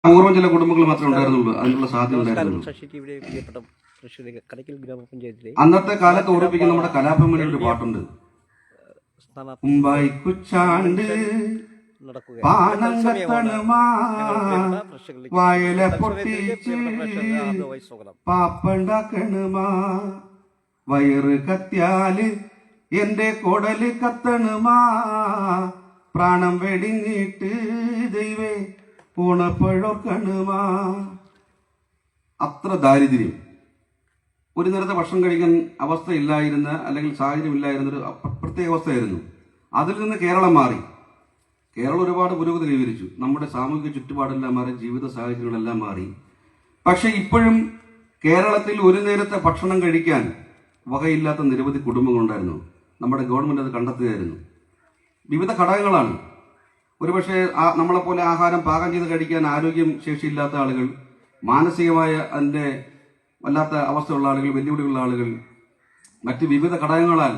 പൂർവ്വം ചില കുടുംബങ്ങൾ മാത്രമേ ഉണ്ടായിരുന്നുള്ളൂ, അതിനുള്ള സാധ്യത ഉണ്ടായിരുന്നുള്ളൂ. അന്നത്തെ കാലത്ത് ഓർപ്പിക്കുന്ന നമ്മുടെ കലാഭവനിൽ ഒരു പാട്ടുണ്ട്. കുച്ചാണ്ട് പാനങ്ങത്തണുമാ വയല പൊട്ടിച്ച് പാപ്പണ്ടാക്കണുമാ വയറ് കത്തിയാല് എന്റെ കൊടല് കത്തണുമാ പ്രാണം വെടിഞ്ഞിട്ട് ദൈവേ ഓണപ്പഴോർക്കണുമാ. അത്ര ദാരിദ്ര്യം, ഒരു നേരത്തെ ഭക്ഷണം കഴിക്കാൻ അവസ്ഥയില്ലായിരുന്ന അല്ലെങ്കിൽ സാഹചര്യം ഇല്ലായിരുന്നൊരു പ്രത്യേക അവസ്ഥയായിരുന്നു. അതിൽ നിന്ന് കേരളം മാറി. കേരളം ഒരുപാട് പുരോഗതി കൈവരിച്ചു. നമ്മുടെ സാമൂഹിക ചുറ്റുപാടെല്ലാം മാറി, ജീവിത സാഹചര്യങ്ങളെല്ലാം മാറി. പക്ഷെ ഇപ്പോഴും കേരളത്തിൽ ഒരു നേരത്തെ ഭക്ഷണം കഴിക്കാൻ വകയില്ലാത്ത നിരവധി കുടുംബങ്ങളുണ്ടായിരുന്നു. നമ്മുടെ ഗവൺമെന്റ് അത് കണ്ടെത്തുകയായിരുന്നു. വിവിധ ഘടകങ്ങളാണ്. ഒരുപക്ഷെ നമ്മളെപ്പോലെ ആഹാരം പാകം ചെയ്ത് കഴിക്കാൻ ആരോഗ്യം ശേഷിയില്ലാത്ത ആളുകൾ, മാനസികമായ അതിൻ്റെ വല്ലാത്ത അവസ്ഥയുള്ള ആളുകൾ, വെല്ലുവിളിയുള്ള ആളുകൾ, മറ്റ് വിവിധ ഘടകങ്ങളാൽ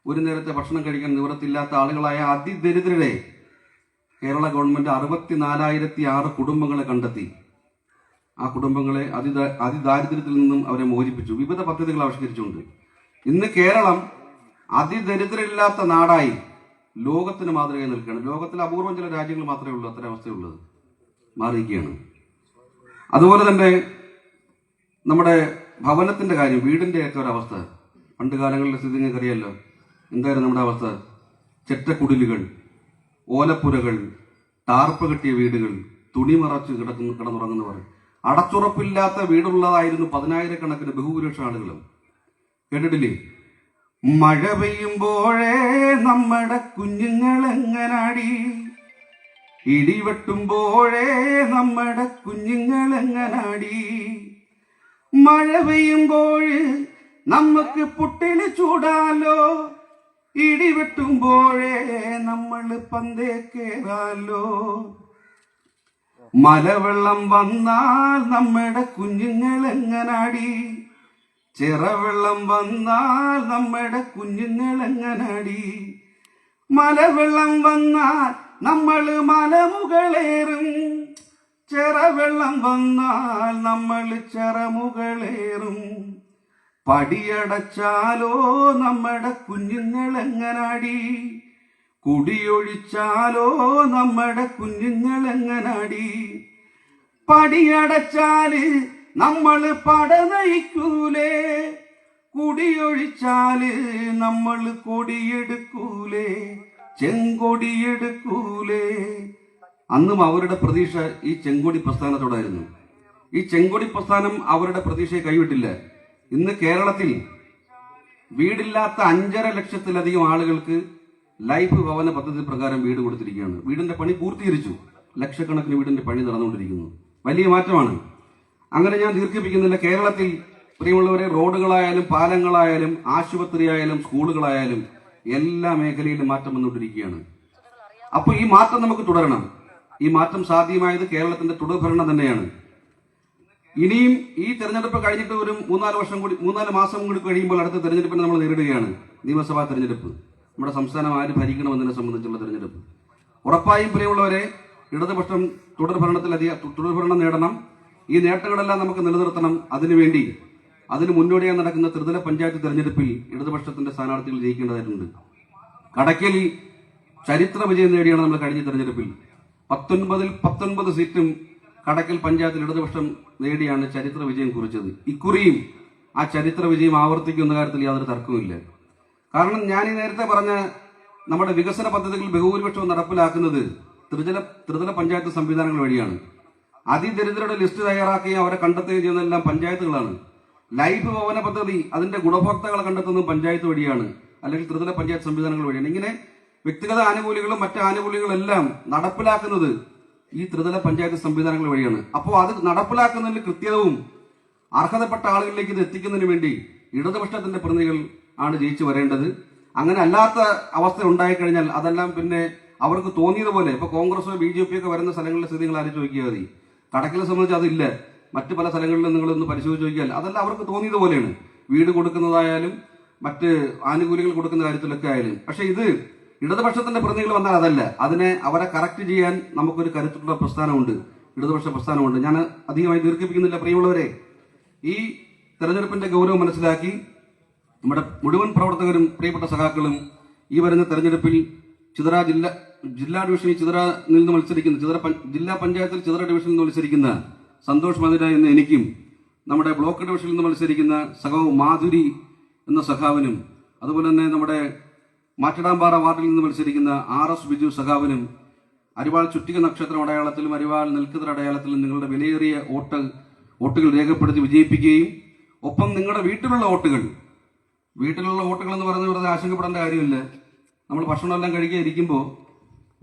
ഒരു നേരത്തെ ഭക്ഷണം കഴിക്കാൻ നിവൃത്തിയില്ലാത്ത ആളുകളായ അതിദരിദ്രരെ കേരള ഗവൺമെന്റ് 64,006 കുടുംബങ്ങളെ കണ്ടെത്തി. ആ കുടുംബങ്ങളെ അതിദാരിദ്ര്യത്തിൽ നിന്നും അവരെ മോചിപ്പിച്ചു. വിവിധ പദ്ധതികൾ ആവിഷ്കരിച്ചുകൊണ്ട് ഇന്ന് കേരളം അതിദരിദ്രമില്ലാത്ത നാടായി ലോകത്തിന് മാതൃകയായി നിൽക്കുകയാണ്. ലോകത്തിലെ അപൂർവം ചില രാജ്യങ്ങൾ മാത്രമേ ഉള്ളൂ അത്തരം അവസ്ഥയുള്ളത്, മാറിയിരിക്കുകയാണ്. അതുപോലെ തന്നെ നമ്മുടെ ഭവനത്തിന്റെ കാര്യം, വീടിന്റെയൊക്കെ ഒരവസ്ഥ, പണ്ട് കാലങ്ങളിലെ സ്ഥിതി നിങ്ങൾക്കറിയാമല്ലോ. എന്തായിരുന്നു നമ്മുടെ അവസ്ഥ? ചെറ്റക്കുടിലുകൾ, ഓലപ്പുരകൾ, ടാർപ്പ് കെട്ടിയ വീടുകൾ, തുണി മറച്ച് കിടന്നുറങ്ങുന്നവർ, അടച്ചുറപ്പില്ലാത്ത വീടുള്ളതായിരുന്നു 10,000-കണക്കിന് ബഹുഭൂരിപക്ഷം ആളുകളും. കേട്ടിട്ടില്ലേ? മഴ പെയ്യുമ്പോഴേ നമ്മുടെ കുഞ്ഞുങ്ങൾ എങ്ങനാടി, ഇടിവെട്ടുമ്പോഴേ നമ്മുടെ കുഞ്ഞുങ്ങൾ എങ്ങനാടി, മഴ പെയ്യുമ്പോൾ നമുക്ക് പുട്ടിന് ചൂടാലോ, ഇടിവെട്ടുമ്പോഴേ നമ്മൾ പന്തേ കേറാലോ, മലവെള്ളം വന്നാൽ നമ്മുടെ കുഞ്ഞുങ്ങൾ എങ്ങനാടി, ചെറവെള്ളം വന്നാൽ നമ്മുടെ കുഞ്ഞുങ്ങൾ എങ്ങനാടി, മലവെള്ളം വന്നാൽ നമ്മൾ മലമുകളേറും, ചെറവെള്ളം വന്നാൽ നമ്മൾ ചെറമുകളേറും, പടിയടച്ചാലോ നമ്മുടെ കുഞ്ഞുങ്ങൾ എങ്ങനാടി, കുടിയൊഴിച്ചാലോ നമ്മുടെ കുഞ്ഞുങ്ങൾ എങ്ങനാടി, പടിയടച്ചാല് നമ്മൾ പട നയിക്കൂലേ, കുടിയൊഴിച്ചാല് നമ്മൾ കൊടിയെടുക്കൂലേ, ചെങ്കൊടിയെടുക്കൂലേ. അന്നും അവരുടെ പ്രതീക്ഷ ഈ ചെങ്കൊടി പ്രസ്ഥാനത്തോടായിരുന്നു. ഈ ചെങ്കൊടി പ്രസ്ഥാനം അവരുടെ പ്രതീക്ഷയെ കൈവിട്ടില്ല. ഇന്ന് കേരളത്തിൽ വീടില്ലാത്ത 5.5 ലക്ഷത്തിലധികം ആളുകൾക്ക് ലൈഫ് ഭവന പദ്ധതി പ്രകാരം വീട് കൊടുത്തിരിക്കുകയാണ്. വീടിന്റെ പണി പൂർത്തീകരിച്ചു. ലക്ഷക്കണക്കിന് വീടിന്റെ പണി നടന്നുകൊണ്ടിരിക്കുന്നു. വലിയ മാറ്റമാണ്. അങ്ങനെ ഞാൻ ദീർഘിപ്പിക്കുന്നില്ല. കേരളത്തിൽ പ്രിയമുള്ളവരെ, റോഡുകളായാലും പാലങ്ങളായാലും ആശുപത്രിയായാലും സ്കൂളുകളായാലും എല്ലാ മേഖലയിലും മാറ്റം വന്നുകൊണ്ടിരിക്കുകയാണ്. അപ്പോൾ ഈ മാറ്റം നമുക്ക് തുടരണം. ഈ മാറ്റം സാധ്യമായത് കേരളത്തിന്റെ തുടർഭരണം തന്നെയാണ്. ഇനിയും ഈ തെരഞ്ഞെടുപ്പ് കഴിഞ്ഞിട്ട് ഒരു 3-4 മാസം കൂടി കഴിയുമ്പോൾ അടുത്ത തെരഞ്ഞെടുപ്പിനെ നമ്മൾ നേരിടുകയാണ്. നിയമസഭാ തെരഞ്ഞെടുപ്പ്, നമ്മുടെ സംസ്ഥാനം ആര് ഭരിക്കണമെന്നതിനെ സംബന്ധിച്ചുള്ള തെരഞ്ഞെടുപ്പ്. ഉറപ്പായും പ്രിയമുള്ളവരെ, ഇടതുപക്ഷം തുടർഭരണം നേടണം. ഈ നേട്ടങ്ങളെല്ലാം നമുക്ക് നിലനിർത്തണം. അതിനു മുന്നോടിയായി നടക്കുന്ന ത്രിതല പഞ്ചായത്ത് തെരഞ്ഞെടുപ്പിൽ ഇടതുപക്ഷത്തിന്റെ സ്ഥാനാർത്ഥികൾ ജയിക്കേണ്ടതായിട്ടുണ്ട്. കടയ്ക്കൽ ചരിത്ര വിജയം നേടിയാണ് നമ്മൾ കഴിഞ്ഞ തെരഞ്ഞെടുപ്പിൽ 19 സീറ്റും കടയ്ക്കൽ പഞ്ചായത്തിൽ ഇടതുപക്ഷം നേടിയാണ് ചരിത്ര വിജയം കുറിച്ചത്. ഇക്കുറിയും ആ ചരിത്ര വിജയം ആവർത്തിക്കുന്ന കാര്യത്തിൽ യാതൊരു തർക്കവുമില്ല. കാരണം ഞാൻ ഈ നേരത്തെ പറഞ്ഞ നമ്മുടെ വികസന പദ്ധതികൾ ബഹുഭൂരിപക്ഷവും നടപ്പിലാക്കുന്നത് ത്രിതല പഞ്ചായത്ത് സംവിധാനങ്ങൾ വഴിയാണ്. അതിദരിദ്രരുടെ ലിസ്റ്റ് തയ്യാറാക്കുകയും അവരെ കണ്ടെത്തുകയും ചെയ്യുന്നതെല്ലാം പഞ്ചായത്തുകളാണ്. ലൈഫ് ഭവന പദ്ധതി അതിന്റെ ഗുണഭോക്താക്കളെ കണ്ടെത്തുന്നതും പഞ്ചായത്ത് വഴിയാണ്, അല്ലെങ്കിൽ ത്രിതല പഞ്ചായത്ത് സംവിധാനങ്ങൾ വഴിയാണ്. ഇങ്ങനെ വ്യക്തിഗത ആനുകൂല്യങ്ങളും മറ്റ് ആനുകൂല്യങ്ങളെല്ലാം നടപ്പിലാക്കുന്നത് ഈ ത്രിതല പഞ്ചായത്ത് സംവിധാനങ്ങൾ വഴിയാണ്. അപ്പോൾ അത് നടപ്പിലാക്കുന്നതിൽ കൃത്യതവും അർഹതപ്പെട്ട ആളുകളിലേക്ക് ഇത് എത്തിക്കുന്നതിന് വേണ്ടി ഇടതുപക്ഷത്തിന്റെ പ്രതിനിധികൾ ആണ് ജയിച്ചു വരേണ്ടത്. അങ്ങനെ അല്ലാത്ത അവസ്ഥ ഉണ്ടായിക്കഴിഞ്ഞാൽ അതെല്ലാം പിന്നെ അവർക്ക് തോന്നിയതുപോലെ, ഇപ്പൊ കോൺഗ്രസോ BJP ഒക്കെ വരുന്ന സ്ഥലങ്ങളിലെ സ്ഥിതികൾ ആലോചിച്ച് നോക്കിയാൽ മതി. കടക്കിലെ സംബന്ധിച്ച് അതില്ല. മറ്റ് പല സ്ഥലങ്ങളിലും നിങ്ങളൊന്ന് പരിശോധിച്ച് നോക്കിയാൽ അതെല്ലാം അവർക്ക് തോന്നിയതുപോലെയാണ്. വീട് കൊടുക്കുന്നതായാലും മറ്റ് ആനുകൂല്യങ്ങൾ കൊടുക്കുന്ന കാര്യത്തിലൊക്കെ ആയാലും. പക്ഷെ ഇത് ഇടതുപക്ഷത്തിന്റെ പ്രതിനിധികൾ വന്നാൽ അതല്ല. അവരെ കറക്റ്റ് ചെയ്യാൻ നമുക്കൊരു കരുത്തുള്ള പ്രസ്ഥാനമുണ്ട്. ഇടതുപക്ഷ പ്രസ്ഥാനമുണ്ട്. ഞാൻ അധികമായി ദീർഘിപ്പിക്കുന്നില്ല. പ്രിയമുള്ളവരെ, ഈ തെരഞ്ഞെടുപ്പിന്റെ ഗൗരവം മനസ്സിലാക്കി നമ്മുടെ മുഴുവൻ പ്രവർത്തകരും പ്രിയപ്പെട്ട സഖാക്കളും ഈ വരുന്ന തെരഞ്ഞെടുപ്പിൽ ചിതറ ജില്ലാ ഡിവിഷനിൽ ചിതറയിൽ നിന്ന് മത്സരിക്കുന്ന ജില്ലാ പഞ്ചായത്തിൽ ചിതറ ഡിവിഷനിൽ നിന്ന് മത്സരിക്കുന്ന സന്തോഷ് മധുര എന്ന എനിക്കും, നമ്മുടെ ബ്ലോക്ക് ഡിവിഷനിൽ നിന്ന് മത്സരിക്കുന്ന സഖാവ് മാധുരി എന്ന സഖാവിനും, അതുപോലെ തന്നെ നമ്മുടെ മാറ്റടാമ്പാറ വാർഡിൽ നിന്ന് മത്സരിക്കുന്ന RS ബിജു സഖാവിനും അരിവാൾ ചുറ്റിക നക്ഷത്രം അടയാളത്തിലും അരിവാൾ നെൽക്കതിർ അടയാളത്തിലും നിങ്ങളുടെ വിലയേറിയ വോട്ടുകൾ രേഖപ്പെടുത്തി വിജയിപ്പിക്കുകയും ഒപ്പം നിങ്ങളുടെ വീട്ടിലുള്ള വോട്ടുകൾ എന്ന് പറയുന്നത് വെറുതെ ആശങ്കപ്പെടേണ്ട കാര്യമില്ല. നമ്മൾ ഭക്ഷണമെല്ലാം കഴിക്കാൻ ഇരിക്കുമ്പോൾ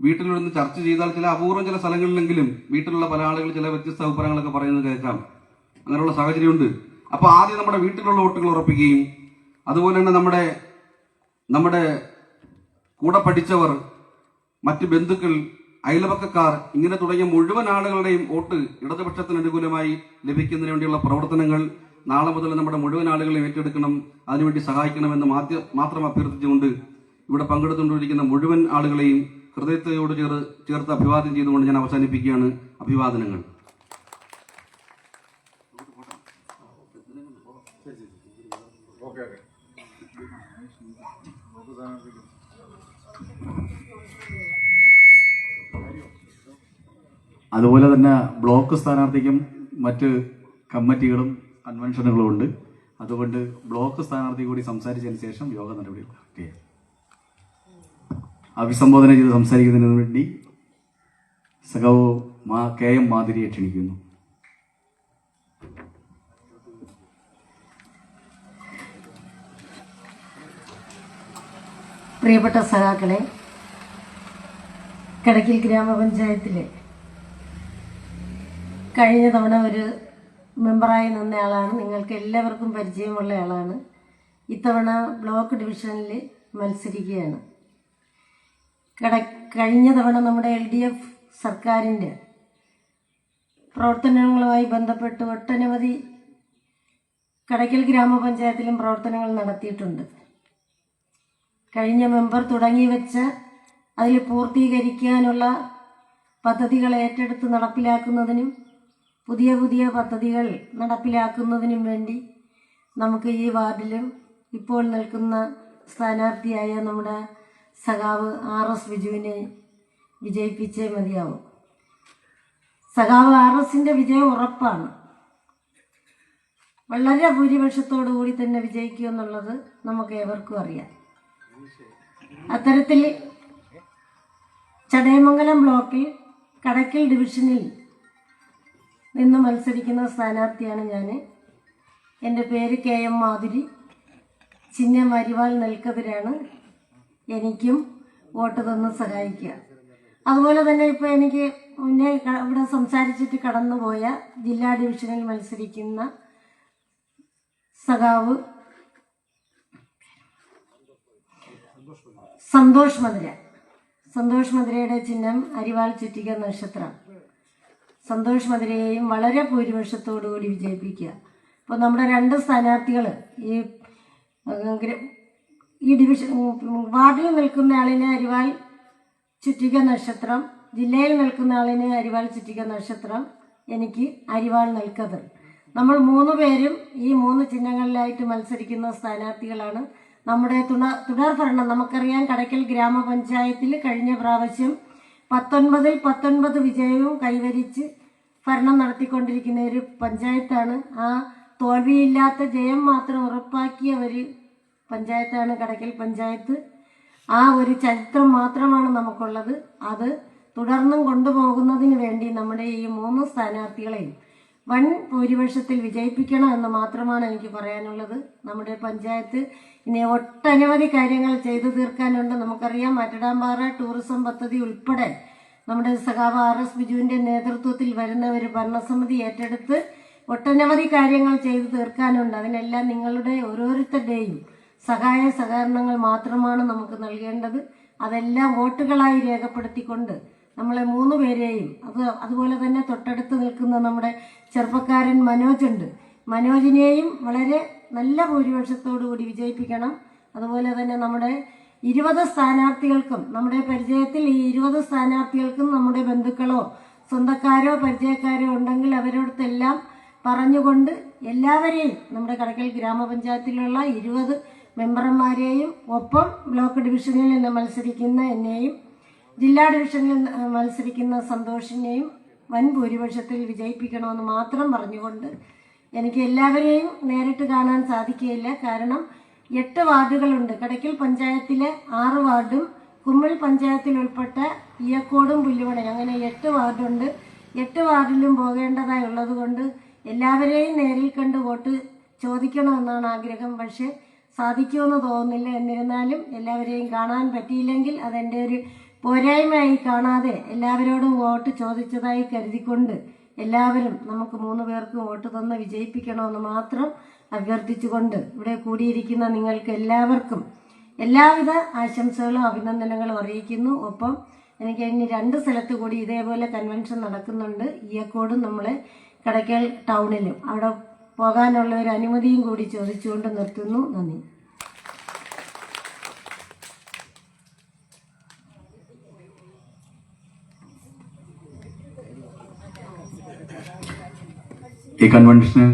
വീട്ടിലിരുന്ന് ചർച്ച ചെയ്താൽ ചില സ്ഥലങ്ങളിലെങ്കിലും വീട്ടിലുള്ള പല ആളുകൾ ചില വ്യത്യസ്ത അഭിപ്രായങ്ങളൊക്കെ പറയുന്നത് കേൾക്കാം. അങ്ങനെയുള്ള സാഹചര്യമുണ്ട്. അപ്പോൾ ആദ്യം നമ്മുടെ വീട്ടിലുള്ള വോട്ടുകൾ ഉറപ്പിക്കുകയും അതുപോലെ തന്നെ നമ്മുടെ കൂടെ പഠിച്ചവർ, മറ്റ് ബന്ധുക്കൾ, അയൽപക്കക്കാർ, ഇങ്ങനെ തുടങ്ങിയ മുഴുവൻ ആളുകളുടെയും വോട്ട് ഇടതുപക്ഷത്തിന് അനുകൂലമായി ലഭിക്കുന്നതിന് വേണ്ടിയുള്ള പ്രവർത്തനങ്ങൾ നാളെ മുതൽ നമ്മുടെ മുഴുവൻ ആളുകളെയും ഏറ്റെടുക്കണം, അതിനുവേണ്ടി സഹായിക്കണമെന്ന് മാത്രം അഭ്യർത്ഥിച്ചുകൊണ്ട് ഇവിടെ പങ്കെടുത്തുകൊണ്ടിരിക്കുന്ന മുഴുവൻ ആളുകളെയും ഹൃദയത്തോട് ചേർത്ത് അഭിവാദ്യം ചെയ്തുകൊണ്ട് ഞാൻ അവസാനിപ്പിക്കുകയാണ്. അഭിവാദനങ്ങൾ. അതുപോലെ തന്നെ ബ്ലോക്ക് സ്ഥാനാർത്ഥിക്കും മറ്റ് കമ്മിറ്റികളും കൺവെൻഷനുകളും ഉണ്ട്. അതുകൊണ്ട് ബ്ലോക്ക് സ്ഥാനാർത്ഥി കൂടി സംസാരിച്ചതിന് ശേഷം യോഗ നടപടികൾ ചെയ്യാം. അഭിസംബോധന ചെയ്ത് സംസാരിക്കുന്നതിന് വേണ്ടി സഖാവ് KM മാധുരിയെ ക്ഷണിക്കുന്നു. പ്രിയപ്പെട്ട സഖാക്കളെ, കടയ്ക്കൽ ഗ്രാമപഞ്ചായത്തിലെ കഴിഞ്ഞ തവണ ഒരു മെമ്പറായി നിന്നയാളാണ്. നിങ്ങൾക്ക് എല്ലാവർക്കും പരിചയമുള്ള ആളാണ്. ഇത്തവണ ബ്ലോക്ക് ഡിവിഷനിൽ മത്സരിക്കുകയാണ്. കഴിഞ്ഞ തവണ നമ്മുടെ LDF സർക്കാരിൻ്റെ പ്രവർത്തനങ്ങളുമായി ബന്ധപ്പെട്ട് ഒട്ടനവധി കടയ്ക്കൽ ഗ്രാമപഞ്ചായത്തിലും പ്രവർത്തനങ്ങൾ നടത്തിയിട്ടുണ്ട്. കഴിഞ്ഞ മെമ്പർ തുടങ്ങി വെച്ച അതിൽ പൂർത്തീകരിക്കാനുള്ള പദ്ധതികൾ ഏറ്റെടുത്ത് നടപ്പിലാക്കുന്നതിനും പുതിയ പദ്ധതികൾ നടപ്പിലാക്കുന്നതിനും വേണ്ടി നമുക്ക് ഈ വാർഡിലും ഇപ്പോൾ നിൽക്കുന്ന സ്ഥാനാർത്ഥിയായ നമ്മുടെ സഖാവ് RS ബിജുവിനെ വിജയിപ്പിച്ചേ മതിയാവും. സഖാവ് RSന്റെ വിജയം ഉറപ്പാണ്. വളരെ ഭൂരിപക്ഷത്തോടു കൂടി തന്നെ വിജയിക്കുമെന്നുള്ളത് നമുക്ക് ഏവർക്കും അറിയാം. അത്തരത്തിൽ ചടയമംഗലം ബ്ലോക്കിൽ കടയ്ക്കൽ ഡിവിഷനിൽ നിന്ന് മത്സരിക്കുന്ന സ്ഥാനാർത്ഥിയാണ് ഞാൻ. എൻ്റെ പേര് KM മാധുരി, ചിഹ്നം അരിവാൾ നെൽക്കതിരാണ്. എനിക്കും വോട്ട് തന്ന് സഹായിക്കുക. അതുപോലെ തന്നെ ഇപ്പോൾ എനിക്ക് മുന്നേ ഇവിടെ സംസാരിച്ചിട്ട് കടന്നുപോയ ജില്ലാ ഡിവിഷനിൽ മത്സരിക്കുന്ന സഖാവ് സന്തോഷ് മധുരയുടെ ചിഹ്നം അരിവാൾ ചുറ്റിക നക്ഷത്രം. സന്തോഷ് മധുരയെയും വളരെ ഭൂരിപക്ഷത്തോടുകൂടി വിജയിപ്പിക്കുക. അപ്പോൾ നമ്മുടെ രണ്ട് സ്ഥാനാർത്ഥികൾ ഈ ഡിവിഷൻ വാർഡിൽ നിൽക്കുന്ന ആളിന് അരിവാൾ ചുറ്റിക നക്ഷത്രം, ജില്ലയിൽ നിൽക്കുന്ന ആളിന് അരിവാൾ ചുറ്റിക നക്ഷത്രം, എനിക്ക് അരിവാൾ നെൽക്കതിർ. നമ്മൾ 3 പേരും ഈ 3 ചിഹ്നങ്ങളിലായിട്ട് മത്സരിക്കുന്ന സ്ഥാനാർത്ഥികളാണ്. നമ്മുടെ തുടർഭരണം നമുക്കറിയാം. കടയ്ക്കൽ ഗ്രാമപഞ്ചായത്തിൽ കഴിഞ്ഞ പ്രാവശ്യം 19 വിജയവും കൈവരിച്ച് ഭരണം നടത്തിക്കൊണ്ടിരിക്കുന്ന ഒരു പഞ്ചായത്താണ്. ആ തോൽവിയില്ലാത്ത ജയം മാത്രം ഉറപ്പാക്കിയ ഒരു പഞ്ചായത്താണ് കടയ്ക്കൽ പഞ്ചായത്ത്. ആ ഒരു ചരിത്രം മാത്രമാണ് നമുക്കുള്ളത്. അത് തുടർന്നും കൊണ്ടുപോകുന്നതിന് വേണ്ടി നമ്മുടെ ഈ 3 സ്ഥാനാർത്ഥികളെയും വൻ ഭൂരിപക്ഷത്തിൽ വിജയിപ്പിക്കണം എന്ന് മാത്രമാണ് എനിക്ക് പറയാനുള്ളത്. നമ്മുടെ പഞ്ചായത്ത് ഇനി ഒട്ടനവധി കാര്യങ്ങൾ ചെയ്തു തീർക്കാനുണ്ട്. നമുക്കറിയാം, മാറ്റടാമ്പാറ ടൂറിസം പദ്ധതി ഉൾപ്പെടെ നമ്മുടെ സഖാവ് RS ബിജുവിന്റെ നേതൃത്വത്തിൽ വരുന്ന ഒരു ഭരണസമിതി ഏറ്റെടുത്ത് ഒട്ടനവധി കാര്യങ്ങൾ ചെയ്തു തീർക്കാനുണ്ട്. അതിനെല്ലാം നിങ്ങളുടെ ഓരോരുത്തരുടെയും സഹായ സഹകരണങ്ങൾ മാത്രമാണ് നമുക്ക് നൽകേണ്ടത്. അതെല്ലാം വോട്ടുകളായി രേഖപ്പെടുത്തിക്കൊണ്ട് നമ്മളെ 3 പേരെയും അതുപോലെ തന്നെ തൊട്ടടുത്ത് നിൽക്കുന്ന നമ്മുടെ ചെറുപ്പക്കാരൻ മനോജിനെയും വളരെ നല്ല ഭൂരിപക്ഷത്തോടു കൂടി വിജയിപ്പിക്കണം. അതുപോലെ തന്നെ നമ്മുടെ 20 സ്ഥാനാർത്ഥികൾക്കും, നമ്മുടെ പരിചയത്തിൽ ഈ 20 സ്ഥാനാർത്ഥികൾക്കും നമ്മുടെ ബന്ധുക്കളോ സ്വന്തക്കാരോ പരിചയക്കാരോ ഉണ്ടെങ്കിൽ അവരോടത്തെല്ലാം പറഞ്ഞുകൊണ്ട് എല്ലാവരെയും നമ്മുടെ കടക്കൽ ഗ്രാമപഞ്ചായത്തിലുള്ള 20 മെമ്പർമാരെയും ഒപ്പം ബ്ലോക്ക് ഡിവിഷനിൽ നിന്ന് മത്സരിക്കുന്ന എന്നെയും ജില്ലാ ഡിവിഷനിൽ മത്സരിക്കുന്ന സന്തോഷിനെയും വൻ ഭൂരിപക്ഷത്തിൽ വിജയിപ്പിക്കണമെന്ന് മാത്രം പറഞ്ഞുകൊണ്ട് എനിക്ക് എല്ലാവരെയും നേരിട്ട് കാണാൻ സാധിക്കുകയില്ല. കാരണം 8 വാർഡുകളുണ്ട്. കടക്കൽ പഞ്ചായത്തിലെ 6 വാർഡും കുമ്മിൾ പഞ്ചായത്തിൽ ഉൾപ്പെട്ട ഈയക്കോടും പുല്ലുവണയും അങ്ങനെ 8 വാർഡുണ്ട്. 8 വാർഡിലും പോകേണ്ടതായുള്ളത് കൊണ്ട് എല്ലാവരെയും നേരിൽ കണ്ട് വോട്ട് ചോദിക്കണമെന്നാണ് ആഗ്രഹം. പക്ഷേ സാധിക്കുമെന്ന് തോന്നുന്നില്ല. എന്നിരുന്നാലും എല്ലാവരെയും കാണാൻ പറ്റിയില്ലെങ്കിൽ അതെൻ്റെ ഒരു പോരായ്മയായി കാണാതെ എല്ലാവരോടും വോട്ട് ചോദിച്ചതായി കരുതിക്കൊണ്ട് എല്ലാവരും നമുക്ക് 3 പേർക്കും വോട്ട് തന്ന് വിജയിപ്പിക്കണമെന്ന് മാത്രം അഭ്യർത്ഥിച്ചുകൊണ്ട് ഇവിടെ കൂടിയിരിക്കുന്ന നിങ്ങൾക്ക് എല്ലാവർക്കും എല്ലാവിധ ആശംസകളും അഭിനന്ദനങ്ങളും അറിയിക്കുന്നു. ഒപ്പം എനിക്ക് ഇനി 2 സ്ഥലത്ത് കൂടി ഇതേപോലെ കൺവെൻഷൻ നടക്കുന്നുണ്ട്. ഈയക്കോടും നമ്മളെ കടയ്ക്കൽ ടൗണിലും അവിടെ പോകാനുള്ള ഒരു അനുമതിയും കൂടി ചോദിച്ചുകൊണ്ട് നിർത്തുന്നു. നന്ദി. ഈ കൺവെൻഷന്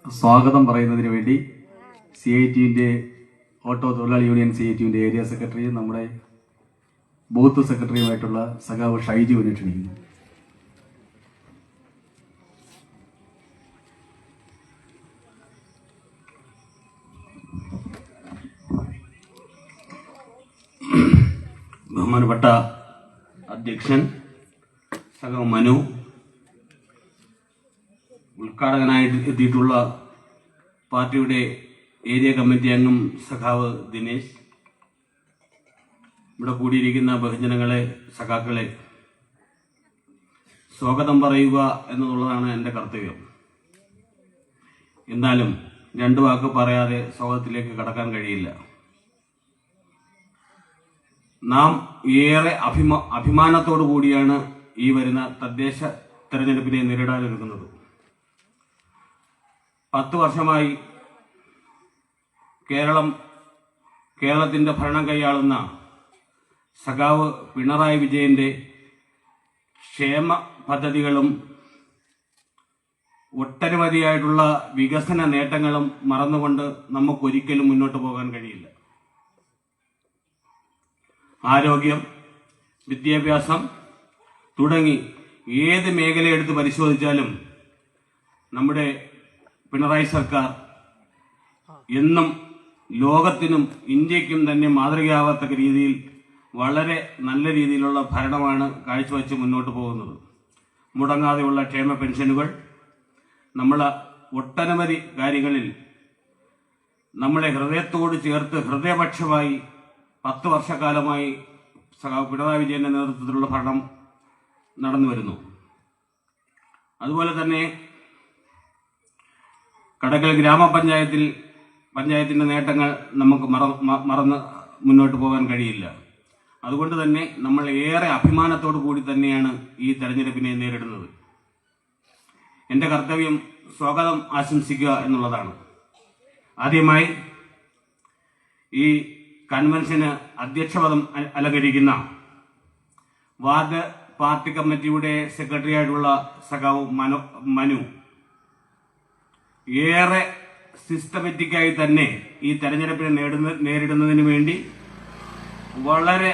സ്വാഗതം പറയുന്നതിന് വേണ്ടി CITന്റെ ഓട്ടോ തൊഴിലാളി യൂണിയൻ CITന്റെ ഏരിയ സെക്രട്ടറിയും നമ്മുടെ ബൂത്ത് സെക്രട്ടറിയുമായിട്ടുള്ള സഖാവ് ഷൈജുവിനെ ക്ഷണിക്കുന്നു. ബഹുമാനപ്പെട്ട അധ്യക്ഷൻ സഖാവ് മനു, ഉദ്ഘാടകനായി എത്തിയിട്ടുള്ള പാർട്ടിയുടെ ഏരിയ കമ്മിറ്റി അംഗം സഖാവ് ദിനേശ്, ഇവിടെ കൂടിയിരിക്കുന്ന ബഹുജനങ്ങളെ, സഖാക്കളെ സ്വാഗതം പറയുക എന്നുള്ളതാണ് എൻ്റെ കർത്തവ്യം. എന്നാലും 2 വാക്ക് പറയാതെ സ്വാഗതത്തിലേക്ക് കടക്കാൻ കഴിയില്ല. നാം ഏറെ അഭിമാനത്തോടു കൂടിയാണ് ഈ വരുന്ന തദ്ദേശ തെരഞ്ഞെടുപ്പിനെ നേരിടാനൊരുങ്ങുന്നത്. 10 വർഷമായി കേരളത്തിന്റെ ഭരണം കൈയാളുന്ന സഖാവ് പിണറായി വിജയന്റെ ക്ഷേമ പദ്ധതികളും ഒട്ടനവധിയായിട്ടുള്ള വികസന നേട്ടങ്ങളും മറന്നുകൊണ്ട് നമുക്കൊരിക്കലും മുന്നോട്ട് പോകാൻ കഴിയില്ല. ആരോഗ്യം, വിദ്യാഭ്യാസം തുടങ്ങി ഏത് മേഖല എടുത്ത് പരിശോധിച്ചാലും നമ്മുടെ പിണറായി സർക്കാർ എന്നും ലോകത്തിനും ഇന്ത്യക്കും തന്നെ മാതൃകയാവാത്തക്ക രീതിയിൽ വളരെ നല്ല രീതിയിലുള്ള ഭരണമാണ് കാഴ്ചവെച്ച് മുന്നോട്ട് പോകുന്നത്. മുടങ്ങാതെയുള്ള ക്ഷേമ പെൻഷനുകൾ, നമ്മൾ ഒട്ടനവധി കാര്യങ്ങളിൽ നമ്മളെ ഹൃദയത്തോട് ചേർത്ത് ഹൃദയപക്ഷമായി 10 വർഷക്കാലമായി പിണറായി വിജയന്റെ നേതൃത്വത്തിലുള്ള ഭരണം നടന്നു വരുന്നു. അതുപോലെ തന്നെ കടക്കൽ ഗ്രാമപഞ്ചായത്തിന്റെ നേട്ടങ്ങൾ നമുക്ക് മറന്ന് മുന്നോട്ട് പോകാൻ കഴിയില്ല. അതുകൊണ്ട് തന്നെ നമ്മൾ ഏറെ അഭിമാനത്തോടു കൂടി തന്നെയാണ് ഈ തെരഞ്ഞെടുപ്പിനെ നേരിടുന്നത്. എൻ്റെ കർത്തവ്യം സ്വാഗതം ആശംസിക്കുക എന്നുള്ളതാണ്. ആദ്യമായി ഈ കൺവെൻഷന് അധ്യക്ഷപദം അലങ്കരിക്കുന്ന വാർഡ് പാർട്ടി കമ്മിറ്റിയുടെ സെക്രട്ടറി ആയിട്ടുള്ള സഖാവ് മനു ഏറെ സിസ്റ്റമാറ്റിക്കായി തന്നെ ഈ തെരഞ്ഞെടുപ്പിനെ നേരിടുന്നതിന് വേണ്ടി വളരെ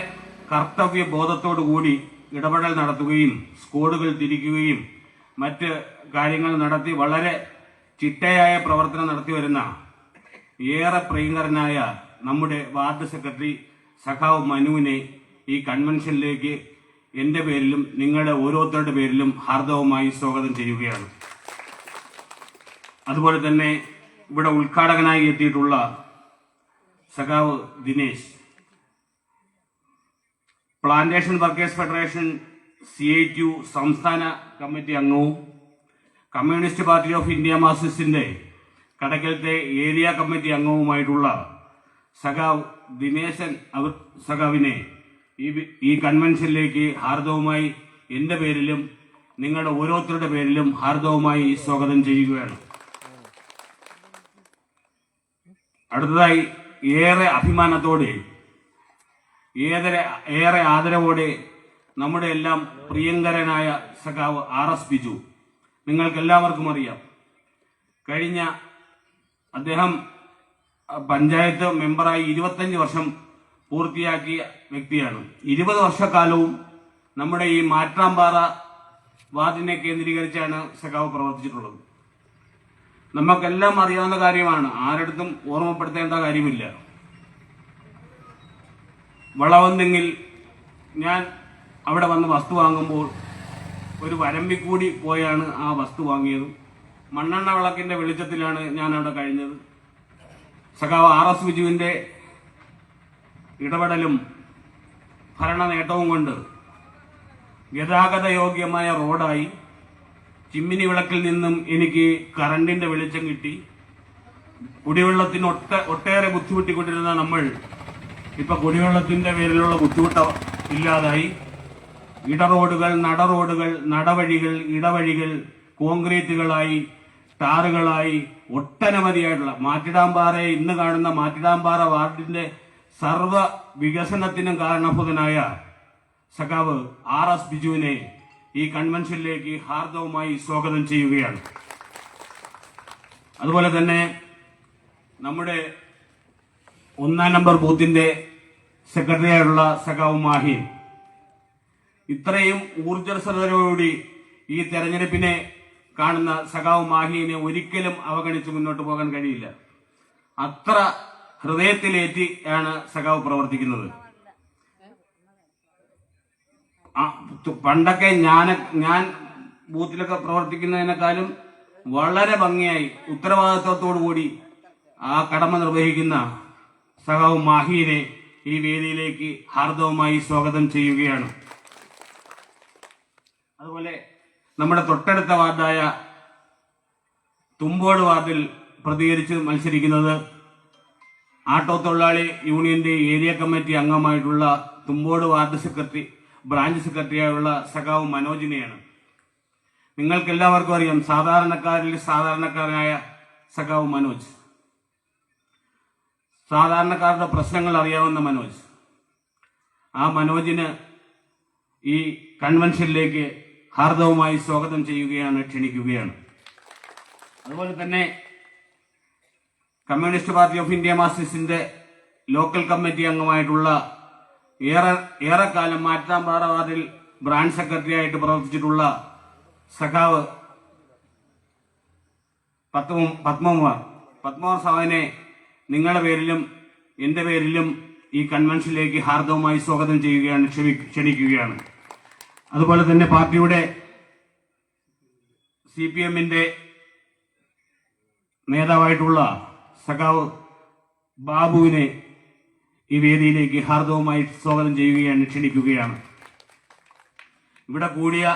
കർത്തവ്യ ബോധത്തോടു കൂടി ഇടപെടൽ നടത്തുകയും സ്ക്വാഡുകൾ തിരിക്കുകയും മറ്റ് കാര്യങ്ങൾ നടത്തി വളരെ ചിട്ടയായ പ്രവർത്തനം നടത്തി വരുന്ന ഏറെ പ്രിയങ്കരനായ നമ്മുടെ വാർഡ് സെക്രട്ടറി സഖാവ് മനുവിനെ ഈ കൺവെൻഷനിലേക്ക് എൻ്റെ പേരിലും നിങ്ങളുടെ ഓരോരുത്തരുടെ പേരിലും ഹാർദവമായി സ്വാഗതം ചെയ്യുകയാണ്. അതുപോലെ തന്നെ ഇവിടെ ഉദ്ഘാടകനായി എത്തിയിട്ടുള്ള സഖാവ് Dinesh, plantation workers federation CITU സംസ്ഥാന കമ്മിറ്റി അംഗവും കമ്മ്യൂണിസ്റ്റ് പാർട്ടി ഓഫ് ഇന്ത്യ മാർക്സിസ്റ്റിന്റെ കടക്കലത്തെ ഏരിയ കമ്മിറ്റി അംഗവുമായിട്ടുള്ള സഖാവ് ദിനേശൻ സഖാവിനെ ഈ കൺവെൻഷനിലേക്ക് ഹാർദവുമായി എൻ്റെ പേരിലും നിങ്ങളുടെ ഓരോരുത്തരുടെ പേരിലും ഹാർദവുമായി സ്വാഗതം ചെയ്യുകയാണ്. അടുത്തതായി ഏറെ അഭിമാനത്തോടെ ഏറെ ആദരവോടെ നമ്മുടെ എല്ലാം പ്രിയങ്കരനായ സഖാവ് RS ബിജു. നിങ്ങൾക്ക് എല്ലാവർക്കും അറിയാം, കഴിഞ്ഞ അദ്ദേഹം പഞ്ചായത്ത് മെമ്പറായി 25 വർഷം പൂർത്തിയാക്കിയ വ്യക്തിയാണ്. 20 വർഷക്കാലവും നമ്മുടെ ഈ മാറ്റാമ്പാറ വാർഡിനെ കേന്ദ്രീകരിച്ചാണ് സഖാവ് പ്രവർത്തിച്ചിട്ടുള്ളത്. നമുക്കെല്ലാം അറിയാവുന്ന കാര്യമാണ്, ആരടുത്തും ഓർമ്മപ്പെടുത്തേണ്ട കാര്യമില്ല. വളവന്തെങ്കിൽ ഞാൻ അവിടെ വന്ന് വസ്തു വാങ്ങുമ്പോൾ ഒരു വരമ്പിക്കൂടി പോയാണ് ആ വസ്തു വാങ്ങിയത്. മണ്ണെണ്ണ വിളക്കിന്റെ വെളിച്ചത്തിലാണ് ഞാൻ അവിടെ കഴിഞ്ഞത്. സഖാവ് RS ബിജുവിന്റെ ഇടപെടലും ഭരണ നേട്ടവും കൊണ്ട് ഗതാഗത യോഗ്യമായ റോഡായി. ചിമ്മിനി വിളക്കിൽ നിന്നും എനിക്ക് കറണ്ടിന്റെ വെളിച്ചം കിട്ടി. കുടിവെള്ളത്തിന് ഒട്ടേറെ ബുദ്ധിമുട്ടിക്കൊണ്ടിരുന്ന നമ്മൾ ഇപ്പൊ കുടിവെള്ളത്തിന്റെ പേരിലുള്ള ബുദ്ധിമുട്ട് ഇല്ലാതായി. ഇടറോഡുകൾ, നടറോഡുകൾ, നടവഴികൾ, ഇടവഴികൾ കോൺക്രീറ്റുകളായി, ടാറുകളായി, ഒട്ടനവധിയായിട്ടുള്ള മാറ്റിടാമ്പാറയെ ഇന്ന് കാണുന്ന മാറ്റിടാമ്പാറ വാർഡിന്റെ സർവ വികസനത്തിനും കാരണഭൂതനായ സഖാവ് RS ബിജുവിനെ ഈ കൺവെൻഷനിലേക്ക് ഹാർദവമായി സ്വാഗതം ചെയ്യുകയാണ്. അതുപോലെ തന്നെ നമ്മുടെ 1-ാം നമ്പർ ബൂത്തിന്റെ സെക്രട്ടറിയായുള്ള സഖാവ് മാഹീൻ, ഇത്രയും ഊർജ്ജസ്വലതയോടുകൂടി ഈ തെരഞ്ഞെടുപ്പിനെ കാണുന്ന സഖാവ് മാഹീനെ ഒരിക്കലും അവഗണിച്ച് മുന്നോട്ട് പോകാൻ കഴിയില്ല. അത്ര ഹൃദയത്തിലേറ്റിയാണ് സഖാവ് പ്രവർത്തിക്കുന്നത്. പണ്ടൊക്കെ ഞാൻ ബൂത്തിലൊക്കെ പ്രവർത്തിക്കുന്നതിനേക്കാളും വളരെ ഭംഗിയായി ഉത്തരവാദിത്വത്തോടു കൂടി ആ കടമ നിർവഹിക്കുന്ന സഖാവ് മാഹീനെ ഈ വേദിയിലേക്ക് ഹാർദവമായി സ്വാഗതം ചെയ്യുകയാണ്. അതുപോലെ നമ്മുടെ തൊട്ടടുത്ത വാർഡായ തുമ്പോട് വാർഡിൽ പ്രതികരിച്ച് മത്സരിക്കുന്നത് ആട്ടോ തൊഴിലാളി യൂണിയന്റെ ഏരിയ കമ്മിറ്റി അംഗമായിട്ടുള്ള തുമ്പോട് വാർഡ് സെക്രട്ടറി, ബ്രാഞ്ച് സെക്രട്ടറിയായുള്ള സഖാവ് മനോജിനെയാണ്. നിങ്ങൾക്ക് എല്ലാവർക്കും അറിയാം, സാധാരണക്കാരിൽ സാധാരണക്കാരനായ സഖാവ് മനോജ്, സാധാരണക്കാരുടെ പ്രശ്നങ്ങൾ അറിയാവുന്ന മനോജ്. ആ മനോജിന് ഈ കൺവെൻഷനിലേക്ക് ഹാർദവമായി സ്വാഗതം ചെയ്യുകയാണ്, ക്ഷണിക്കുകയാണ്. അതുപോലെ തന്നെ കമ്മ്യൂണിസ്റ്റ് പാർട്ടി ഓഫ് ഇന്ത്യ മാർക്സിസ്റ്റിന്റെ ലോക്കൽ കമ്മിറ്റി അംഗമായിട്ടുള്ള ഏറെക്കാലം മാറ്റാമ്പാറ വാർഡിൽ ബ്രാഞ്ച് സെക്രട്ടറി ആയിട്ട് പ്രവർത്തിച്ചിട്ടുള്ള സഖാവ് പത്മകുമാർ സാഹിബിനെ നിങ്ങളുടെ പേരിലും എന്റെ പേരിലും ഈ കൺവെൻഷനിലേക്ക് ഹാർദവമായി സ്വാഗതം ചെയ്യുകയാണ്, ക്ഷണിക്കുകയാണ്. അതുപോലെ തന്നെ പാർട്ടിയുടെ CPMന്റെ നേതാവായിട്ടുള്ള സഖാവ് ബാബുവിനെ ഈ വേദിയിലേക്ക് ഹാർദവമായി സ്വാഗതം ചെയ്യുകയാണ്, ക്ഷണിക്കുകയാണ്. ഇവിടെ കൂടിയ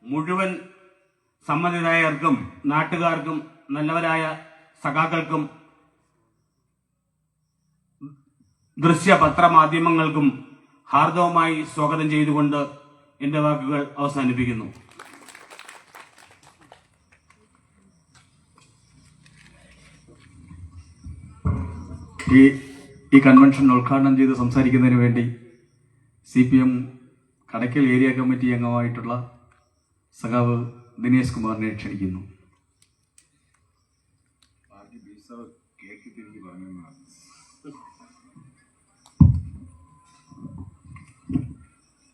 മുഴുവൻ സമ്മതിദായകർക്കും, നാട്ടുകാർക്കും, നല്ലവരായ സഖാക്കൾക്കും, ദൃശ്യ പത്രമാധ്യമങ്ങൾക്കും ഹാർദവമായി സ്വാഗതം ചെയ്തുകൊണ്ട് എന്റെ വാക്കുകൾ അവസാനിപ്പിക്കുന്നു. ഈ കൺവെൻഷൻ ഉദ്ഘാടനം ചെയ്ത് സംസാരിക്കുന്നതിന് വേണ്ടി CPM കടയ്ക്കൽ ഏരിയ കമ്മിറ്റി അംഗമായിട്ടുള്ള സഖാവ് ദിനേശ് കുമാറിനെ ക്ഷണിക്കുന്നു.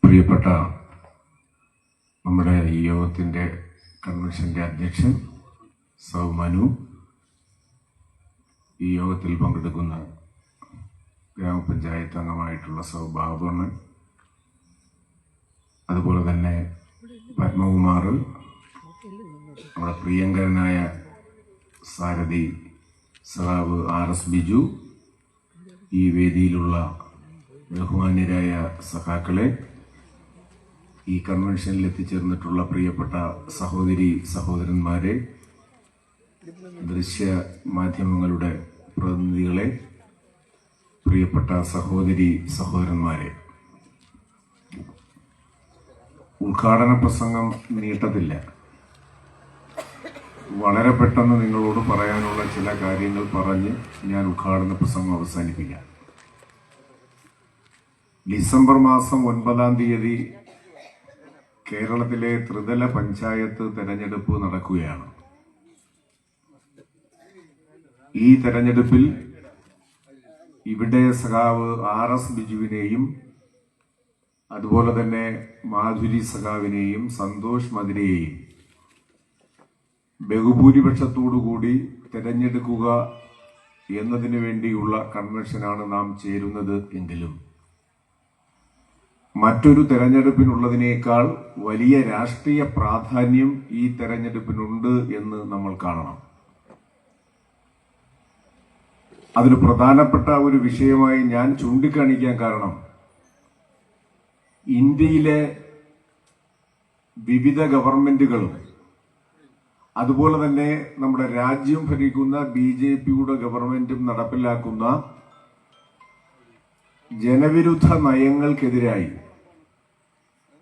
പ്രിയപ്പെട്ട നമ്മുടെ ഈ യോഗത്തിന്റെ കൺവെൻഷന്റെ അധ്യക്ഷൻ സൗ മനു, ഈ യോഗത്തിൽ പങ്കെടുക്കുന്ന ഗ്രാമപഞ്ചായത്ത് അംഗമായിട്ടുള്ള സൗ ബാബുണ്ണൻ, അതുപോലെ തന്നെ പത്മകുമാർ, നമ്മുടെ പ്രിയങ്കരനായ സാരഥി സഖാവ് RS ബിജു, ഈ വേദിയിലുള്ള ബഹുമാന്യരായ സഖാക്കളെ, ഈ കൺവെൻഷനിൽ എത്തിച്ചേർന്നിട്ടുള്ള പ്രിയപ്പെട്ട സഹോദരി സഹോദരന്മാരെ, ദൃശ്യ മാധ്യമങ്ങളുടെ പ്രതിനിധികളെ, പ്രിയപ്പെട്ട സഹോദരി സഹോദരന്മാരെ, ഉദ്ഘാടന പ്രസംഗം നീട്ടത്തില്ല. വളരെ പെട്ടെന്ന് നിങ്ങളോട് പറയാനുള്ള ചില കാര്യങ്ങൾ പറഞ്ഞ് ഞാൻ ഉദ്ഘാടന പ്രസംഗം അവസാനിപ്പിക്കാം. ഡിസംബർ മാസം 9-ാം തീയതി കേരളത്തിലെ ത്രിതല പഞ്ചായത്ത് തെരഞ്ഞെടുപ്പ് നടക്കുകയാണ്. ഈ തെരഞ്ഞെടുപ്പിൽ ഇവിടെ സഖാവ് RS ബിജുവിനെയും അതുപോലെ തന്നെ മാധുരി സഖാവിനെയും സന്തോഷ് മദിരയെയും ബഹുഭൂരിപക്ഷത്തോടുകൂടി തെരഞ്ഞെടുക്കുക എന്നതിനു വേണ്ടിയുള്ള കൺവെൻഷനാണ് നാം ചേരുന്നത് എങ്കിലും മറ്റൊരു തെരഞ്ഞെടുപ്പിനുള്ളതിനേക്കാൾ വലിയ രാഷ്ട്രീയ പ്രാധാന്യം ഈ തെരഞ്ഞെടുപ്പിനുണ്ട് എന്ന് നമ്മൾ കാണണം. അതിന് പ്രധാനപ്പെട്ട ഒരു വിഷയമായി ഞാൻ ചൂണ്ടിക്കാണിക്കാൻ കാരണം ഇന്ത്യയിലെ വിവിധ ഗവൺമെന്റുകളും അതുപോലെ തന്നെ നമ്മുടെ രാജ്യം ഭരിക്കുന്ന BJPയുടെ ഗവൺമെന്റും നടപ്പിലാക്കുന്ന ജനവിരുദ്ധ നയങ്ങൾക്കെതിരായി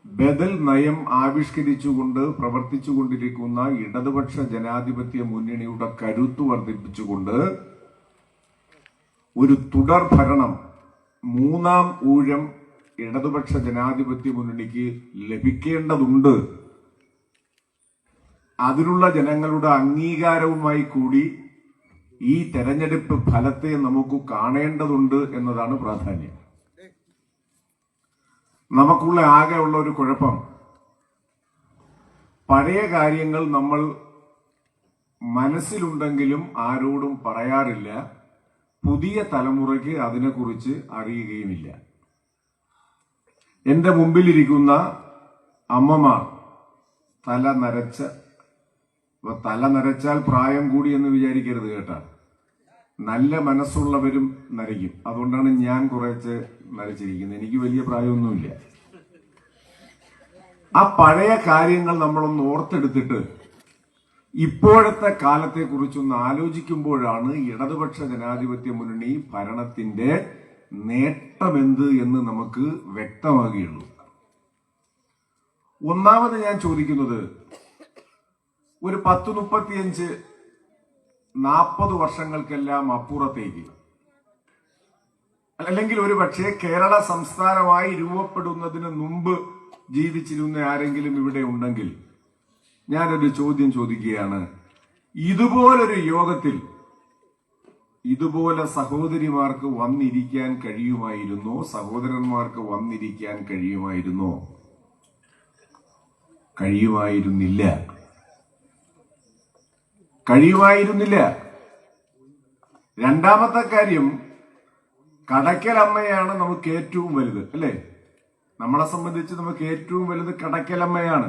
ബദൽ നയം ആവിഷ്കരിച്ചുകൊണ്ട് പ്രവർത്തിച്ചുകൊണ്ടിരിക്കുന്ന ഇടതുപക്ഷ ജനാധിപത്യ മുന്നണിയുടെ കരുത്ത് വർദ്ധിപ്പിച്ചുകൊണ്ട് ഒരു തുടർ ഭരണം മൂന്നാം ഊഴം ഇടതുപക്ഷ ജനാധിപത്യ മുന്നണിക്ക് ലഭിക്കേണ്ടതുണ്ട്. അതിനുള്ള ജനങ്ങളുടെ അംഗീകാരവുമായി കൂടി ഈ തെരഞ്ഞെടുപ്പ് ഫലത്തെ നമുക്ക് കാണേണ്ടതുണ്ട് എന്നതാണ് പ്രാധാന്യം. നമുക്കുള്ള ആകെയുള്ള ഒരു കുഴപ്പം, പഴയ കാര്യങ്ങൾ നമ്മൾ മനസ്സിലുണ്ടെങ്കിലും ആരോടും പറയാറില്ല, പുതിയ തലമുറയ്ക്ക് അതിനെക്കുറിച്ച് അറിയുകയുമില്ല. എന്റെ മുമ്പിലിരിക്കുന്ന അമ്മമാർ തല നരച്ചാൽ പ്രായം കൂടി എന്ന് വിചാരിക്കരുത് കേട്ടാ. നല്ല മനസ്സുള്ളവരും നരയ്ക്കും. അതുകൊണ്ടാണ് ഞാൻ കുറച്ച് നരച്ചിരിക്കുന്നത്. എനിക്ക് വലിയ പ്രായമൊന്നുമില്ല. ആ പഴയ കാര്യങ്ങൾ നമ്മളൊന്ന് ഓർത്തെടുത്തിട്ട് ഇപ്പോഴത്തെ കാലത്തെക്കുറിച്ചൊന്ന് ആലോചിക്കുമ്പോഴാണ് ഇടതുപക്ഷ ജനാധിപത്യ മുന്നണി ഭരണത്തിന്റെ നേട്ടമെന്ത് എന്ന് നമുക്ക് വ്യക്തമാകുകയുള്ളൂ. ഒന്നാമത് ഞാൻ ചോദിക്കുന്നത്, ഒരു 10-35-40 വർഷങ്ങൾക്കെല്ലാം അപ്പുറത്തേക്ക്, അല്ലെങ്കിൽ ഒരു പക്ഷേ കേരള സംസ്ഥാനമായി രൂപപ്പെടുന്നതിന് മുമ്പ് ജീവിച്ചിരുന്ന ആരെങ്കിലും ഇവിടെ ഉണ്ടെങ്കിൽ ഞാനൊരു ചോദ്യം ചോദിക്കുകയാണ്. ഇതുപോലൊരു യോഗത്തിൽ ഇതുപോലെ സഹോദരിമാർക്ക് വന്നിരിക്കാൻ കഴിയുമായിരുന്നോ? സഹോദരന്മാർക്ക് വന്നിരിക്കാൻ കഴിയുമായിരുന്നോ? കഴിയുമായിരുന്നില്ല. രണ്ടാമത്തെ കാര്യം, കടയ്ക്കലമ്മയാണ് നമുക്ക് ഏറ്റവും വലുത്, അല്ലേ? നമ്മളെ സംബന്ധിച്ച് നമുക്ക് ഏറ്റവും വലുത് കടയ്ക്കലമ്മയാണ്.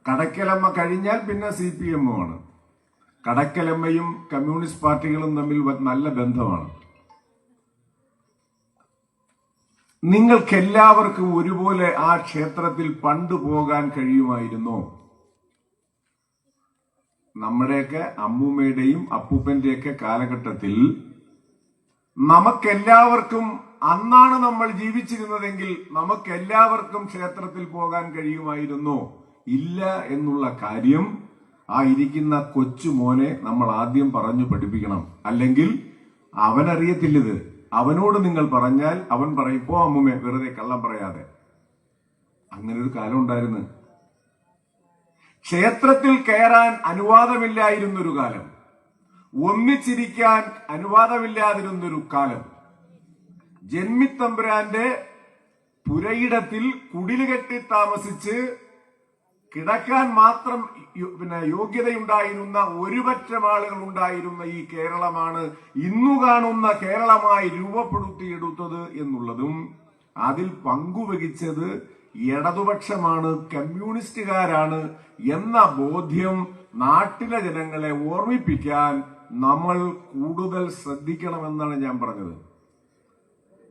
കടയ്ക്കലമ്മ കഴിഞ്ഞാൽ പിന്നെ CPM ആണ്. കടയ്ക്കലമ്മയും കമ്മ്യൂണിസ്റ്റ് പാർട്ടികളും തമ്മിൽ നല്ല ബന്ധമാണ്. നിങ്ങൾക്കെല്ലാവർക്കും ഒരുപോലെ ആ ക്ഷേത്രത്തിൽ പണ്ട് പോകാൻ കഴിയുമായിരുന്നോ? നമ്മുടെയൊക്കെ അമ്മൂമ്മയുടെയും അപ്പൂപ്പന്റെയൊക്കെ കാലഘട്ടത്തിൽ നമുക്കെല്ലാവർക്കും, അന്നാണ് നമ്മൾ ജീവിച്ചിരുന്നതെങ്കിൽ നമുക്കെല്ലാവർക്കും ക്ഷേത്രത്തിൽ പോകാൻ കഴിയുമായിരുന്നോ? ഇല്ല എന്നുള്ള കാര്യം ആ ഇരിക്കുന്ന കൊച്ചു മോനെ നമ്മൾ ആദ്യം പറഞ്ഞു പഠിപ്പിക്കണം. അല്ലെങ്കിൽ അവനറിയത്തില്ലത്. അവനോട് നിങ്ങൾ പറഞ്ഞാൽ അവൻ പറയും, പോ അമ്മുമ്മേ, വെറുതെ കള്ളം പറയാതെ. അങ്ങനെ ഒരു കാലം ഉണ്ടായിരുന്നു. ക്ഷേത്രത്തിൽ കയറാൻ അനുവാദമില്ലായിരുന്നൊരു കാലം, ഒന്നിച്ചിരിക്കാൻ അനുവാദമില്ലാതിരുന്നൊരു കാലം, ജന്മിത്തമ്പുരാന്റെ പുരയിടത്തിൽ കുടിലുകെട്ടി താമസിച്ച് കിടക്കാൻ മാത്രം യോഗ്യതയുണ്ടായിരുന്ന ഒരുപറ്റം ആളുകൾ ഉണ്ടായിരുന്ന ഈ കേരളമാണ് ഇന്നു കാണുന്ന കേരളമായി രൂപപ്പെടുത്തിയെടുത്തത് എന്നുള്ളതും അതിൽ പങ്കുവഹിച്ചത് ഇടതുപക്ഷമാണ്, കമ്മ്യൂണിസ്റ്റുകാരാണ് എന്ന ബോധ്യം നാട്ടിലെ ജനങ്ങളെ ഓർമ്മിപ്പിക്കാൻ നമ്മൾ കൂടുതൽ ശ്രദ്ധിക്കണമെന്നാണ് ഞാൻ പറഞ്ഞത്.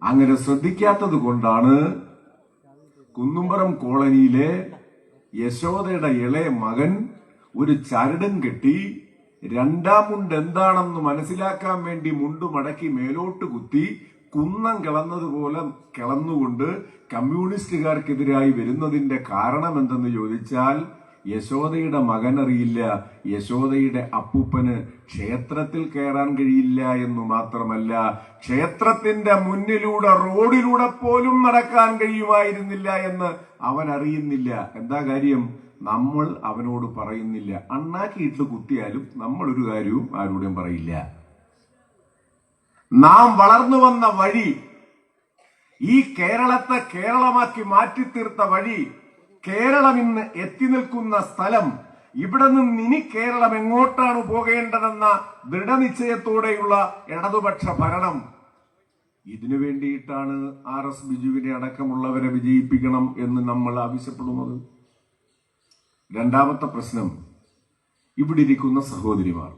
അങ്ങനെ ശ്രദ്ധിക്കാത്തത് കൊണ്ടാണ് കുന്നുംപുറം കോളനിയിലെ യശോദയുടെ ഇളയ മകൻ ഒരു ചരടും കെട്ടി രണ്ടാം മുണ്ട് എന്താണെന്ന് മനസ്സിലാക്കാൻ വേണ്ടി മുണ്ട് മടക്കി മേലോട്ട് കുത്തി കുന്നം കിളന്നതുപോലെ കിളന്നുകൊണ്ട് കമ്മ്യൂണിസ്റ്റുകാർക്കെതിരായി വരുന്നതിന്റെ കാരണം എന്തെന്ന് ചോദിച്ചാൽ യശോദയുടെ മകൻ അറിയില്ല, യശോദയുടെ അപ്പൂപ്പന് ക്ഷേത്രത്തിൽ കയറാൻ കഴിയില്ല എന്നു മാത്രമല്ല, ക്ഷേത്രത്തിന്റെ മുന്നിലൂടെ റോഡിലൂടെ പോലും നടക്കാൻ കഴിയുമായിരുന്നില്ല എന്ന് അവൻ അറിയുന്നില്ല. എന്താ കാര്യം? നമ്മൾ അവനോട് പറയുന്നില്ല. അണ്ണാക്കിയിട്ട് കുത്തിയാലും നമ്മൾ ഒരു കാര്യവും ആരോടും പറയില്ല. നാം വളർന്നു വന്ന വഴി, ഈ കേരളത്തെ കേരളമാക്കി മാറ്റിത്തീർത്ത വഴി, കേരളം ഇന്ന് എത്തി നിൽക്കുന്ന സ്ഥലം, ഇവിടെ നിന്ന് ഇനി കേരളം എങ്ങോട്ടാണ് പോകേണ്ടതെന്ന ദൃഢനിശ്ചയത്തോടെയുള്ള ഇടതുപക്ഷ ഭരണം, ഇതിനു വേണ്ടിയിട്ടാണ് RS ബിജുവിനെ അടക്കമുള്ളവരെ വിജയിപ്പിക്കണം എന്ന് നമ്മൾ ആവശ്യപ്പെടുന്നത്. രണ്ടാമത്തെ പ്രശ്നം, ഇവിടെ ഇരിക്കുന്ന സഹോദരിമാർ,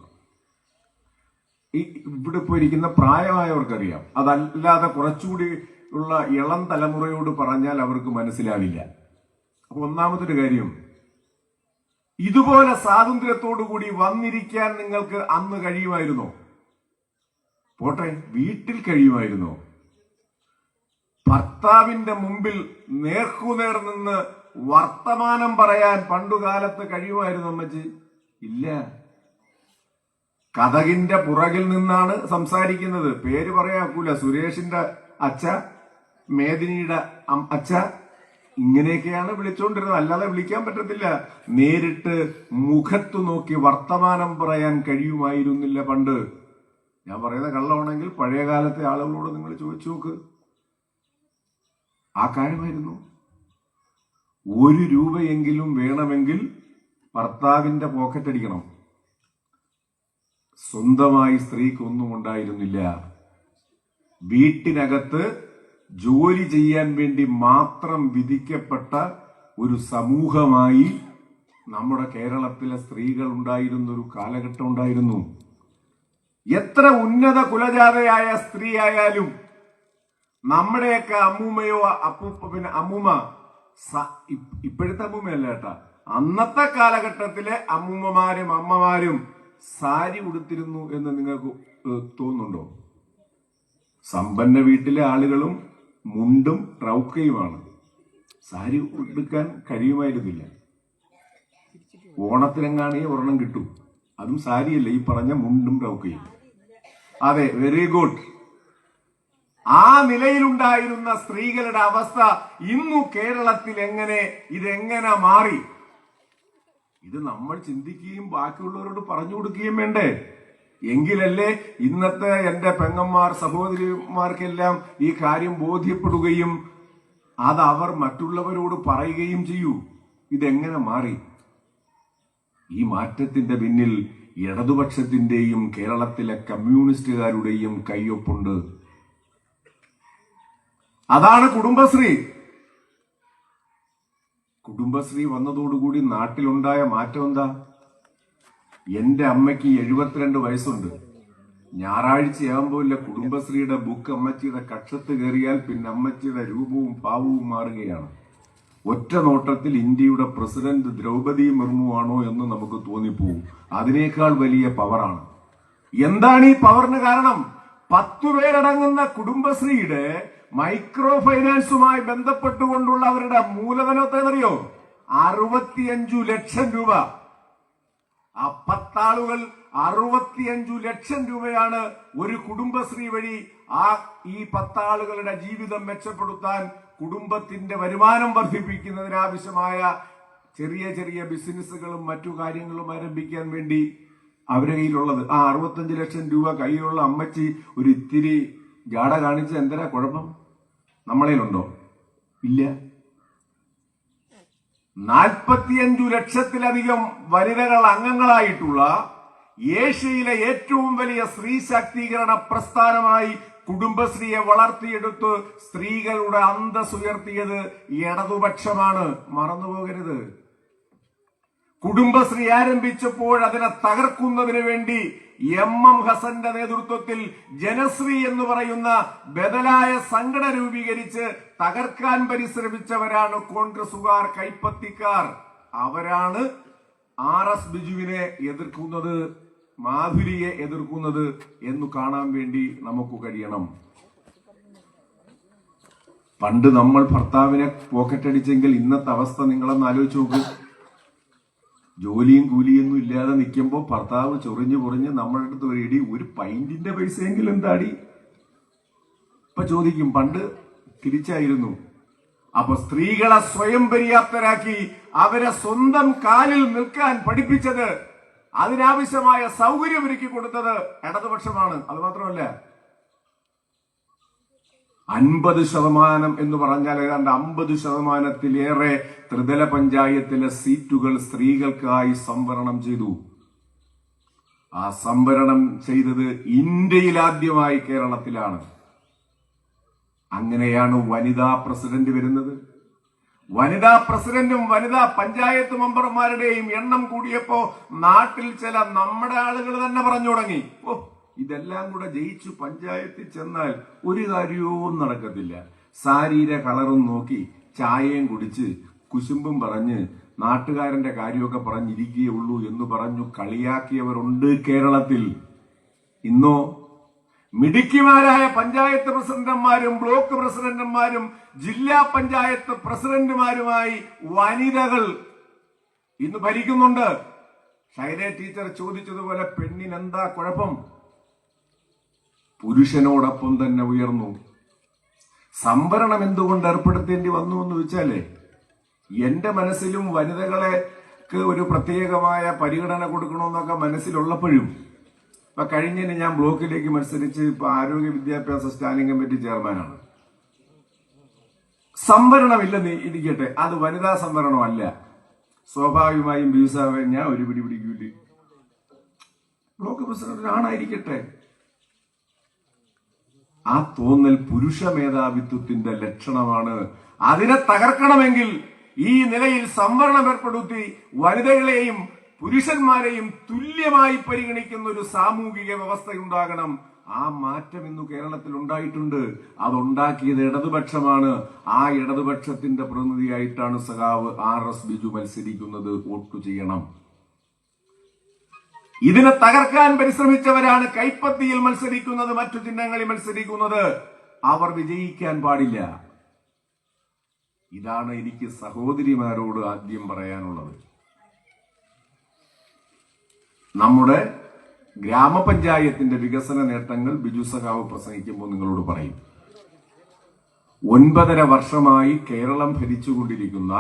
ഇവിടെ പോയിരിക്കുന്ന പ്രായമായവർക്കറിയാം. അതല്ലാതെ കുറച്ചുകൂടി ഉള്ള ഇളം തലമുറയോട് പറഞ്ഞാൽ അവർക്ക് മനസ്സിലാവില്ല. അപ്പൊ ഒന്നാമതൊരു കാര്യം, ഇതുപോലെ സ്വാതന്ത്ര്യത്തോടുകൂടി വന്നിരിക്കാൻ നിങ്ങൾക്ക് അന്ന് കഴിയുമായിരുന്നോ? പോട്ടെ, വീട്ടിൽ കഴിയുമായിരുന്നോ? ഭർത്താവിന്റെ മുമ്പിൽ നേർക്കുനേർ നിന്ന് വർത്തമാനം പറയാൻ പണ്ടുകാലത്ത് കഴിയുമായിരുന്നു അമ്മച്ചി? ഇല്ല. കഥകിന്റെ പുറകിൽ നിന്നാണ് സംസാരിക്കുന്നത്. പേര് പറയാക്കൂല. സുരേഷിന്റെ അച്ഛ, മേദിനിയുടെ അച്ഛ, ഇങ്ങനെയൊക്കെയാണ് വിളിച്ചോണ്ടിരുന്നത്. അല്ലാതെ വിളിക്കാൻ പറ്റത്തില്ല. നേരിട്ട് മുഖത്തു നോക്കി വർത്തമാനം പറയാൻ കഴിയുമായിരുന്നില്ല പണ്ട്. ഞാൻ പറയുന്ന കള്ളമാണെങ്കിൽ പഴയകാലത്തെ ആളുകളോട് നിങ്ങൾ ചോദിച്ചു നോക്ക്. ആ കാര്യമായിരുന്നു. 1 രൂപയെങ്കിലും വേണമെങ്കിൽ ഭർത്താവിന്റെ പോക്കറ്റ് അടിക്കണം. സ്വന്തമായി സ്ത്രീക്കൊന്നും ഉണ്ടായിരുന്നില്ല. വീട്ടിനകത്ത് ജോലി ചെയ്യാൻ വേണ്ടി മാത്രം വിധിക്കപ്പെട്ട ഒരു സമൂഹമായി നമ്മുടെ കേരളത്തിലെ സ്ത്രീകൾ ഉണ്ടായിരുന്ന ഒരു കാലഘട്ടം ഉണ്ടായിരുന്നു. എത്ര ഉന്നത കുലജാതയായ സ്ത്രീ ആയാലും നമ്മുടെയൊക്കെ അമ്മൂമ്മയോ പിന്നെ അമ്മൂമ്മ, ഇപ്പോഴത്തെ അമ്മൂമ്മയല്ല കേട്ടാ, അന്നത്തെ കാലഘട്ടത്തിലെ അമ്മൂമ്മമാരും അമ്മമാരും സാരി ഉടുത്തിരുന്നു എന്ന് നിങ്ങൾക്ക് തോന്നുന്നുണ്ടോ? സമ്പന്ന വീട്ടിലെ ആളുകളും മുണ്ടും റൗക്കയുമാണ്. സാരി ഉടുക്കാൻ കഴിയുമായിരുന്നില്ല. ഓണത്തിനെങ്ങാണേ ഒരെണ്ണം കിട്ടും. അതും സാരിയല്ല, ഈ പറഞ്ഞ മുണ്ടും റൗക്കയും. അതെ, വെരി ഗുഡ്. ആ നിലയിലുണ്ടായിരുന്ന സ്ത്രീകളുടെ അവസ്ഥ ഇന്നു കേരളത്തിൽ ഇതെങ്ങനെ മാറി? ഇത് നമ്മൾ ചിന്തിക്കുകയും ബാക്കിയുള്ളവരോട് പറഞ്ഞു കൊടുക്കുകയും വേണ്ടേ? എങ്കിലല്ലേ ഇന്നത്തെ എന്റെ പെങ്ങന്മാർ, സഹോദരിമാർക്കെല്ലാം ഈ കാര്യം ബോധ്യപ്പെടുകയും അത് അവർ മറ്റുള്ളവരോട് പറയുകയും ചെയ്യൂ. ഇതെങ്ങനെ മാറി? ഈ മാറ്റത്തിന്റെ പിന്നിൽ ഇടതുപക്ഷത്തിന്റെയും കേരളത്തിലെ കമ്മ്യൂണിസ്റ്റുകാരുടെയും കയ്യൊപ്പുണ്ട്. അതാണ് കുടുംബശ്രീ. കുടുംബശ്രീ വന്നതോടുകൂടി നാട്ടിലുണ്ടായ മാറ്റം എന്താ? എന്റെ അമ്മയ്ക്ക് 72 വയസ്സുണ്ട്. ഞായറാഴ്ചയാകുമ്പോഴല്ല കുടുംബശ്രീയുടെ ബുക്ക് അമ്മച്ചിയുടെ കക്ഷത്ത് കയറിയാൽ പിന്നെ അമ്മച്ചിയുടെ രൂപവും ഭാവവും മാറുകയാണ്. ഒറ്റ നോട്ടത്തിൽ ഇന്ത്യയുടെ പ്രസിഡന്റ് ദ്രൗപദി മുർമു ആണോ എന്ന് നമുക്ക് തോന്നിപ്പോവും. അതിനേക്കാൾ വലിയ പവറാണ്. എന്താണ് ഈ പവറിന് കാരണം? 10 പേരടങ്ങുന്ന കുടുംബശ്രീയുടെ മൈക്രോ ഫൈനാൻസുമായി ബന്ധപ്പെട്ടുകൊണ്ടുള്ള അവരുടെ മൂലധനത്തെ അറിയോ? 65 ലക്ഷം രൂപ. ആ 10 ആളുകൾ 65 ലക്ഷം രൂപയാണ് ഒരു കുടുംബശ്രീ വഴി ഈ 10 ആളുകളുടെ ജീവിതം മെച്ചപ്പെടുത്താൻ, കുടുംബത്തിന്റെ വരുമാനം വർദ്ധിപ്പിക്കുന്നതിനാവശ്യമായ ചെറിയ ചെറിയ ബിസിനസ്സുകളും മറ്റു കാര്യങ്ങളും ആരംഭിക്കാൻ വേണ്ടി അവരുടെ കയ്യിലുള്ളത്. ആ 65 ലക്ഷം രൂപ കയ്യിലുള്ള അമ്മച്ചി ഒരു ഇത്തിരി ജാട കാണിച്ച് എന്തിനാ കുഴപ്പം? നമ്മളേലുണ്ടോ? ഇല്ല. 45 ലക്ഷത്തിലധികം വനിതകൾ അംഗങ്ങളായിട്ടുള്ള ഏഷ്യയിലെ ഏറ്റവും വലിയ സ്ത്രീ ശാക്തീകരണ പ്രസ്ഥാനമായി കുടുംബശ്രീയെ വളർത്തിയെടുത്ത് സ്ത്രീകളുടെ അന്തസ് ഉയർത്തിയത് ഇടതുപക്ഷമാണ്. മറന്നുപോകരുത്. കുടുംബശ്രീ ആരംഭിച്ചപ്പോൾ അതിനെ തകർക്കുന്നതിന് വേണ്ടി MM ഹസന്റെ നേതൃത്വത്തിൽ ജനശ്രീ എന്ന് പറയുന്ന ബദലായ സംഘടന രൂപീകരിച്ച് തകർക്കാൻ പരിശ്രമിച്ചവരാണ് കോൺഗ്രസുകാർ, കൈപ്പത്തിക്കാർ. അവരാണ് RS ബിജുവിനെ എതിർക്കുന്നത്, മാധുരിയെ എതിർക്കുന്നത് എന്ന് കാണാൻ വേണ്ടി നമുക്ക് കഴിയണം. പണ്ട് നമ്മൾ ഭർത്താവിനെ പോക്കറ്റടിച്ചെങ്കിൽ ഇന്നത്തെ അവസ്ഥ നിങ്ങളൊന്ന് ആലോചിച്ച് നോക്കൂ. ജോലിയും കൂലിയൊന്നും ഇല്ലാതെ നിൽക്കുമ്പോൾ ഭർത്താവ് ചൊറിഞ്ഞു പൊറിഞ്ഞ് നമ്മുടെ അടുത്ത് ഒരു ഇടി, ഒരു പൈന്റിന്റെ പൈസയെങ്കിലും എന്താടി? ഇപ്പൊ ചോദിക്കും, പണ്ട് തിരിച്ചായിരുന്നു. അപ്പൊ സ്ത്രീകളെ സ്വയം പര്യാപ്തരാക്കി അവരെ സ്വന്തം കാലിൽ നിൽക്കാൻ പഠിപ്പിച്ചത്, അതിനാവശ്യമായ സൗകര്യമൊരുക്കി കൊടുത്തത് ഇടതുപക്ഷമാണ്. അത് മാത്രമല്ല, 50% എന്ന് പറഞ്ഞാൽ ഏതാണ്ട് 50%-ത്തിലേറെ ത്രിതല പഞ്ചായത്തിലെ സീറ്റുകൾ സ്ത്രീകൾക്കായി സംവരണം ചെയ്തു. ആ സംവരണം ചെയ്തത് ഇന്ത്യയിൽ ആദ്യമായി കേരളത്തിലാണ്. അങ്ങനെയാണ് വനിതാ പ്രസിഡന്റ് വരുന്നത്. വനിതാ പ്രസിഡന്റും വനിതാ പഞ്ചായത്ത് മെമ്പർമാരുടെയും എണ്ണം കൂടിയപ്പോ നാട്ടിൽ ചില നമ്മുടെ ആളുകൾ തന്നെ പറഞ്ഞു തുടങ്ങി, ഓ ഇതെല്ലാം കൂടെ ജയിച്ചു പഞ്ചായത്തിൽ ചെന്നാൽ ഒരു കാര്യവും നടക്കത്തില്ല. സാരിയുടെ കളറും നോക്കി ചായയും കുടിച്ച് കുശുമ്പും പറഞ്ഞ് നാട്ടുകാരന്റെ കാര്യമൊക്കെ പറഞ്ഞിരിക്കുകയുള്ളൂ എന്ന് പറഞ്ഞു കളിയാക്കിയവരുണ്ട് കേരളത്തിൽ. ഇന്നോ മിടുക്കിമാരായ പഞ്ചായത്ത് പ്രസിഡന്റുമാരും ബ്ലോക്ക് പ്രസിഡന്റുമാരും ജില്ലാ പഞ്ചായത്ത് പ്രസിഡന്റുമാരുമായി വനിതകൾ ഇന്ന് ഭരിക്കുന്നുണ്ട്. ഷൈന ടീച്ചർ ചോദിച്ചതുപോലെ പെണ്ണിനെന്താ കുഴപ്പം? പുരുഷനോടൊപ്പം തന്നെ ഉയർന്നു. സംവരണം എന്തുകൊണ്ട് ഏർപ്പെടുത്തേണ്ടി വന്നു എന്ന് വെച്ചാലേ, എന്റെ മനസ്സിലും വനിതകളെക്ക് ഒരു പ്രത്യേകമായ പരിഗണന കൊടുക്കണമെന്നൊക്കെ മനസ്സിലുള്ളപ്പോഴും, ഇപ്പൊ കഴിഞ്ഞതിന് ഞാൻ ബ്ലോക്കിലേക്ക് മത്സരിച്ച് ഇപ്പൊ ആരോഗ്യ വിദ്യാഭ്യാസ സ്റ്റാൻഡിംഗ് കമ്മിറ്റി ചെയർമാനാണ്. സംവരണമില്ലെന്ന് ഇരിക്കട്ടെ, അത് വനിതാ സംവരണമല്ല. സ്വാഭാവികമായും ബിയുസാവെ ഞാൻ ഒരു പിടി പിടിക്കൂലി, ബ്ലോക്ക് പ്രസിഡന്റ് ആണായിരിക്കട്ടെ. ആ തോന്നൽ പുരുഷ മേധാവിത്വത്തിന്റെ ലക്ഷണമാണ്. അതിനെ തകർക്കണമെങ്കിൽ ഈ നിലയിൽ സംവരണം ഏർപ്പെടുത്തി വനിതകളെയും പുരുഷന്മാരെയും തുല്യമായി പരിഗണിക്കുന്ന ഒരു സാമൂഹിക വ്യവസ്ഥയുണ്ടാകണം. ആ മാറ്റം ഇന്ന് കേരളത്തിൽ ഉണ്ടായിട്ടുണ്ട്. അതുണ്ടാക്കിയത് ഇടതുപക്ഷമാണ്. ആ ഇടതുപക്ഷത്തിന്റെ പ്രതിനിധിയായിട്ടാണ് സഖാവ് RS ബിജു മത്സരിക്കുന്നത്. വോട്ട് ചെയ്യണം. ഇതിനെ തകർക്കാൻ പരിശ്രമിച്ചവരാണ് കൈപ്പത്തിയിൽ മത്സരിക്കുന്നത്, മറ്റു ചിഹ്നങ്ങളിൽ മത്സരിക്കുന്നത്. അവർ വിജയിക്കാൻ പാടില്ല. ഇതാണ് എനിക്ക് സഹോദരിമാരോട് ആദ്യം പറയാനുള്ളത്. നമ്മുടെ ഗ്രാമപഞ്ചായത്തിന്റെ വികസന നേട്ടങ്ങൾ ബിജു സഖാവ് പ്രസംഗിക്കുമ്പോൾ നിങ്ങളോട് പറയും. 9.5 വർഷമായി കേരളം ഭരിച്ചുകൊണ്ടിരിക്കുന്ന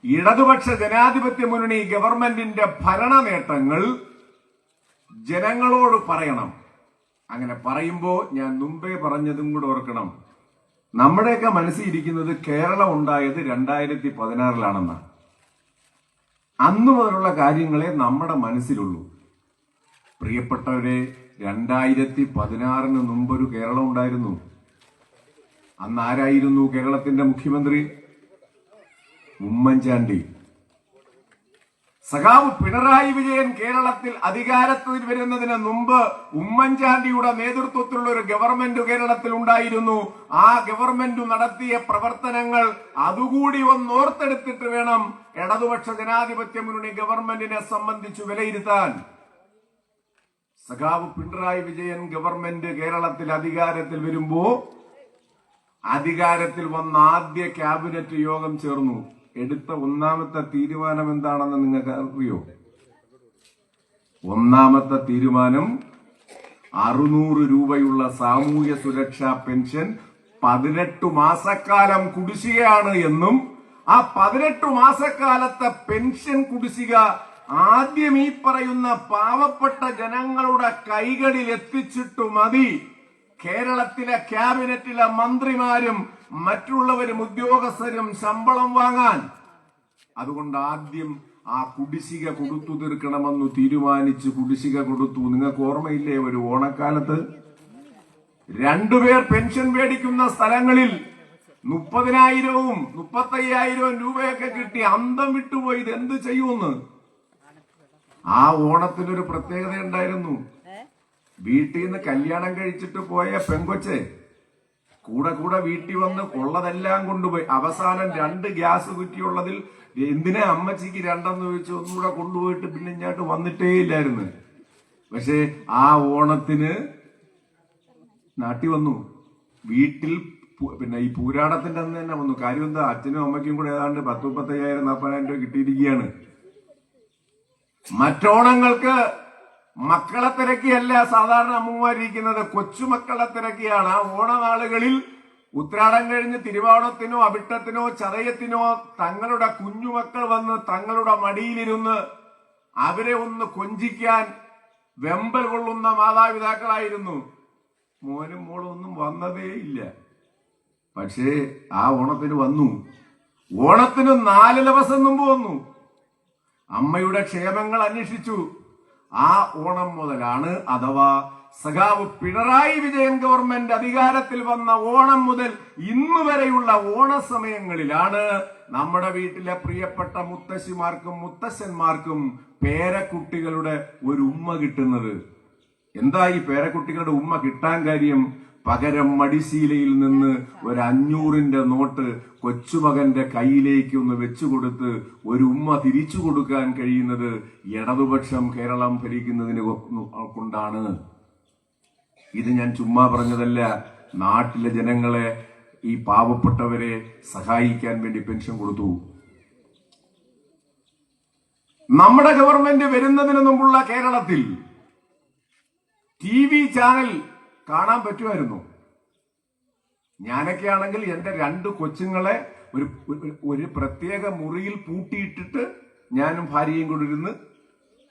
ഇടതുപക്ഷ ജനാധിപത്യ മുന്നണി ഗവൺമെന്റിന്റെ ഭരണ നേട്ടങ്ങൾ ജനങ്ങളോട് പറയണം. അങ്ങനെ പറയുമ്പോ ഞാൻ മുമ്പേ പറഞ്ഞതും കൂടെ ഓർക്കണം. നമ്മുടെയൊക്കെ മനസ്സിലിരിക്കുന്നത് കേരളം ഉണ്ടായത് 2016-ലാണെന്നാണ്. അന്നു മുതലുള്ള കാര്യങ്ങളെ നമ്മുടെ മനസ്സിലുള്ളൂ. പ്രിയപ്പെട്ടവരെ, 2016 മുമ്പൊരു കേരളം ഉണ്ടായിരുന്നു. അന്ന് ആരായിരുന്നു കേരളത്തിന്റെ മുഖ്യമന്ത്രി? ഉമ്മൻചാണ്ടി. സഖാവ് പിണറായി വിജയൻ കേരളത്തിൽ അധികാരത്തിൽ വരുന്നതിന് മുമ്പ് ഉമ്മൻചാണ്ടിയുടെ നേതൃത്വത്തിലുള്ള ഒരു ഗവൺമെന്റ് കേരളത്തിൽ ഉണ്ടായിരുന്നു. ആ ഗവൺമെന്റ് നടത്തിയ പ്രവർത്തനങ്ങൾ അതുകൂടി ഒന്നോർത്തെടുത്തിട്ട് വേണം ഇടതുപക്ഷ ജനാധിപത്യ മുന്നണി ഗവൺമെന്റിനെ സംബന്ധിച്ച് വിലയിരുത്താൻ. സഖാവ് പിണറായി വിജയൻ ഗവൺമെന്റ് കേരളത്തിൽ അധികാരത്തിൽ വരുമ്പോ അധികാരത്തിൽ വന്ന ആദ്യ ക്യാബിനറ്റ് യോഗം ചേർന്നു. എടുത്ത ഒന്നാമത്തെ തീരുമാനം എന്താണെന്ന് നിങ്ങൾക്ക് അറിയോ? ഒന്നാമത്തെ തീരുമാനം 600 രൂപയുള്ള സാമൂഹ്യ സുരക്ഷാ പെൻഷൻ 18 മാസക്കാലം കുടിശ്ശികയാണ് എന്നും, ആ 18 മാസക്കാലത്തെ പെൻഷൻ കുടിശ്ശിക ആദ്യം ഈ പറയുന്ന പാവപ്പെട്ട ജനങ്ങളുടെ കൈകളിൽ എത്തിച്ചിട്ടു മതി കേരളത്തിലെ ക്യാബിനറ്റിലെ മന്ത്രിമാരും മറ്റുള്ളവരും ഉദ്യോഗസ്ഥരും ശമ്പളം വാങ്ങാൻ. അതുകൊണ്ട് ആദ്യം ആ കുടിശ്ശിക കൊടുത്തു തീർക്കണമെന്ന് തീരുമാനിച്ച് കുടിശ്ശിക കൊടുത്തു. നിങ്ങൾക്ക് ഓർമ്മയില്ലേ, ഒരു ഓണക്കാലത്ത് 2 പേർ പെൻഷൻ മേടിക്കുന്ന സ്ഥലങ്ങളിൽ 30,000-വും 35,000 രൂപയൊക്കെ കിട്ടി അന്തം വിട്ടുപോയി. ഇത് എന്ത് ചെയ്യുമെന്ന്. ആ ഓണത്തിനൊരു പ്രത്യേകത ഉണ്ടായിരുന്നു. വീട്ടിൽ നിന്ന് കല്യാണം കഴിച്ചിട്ട് പോയ പെങ്കൊച്ചെ കൂടെ വീട്ടിൽ വന്ന് ഉള്ളതെല്ലാം കൊണ്ടുപോയി. അവസാനം 2 ഗ്യാസ് കുറ്റിയുള്ളതിൽ എന്തിനാ അമ്മച്ചിക്ക് 2 ചോദിച്ചു ഒന്നുകൂടെ കൊണ്ടുപോയിട്ട് പിന്നെ ഇങ്ങോട്ട് വന്നിട്ടേ ഇല്ലായിരുന്നു. പക്ഷെ ആ ഓണത്തിന് നാട്ടിൽ വന്നു. വീട്ടിൽ പിന്നെ ഈ പൂരാടത്തിന്റെ അന്ന് തന്നെ വന്നു. കാര്യം എന്താ, അച്ഛനും അമ്മയ്ക്കും കൂടെ ഏതാണ്ട് 10,000, 35,000, 40,000 രൂപ കിട്ടിയിരിക്കുകയാണ്. മറ്റോണങ്ങൾക്ക് മക്കളെ തിരക്കിയല്ല സാധാരണ അമ്മമാരിക്കുന്നത്, കൊച്ചുമക്കളെ തിരക്കിയാണ്. ആ ഓണനാളുകളിൽ ഉത്രാടം കഴിഞ്ഞ് തിരുവോണത്തിനോ അവിട്ടത്തിനോ ചതയത്തിനോ തങ്ങളുടെ കുഞ്ഞുമക്കൾ വന്ന് തങ്ങളുടെ മടിയിലിരുന്ന് അവരെ ഒന്ന് കൊഞ്ചിക്കാൻ വെമ്പൽ കൊള്ളുന്ന മാതാപിതാക്കളായിരുന്നു. മോനും മോളും ഒന്നും വന്നതേ ഇല്ല. പക്ഷേ ആ ഓണത്തിന് വന്നു. ഓണത്തിന് 4 ദിവസം മുമ്പ് വന്നു. അമ്മയുടെ ക്ഷേമങ്ങൾ അന്വേഷിച്ചു. ആ ഓണം മുതലാണ്, അഥവാ സഖാവ് പിണറായി വിജയൻ ഗവൺമെന്റ് അധികാരത്തിൽ വന്ന ഓണം മുതൽ ഇന്ന് വരെയുള്ള ഓണസമയങ്ങളിലാണ് നമ്മുടെ വീട്ടിലെ പ്രിയപ്പെട്ട മുത്തശ്ശിമാർക്കും മുത്തശ്ശന്മാർക്കും പേരക്കുട്ടികളുടെ ഒരു ഉമ്മ കിട്ടുന്നത്. എന്താ ഈ പേരക്കുട്ടികളുടെ ഉമ്മ കിട്ടാൻ കാര്യം? പകരം മടിശീലയിൽ നിന്ന് ഒരു 500-ന്റെ നോട്ട് കൊച്ചുമകന്റെ കയ്യിലേക്ക് ഒന്ന് വെച്ചുകൊടുത്ത് ഒരു ഉമ്മ തിരിച്ചു കൊടുക്കാൻ കഴിയുന്നത് ഇടതുപക്ഷം കേരളം ഭരിക്കുന്നതിന് കൊണ്ടാണ്. ഇത് ഞാൻ ചുമ്മാ പറഞ്ഞതല്ല. നാട്ടിലെ ജനങ്ങളെ, ഈ പാവപ്പെട്ടവരെ സഹായിക്കാൻ വേണ്ടി പെൻഷൻ കൊടുത്തു. നമ്മുടെ ഗവൺമെന്റ് വരുന്നതിന് മുമ്പുള്ള കേരളത്തിൽ TV ചാനൽ കാണാൻ പറ്റുമായിരുന്നു. ഞാനൊക്കെ ആണെങ്കിൽ എന്റെ 2 കൊച്ചുങ്ങളെ ഒരു പ്രത്യേക മുറിയിൽ പൂട്ടിയിട്ടിട്ട് ഞാനും ഭാര്യയും കൂടെ ഇരുന്ന്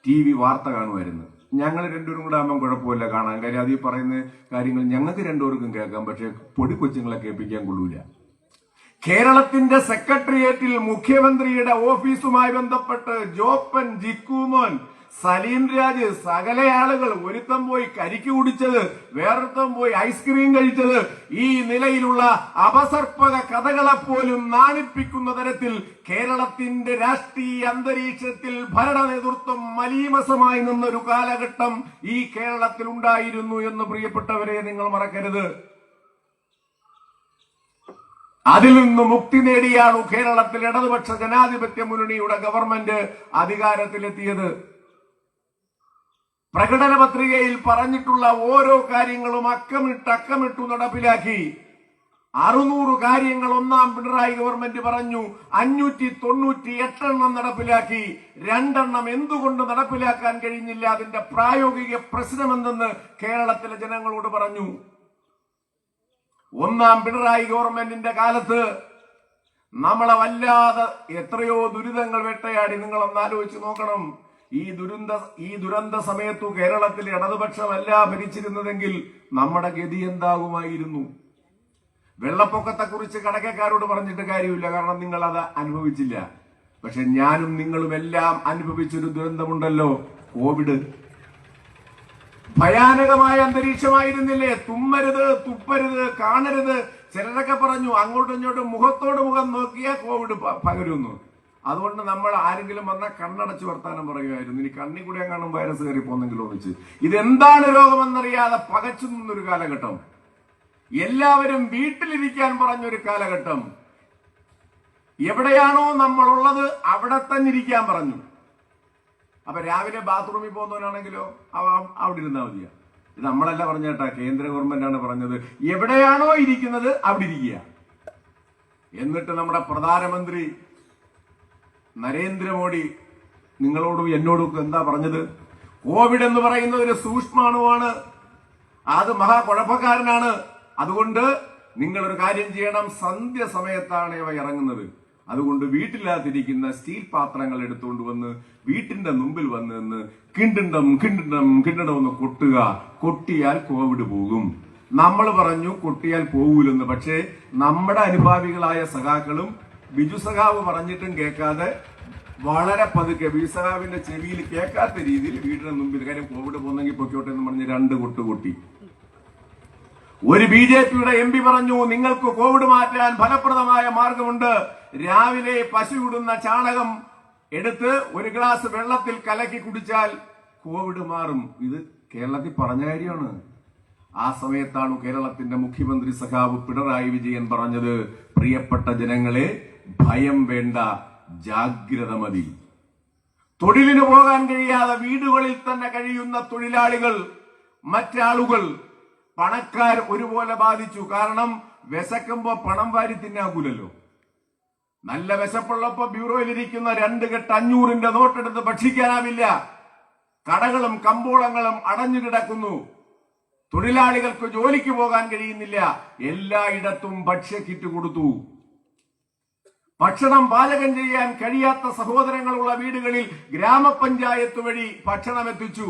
TV വാർത്ത കാണുമായിരുന്നു. ഞങ്ങൾ രണ്ടുപേരും കൂടെ ആകുമ്പോൾ കുഴപ്പമില്ല കാണാൻ. കാര്യം അതിൽ പറയുന്ന കാര്യങ്ങൾ ഞങ്ങൾക്ക് രണ്ടുപേർക്കും കേൾക്കാം. പക്ഷെ പൊടി കൊച്ചുങ്ങളെ കേൾപ്പിക്കാൻ കൊള്ളൂല. കേരളത്തിന്റെ സെക്രട്ടേറിയറ്റിൽ മുഖ്യമന്ത്രിയുടെ ഓഫീസുമായി ബന്ധപ്പെട്ട് ജോപ്പൻ, ജിക്കുമോൻ, സലീം രാജ്, സകല ആളുകൾ, ഒരുത്തം പോയി കരിക്ക് കുടിച്ചത്, വേറൊരുത്തം പോയി ഐസ്ക്രീം കഴിച്ചത്, ഈ നിലയിലുള്ള അപസർപ്പക കഥകളെപ്പോലും നാണിപ്പിക്കുന്ന തരത്തിൽ കേരളത്തിന്റെ രാഷ്ട്രീയ അന്തരീക്ഷത്തിൽ ഭരണ നേതൃത്വം മലീമസമായി നിന്നൊരു കാലഘട്ടം ഈ കേരളത്തിൽ ഉണ്ടായിരുന്നു എന്ന് പ്രിയപ്പെട്ടവരെ നിങ്ങൾ മറക്കരുത്. അതിൽ നിന്ന് മുക്തി നേടിയാണ് കേരളത്തിൽ ഇടതുപക്ഷ ജനാധിപത്യ മുന്നണിയുടെ ഗവൺമെന്റ് അധികാരത്തിലെത്തിയത്. പ്രകടന പത്രികയിൽ പറഞ്ഞിട്ടുള്ള ഓരോ കാര്യങ്ങളും അക്കമിട്ടു നടപ്പിലാക്കി. 600 കാര്യങ്ങൾ ഒന്നാം പിണറായി ഗവൺമെന്റ് പറഞ്ഞു. 598 നടപ്പിലാക്കി. 2 എന്തുകൊണ്ട് നടപ്പിലാക്കാൻ കഴിഞ്ഞില്ല? അതിന്റെ പ്രായോഗിക പ്രശ്നമെന്തെന്ന് കേരളത്തിലെ ജനങ്ങളോട് പറഞ്ഞു. ഒന്നാം പിണറായി ഗവൺമെന്റിന്റെ കാലത്ത് നമ്മളെ വല്ലാതെ എത്രയോ ദുരിതങ്ങൾ വേട്ടയാടി. നിങ്ങളൊന്ന് ആലോചിച്ച് നോക്കണം. ഈ ദുരന്ത സമയത്തു കേരളത്തിൽ ഇടതുപക്ഷമല്ല ഭരിച്ചിരുന്നതെങ്കിൽ നമ്മുടെ ഗതി എന്താകുമായിരുന്നു? വെള്ളപ്പൊക്കത്തെക്കുറിച്ച് കടക്കക്കാരോട് പറഞ്ഞിട്ട് കാര്യമില്ല, കാരണം നിങ്ങൾ അത് അനുഭവിച്ചില്ല. പക്ഷെ ഞാനും നിങ്ങളും എല്ലാം അനുഭവിച്ചൊരു ദുരന്തമുണ്ടല്ലോ, കോവിഡ്. ഭയാനകമായ അന്തരീക്ഷമായിരുന്നില്ലേ? തുമ്മരുത്, തുപ്പരുത്, കാണരുത്. ചിലരൊക്കെ പറഞ്ഞു അങ്ങോട്ടും ഇങ്ങോട്ടും മുഖത്തോട് മുഖം നോക്കിയാൽ കോവിഡ് പകരുന്നു. അതുകൊണ്ട് നമ്മൾ ആരെങ്കിലും വന്നാൽ കണ്ണടച്ച് വർത്താനം പറയുമായിരുന്നു. ഇനി കണ്ണി കൂടെ കാണും വൈറസ് കയറി പോന്നെങ്കിലും വെച്ച്. ഇതെന്താണ് രോഗമെന്നറിയാതെ പകച്ചു നിന്നൊരു കാലഘട്ടം. എല്ലാവരും വീട്ടിലിരിക്കാൻ പറഞ്ഞൊരു കാലഘട്ടം. എവിടെയാണോ നമ്മളുള്ളത് അവിടെ തന്നെ ഇരിക്കാൻ പറഞ്ഞു. അപ്പൊ രാവിലെ ബാത്റൂമിൽ പോകുന്നവനാണെങ്കിലോ അവിടെ ഇരുന്നാൽ മതിയാ. ഇത് നമ്മളല്ല പറഞ്ഞേട്ടാ, കേന്ദ്ര ഗവൺമെന്റാണ് പറഞ്ഞത്. എവിടെയാണോ ഇരിക്കുന്നത് അവിടെ ഇരിക്കുക. എന്നിട്ട് നമ്മുടെ പ്രധാനമന്ത്രി നരേന്ദ്രമോദി നിങ്ങളോടും എന്നോടും എന്താ പറഞ്ഞത്? കോവിഡ് എന്ന് പറയുന്നത് ഒരു സൂക്ഷ്മാണുവാണ്, അത് മഹാകുഴപ്പക്കാരനാണ്. അതുകൊണ്ട് നിങ്ങളൊരു കാര്യം ചെയ്യണം, സന്ധ്യ സമയത്താണ് ഇവ ഇറങ്ങുന്നത്. അതുകൊണ്ട് വീട്ടിനകത്തിരിക്കുന്ന സ്റ്റീൽ പാത്രങ്ങൾ എടുത്തുകൊണ്ട് വന്ന് വീട്ടിന്റെ മുമ്പിൽ വന്ന് നിന്ന് കിണ്ടിണ്ടം ഒന്ന് കൊട്ടുക. കൊട്ടിയാൽ കോവിഡ് പോകും. നമ്മൾ പറഞ്ഞു കൊട്ടിയാൽ പോകൂലെന്ന്. പക്ഷേ നമ്മുടെ അനുഭാവികളായ സഖാക്കളും ബിജു സഖാവ് പറഞ്ഞിട്ടും കേൾക്കാതെ വളരെ പതുക്കെ ബിജു സഖാവിന്റെ ചെവിയിൽ കേൾക്കാത്ത രീതിയിൽ വീടിന് മുമ്പിൽ, കാര്യം കോവിഡ് പോകുന്നെങ്കിൽ പൊക്കോട്ടെ എന്ന് പറഞ്ഞ് 2 കൊട്ട് കൊട്ടി. ഒരു BJPയുടെ MP പറഞ്ഞു, നിങ്ങൾക്ക് കോവിഡ് മാറ്റാൻ ഫലപ്രദമായ മാർഗമുണ്ട്. രാവിലെ പശു ഇടുന്ന ചാണകം എടുത്ത് ഒരു ഗ്ലാസ് വെള്ളത്തിൽ കലക്കി കുടിച്ചാൽ കോവിഡ് മാറും. ഇത് കേരളത്തിൽ പറഞ്ഞ കാര്യമാണ്. ആ സമയത്താണ് കേരളത്തിന്റെ മുഖ്യമന്ത്രി സഖാവ് പിണറായി വിജയൻ പറഞ്ഞത്, പ്രിയപ്പെട്ട ജനങ്ങളെ, ഭയം വേണ്ട, ജാഗ്രത മതി. തൊഴിലിന് പോകാൻ കഴിയാതെ വീടുകളിൽ തന്നെ കഴിയുന്ന തൊഴിലാളികൾ, മറ്റാളുകൾ, പണക്കാർ ഒരുപോലെ ബാധിച്ചു. കാരണം വിശക്കുമ്പോ പണം വാരി തിന്നാകൂലല്ലോ. നല്ല വിശപ്പുള്ളപ്പോ ബ്യൂറോയിലിരിക്കുന്ന 2 കെട്ട് 500-ന്റെ നോട്ടെടുത്ത് ഭക്ഷിക്കാനാവില്ല. കടകളും കമ്പോളങ്ങളും അടഞ്ഞു കിടക്കുന്നു. തൊഴിലാളികൾക്ക് ജോലിക്ക് പോകാൻ കഴിയുന്നില്ല. എല്ലായിടത്തും ഭക്ഷ്യക്കിറ്റ് കൊടുത്തു. ഭക്ഷണം പാചകം ചെയ്യാൻ കഴിയാത്ത സഹോദരങ്ങളുള്ള വീടുകളിൽ ഗ്രാമപഞ്ചായത്ത് വഴി ഭക്ഷണം എത്തിച്ചു.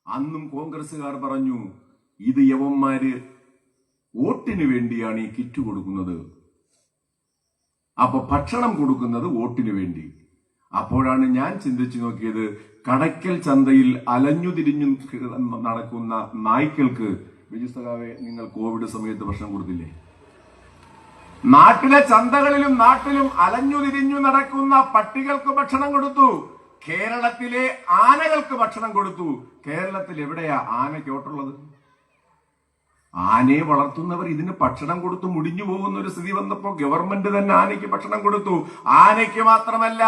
അന്നും കോൺഗ്രസുകാർ പറഞ്ഞു, ഇത് യവന്മാര് വോട്ടിന് വേണ്ടിയാണ് ഈ കിറ്റ് കൊടുക്കുന്നത്. അപ്പൊ ഭക്ഷണം കൊടുക്കുന്നത് വോട്ടിന് വേണ്ടി. അപ്പോഴാണ് ഞാൻ ചിന്തിച്ചു നോക്കിയത്, കടയ്ക്കൽ ചന്തയിൽ അലഞ്ഞുതിരിഞ്ഞു നടക്കുന്ന നായ്ക്കൾക്ക് ബിജുസഖാവേ നിങ്ങൾ കോവിഡ് സമയത്ത് ഭക്ഷണം കൊടുത്തില്ലേ? നാട്ടിലെ ചന്തകളിലും നാട്ടിലും അലഞ്ഞുതിരിഞ്ഞു നടക്കുന്ന പട്ടികൾക്ക് ഭക്ഷണം കൊടുത്തു. കേരളത്തിലെ ആനകൾക്ക് ഭക്ഷണം കൊടുത്തു. കേരളത്തിൽ എവിടെയാ ആനയ്ക്കോട്ടുള്ളത്? ആനയെ വളർത്തുന്നവർ ഇതിന് ഭക്ഷണം കൊടുത്തു മുടിഞ്ഞു പോകുന്ന ഒരു സ്ഥിതി വന്നപ്പോ ഗവൺമെന്റ് തന്നെ ആനയ്ക്ക് ഭക്ഷണം കൊടുത്തു. ആനയ്ക്ക് മാത്രമല്ല,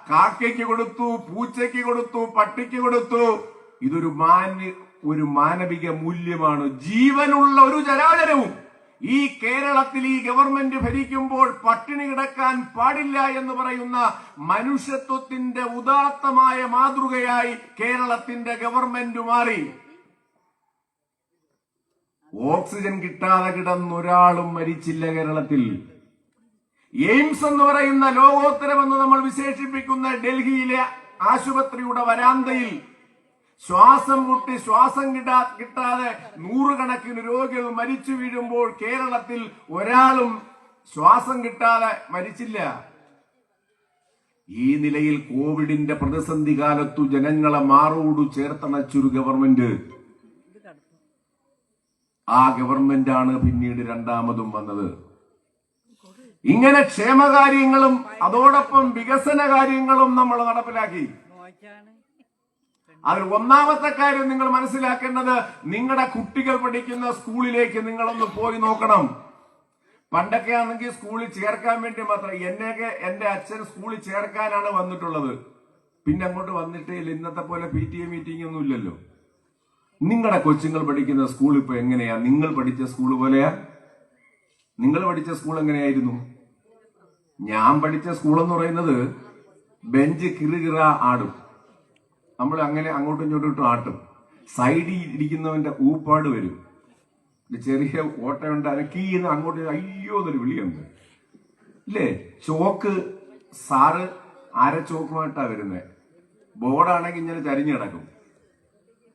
കാക്കയ്ക്ക് കൊടുത്തു, പൂച്ചയ്ക്ക് കൊടുത്തു, പട്ടിക്ക് കൊടുത്തു. ഇതൊരു മാനവിക മൂല്യമാണ്. ജീവനുള്ള ഒരു ചരാചരവും ഈ കേരളത്തിൽ ഈ ഗവൺമെന്റ് ഭരിക്കുമ്പോൾ പട്ടിണി കിടക്കാൻ പാടില്ല എന്ന് പറയുന്ന മനുഷ്യത്വത്തിന്റെ ഉദാത്തമായ മാതൃകയായി കേരളത്തിന്റെ ഗവൺമെന്റ് മാറി. ഓക്സിജൻ കിട്ടാതെ കിടന്നൊരാളും മരിച്ചില്ല കേരളത്തിൽ. എയിംസ് എന്ന് പറയുന്ന ലോകോത്തരമെന്ന് നമ്മൾ വിശേഷിപ്പിക്കുന്ന ഡൽഹിയിലെ ആശുപത്രിയുടെ വരാന്തയിൽ ശ്വാസം മുട്ടി ശ്വാസം കിട്ടാതെ 100 കണക്കിന് രോഗികൾ മരിച്ചു വീഴുമ്പോൾ കേരളത്തിൽ ഒരാളും ശ്വാസം കിട്ടാതെ മരിച്ചില്ല. ഈ നിലയിൽ കോവിഡിന്റെ പ്രതിസന്ധി കാലത്തു ജനങ്ങളെ മാറോടു ചേർത്തണച്ചൊരു ഗവൺമെന്റ്, ആ ഗവൺമെന്റാണ് പിന്നീട് രണ്ടാമതും വന്നത്. ഇങ്ങനെ ക്ഷേമകാര്യങ്ങളും അതോടൊപ്പം വികസന കാര്യങ്ങളും നമ്മൾ നടപ്പിലാക്കി. അതിൽ ഒന്നാമത്തെ കാര്യം നിങ്ങൾ മനസ്സിലാക്കേണ്ടത്, നിങ്ങളുടെ കുട്ടികൾ പഠിക്കുന്ന സ്കൂളിലേക്ക് നിങ്ങളൊന്ന് പോയി നോക്കണം. പണ്ടൊക്കെ ആണെങ്കിൽ സ്കൂളിൽ ചേർക്കാൻ വേണ്ടി മാത്രം, എന്റെ അച്ഛൻ സ്കൂളിൽ ചേർക്കാനാണ് വന്നിട്ടുള്ളത്. പിന്നെ അങ്ങോട്ട് വന്നിട്ടേ ഇല്ല. ഇന്നത്തെ പോലെ PTA മീറ്റിംഗ് ഒന്നും ഇല്ലല്ലോ. നിങ്ങളുടെ കൊച്ചുങ്ങൾ പഠിക്കുന്ന സ്കൂൾ ഇപ്പൊ എങ്ങനെയാ? നിങ്ങൾ പഠിച്ച സ്കൂൾ പോലെയാ? നിങ്ങൾ പഠിച്ച സ്കൂൾ എങ്ങനെയായിരുന്നു? ഞാൻ പഠിച്ച സ്കൂൾ എന്ന് പറയുന്നത് ബെഞ്ച് കിറുകിറ ആടും. നമ്മൾ അങ്ങനെ അങ്ങോട്ടും ഇങ്ങോട്ടും ഇട്ട് ആട്ടും. സൈഡിൽ ഇരിക്കുന്നവന്റെ ഊപ്പാട് വരും. ചെറിയ ഓട്ടയുണ്ട്, അനക്കീന്ന് അങ്ങോട്ട് അയ്യോ എന്നൊരു വിളിയുണ്ട് ഇല്ലേ? ചോക്ക് സാറ് ചോക്കുമായിട്ടാ വരുന്നത്. ബോർഡാണെങ്കിൽ ഇങ്ങനെ ചരിഞ്ഞു കിടക്കും.